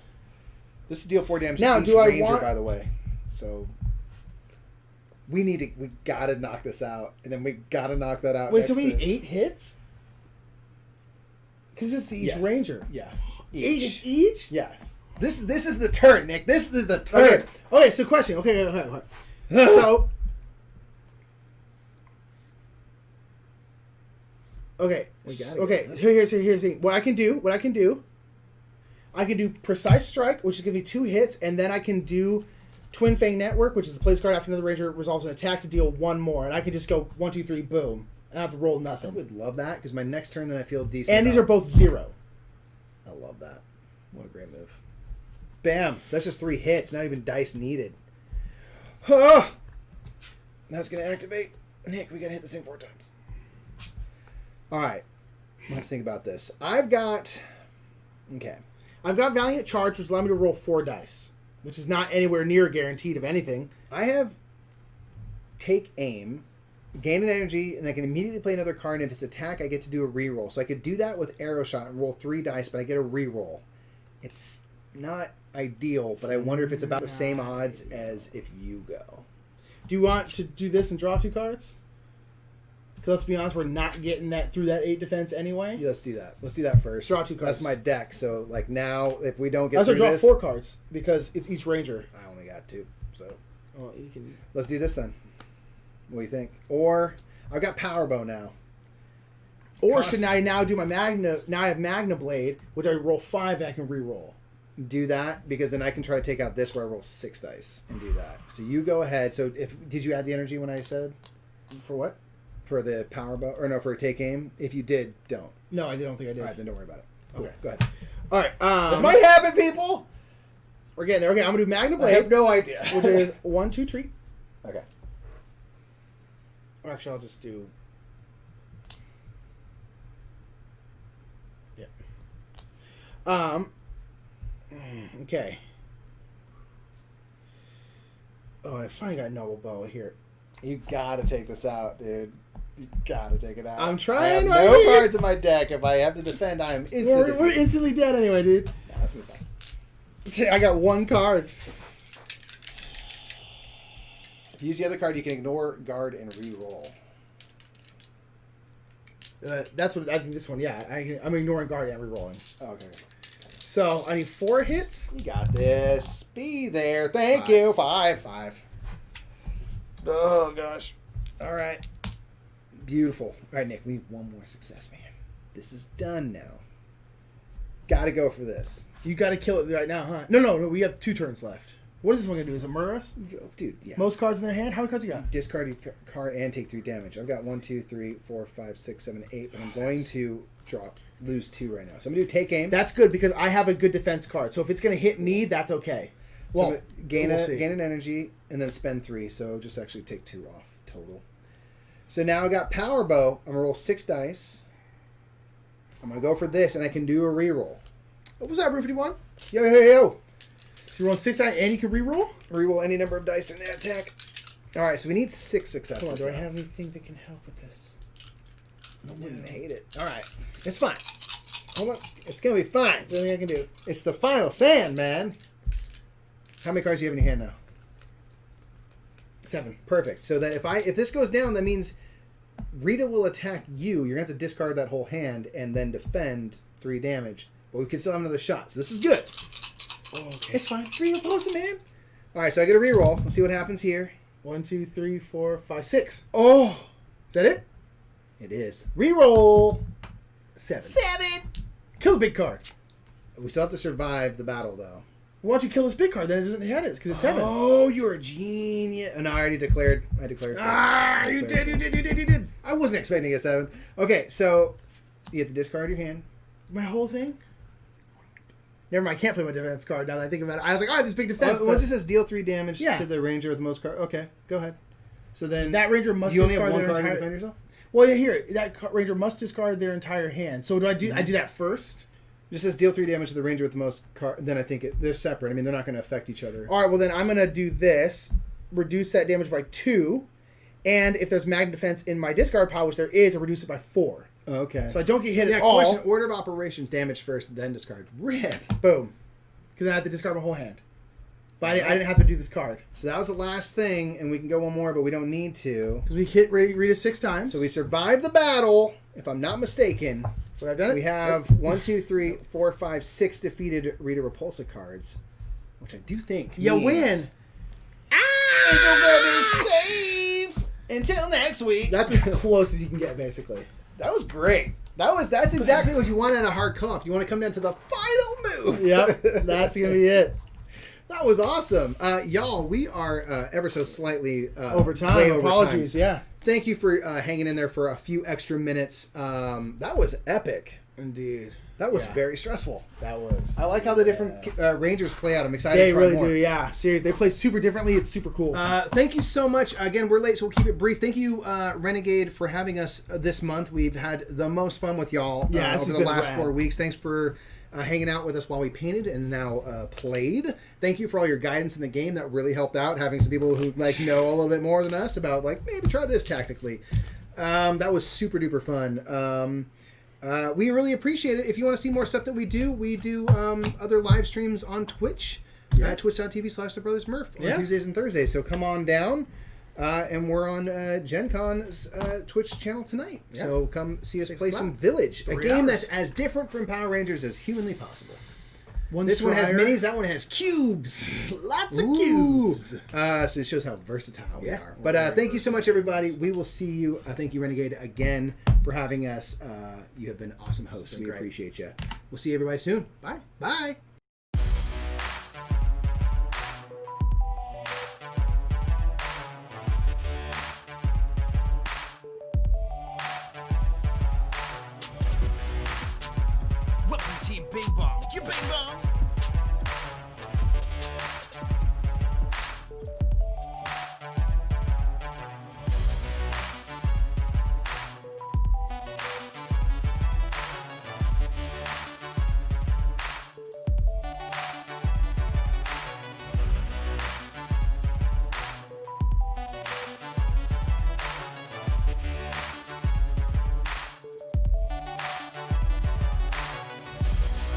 This is deal 4 damage now, to each ranger, by the way. So... We gotta knock this out, and then we gotta knock that out. Wait, so we need 8 hits? Because it's each ranger. Yeah. 8 each? Yeah. This is the turn, Nick. This is the turn. Okay, so question. Okay. So... Okay. Here's the thing. What I can do, I can do Precise Strike, which is going to be 2 hits, and then I can do... Twin Fang Network, which is the place card after another ranger resolves an attack to deal 1 more, and I can just go 1, 2, 3, boom, and I have to roll nothing. I would love that because my next turn, then I feel decent. And these are both 0. I love that. What a great move! Bam! So that's just 3 hits. Not even dice needed. Oh! That's gonna activate. Nick, we gotta hit this thing 4 times. All right. Let's think about this. I've got Valiant Charge, which allows me to roll 4 dice. which is not anywhere near guaranteed of anything. I have take aim, gain an energy, and I can immediately play another card, and if it's attack, I get to do a reroll. So I could do that with arrow shot and roll 3 dice, but I get a reroll. It's not ideal, but I wonder if it's about the same odds as if you go. Do you want to do this and draw 2 cards? Because let's be honest, we're not getting that through that 8 defense anyway. Yeah, let's do that. Let's do that first. Draw 2 cards. That's my deck. So like now, if we don't get through draw this, 4 cards because it's each ranger. I only got 2. So You can. Let's do this then. What do you think? Or I've got Power Bow now. Or should I now do my Magna? Now I have Magna Blade, which I roll 5 and I can re-roll. Do that because then I can try to take out this where I roll 6 dice and do that. So you go ahead. So did you add the energy when I said? For what? For the Power Bow or no for a take aim? If you did, don't. No, I don't think I did. All right, then don't worry about it. Cool. Okay, go ahead. All right, this might happen, people. We're getting there. Okay, I'm gonna do Magna Blade. I have no idea. Which is 1/2 treat. Okay. Or actually, I'll just do. Yeah. Okay. Oh, I finally got Noble Bow here. You gotta take this out, dude. You gotta take it out. I'm trying. I have no cards in my deck. If I have to defend, I am instantly. We're instantly dead anyway, dude. Nah, that's me fine. I got 1 card. If you use the other card, you can ignore, guard, and re-roll. That's what I think. This one, yeah. I'm ignoring guard and re-rolling. Okay. So I need 4 hits. You got this. Be there. Thank you. 5. Oh gosh. All right. Beautiful. All right, Nick. We need 1 more success, man. This is done now. Got to go for this. You got to kill it right now, huh? No. We have 2 turns left. What is this one gonna do? Is it murder us? Dude, yeah. Most cards in their hand? How many cards you got? Discard your card and take 3 damage. I've got 1, 2, 3, 4, 5, 6, 7, 8, but I'm going to lose 2 right now. So I'm gonna do take aim. That's good because I have a good defense card. So if it's gonna hit me, that's okay. Well, so gain an energy and then spend 3. So just actually take 2 off total. So now I got Power Bow. I'm gonna roll 6 dice. I'm gonna go for this, and I can do a reroll. What was that, Brew 51? Yo. So you roll 6 dice and you can reroll? Reroll any number of dice during the attack. All right, so we need 6 successes. Come on, do I have anything that can help with this? I wouldn't hate it. All right, it's fine. Hold on, it's gonna be fine. Is there anything I can do? It's the final sand, man. How many cards do you have in your hand now? 7. Perfect. So that if this goes down, that means Rita will attack you. You're gonna have to discard that whole hand and then defend 3 damage. But we can still have another shot. So this is good. Oh, okay. It's fine. 3 opposing, man. All right, so I get a reroll. Let's see what happens here. 1, 2, 3, 4, 5, 6. Oh, is that it? It is. Reroll 7. 7. Kill the big card. We still have to survive the battle, though. Why don't you kill this big card? Then it doesn't hit it because it's 7. Oh, you're a genius. No, I already declared. I declared. You did. I wasn't expecting a 7. Okay, so you have to discard your hand. My whole thing? Never mind, I can't play my defense card now that I think about it. I was like, this big defense. Well, it just says deal 3 damage to the ranger with the most cards. Okay, go ahead. So then that ranger must you only discard have 1 their card to entire... defend yourself? Well, yeah, here, that ranger must discard their entire hand. So do I do? I do that first. It just says deal 3 damage to the ranger with the most cards. Then I think they're separate. I mean, they're not going to affect each other. All right, well then I'm going to do this, reduce that damage by 2, and if there's magnet defense in my discard pile, which there is, I reduce it by 4. Okay. So I don't get hit at all. Question, order of operations: damage first, then discard. Rip. Boom. Because then I have to discard my whole hand. But I didn't have to do this card. So that was the last thing, and we can go 1 more, but we don't need to. Because we hit Rita 6 times. So we survived the battle, if I'm not mistaken. But I've done it. We have 1, 2, 3, 4, 5, 6 defeated Rita Repulsa cards, which I do think you win. Angel Web is safe until next week. That's as close as you can get, basically. That was great. That's exactly what you want in a hard comp. You want to come down to the final move. Yep, that's gonna be it. That was awesome, y'all. We are ever so slightly over time. Apologies. Yeah. Thank you for hanging in there for a few extra minutes. That was epic. Indeed. That was very stressful. That was. I like how the different Rangers play out. I'm excited They to try really more. do, yeah. Seriously, they play super differently. It's super cool. Thank you so much. Again, we're late, so we'll keep it brief. Thank you, Renegade, for having us this month. We've had the most fun with y'all over the last 4 weeks. Thanks for hanging out with us while we painted and now played. Thank you for all your guidance in the game. That really helped out, having some people who like know a little bit more than us about like maybe try this tactically. That was super duper fun. We really appreciate it. If you want to see more stuff that we do other live streams on Twitch at twitch.tv/The Brothers Murph on Tuesdays and Thursdays. So come on down. And we're on Gen Con's Twitch channel tonight. Yeah. So come see us play some Village, a game that's as different from Power Rangers as humanly possible. This one has minis, that one has cubes. Lots of cubes. So it shows how versatile we are. But thank you so much, everybody. We will see you. Thank you, Renegade, again for having us. You have been awesome hosts. We appreciate you. We'll see everybody soon. Bye. Bye.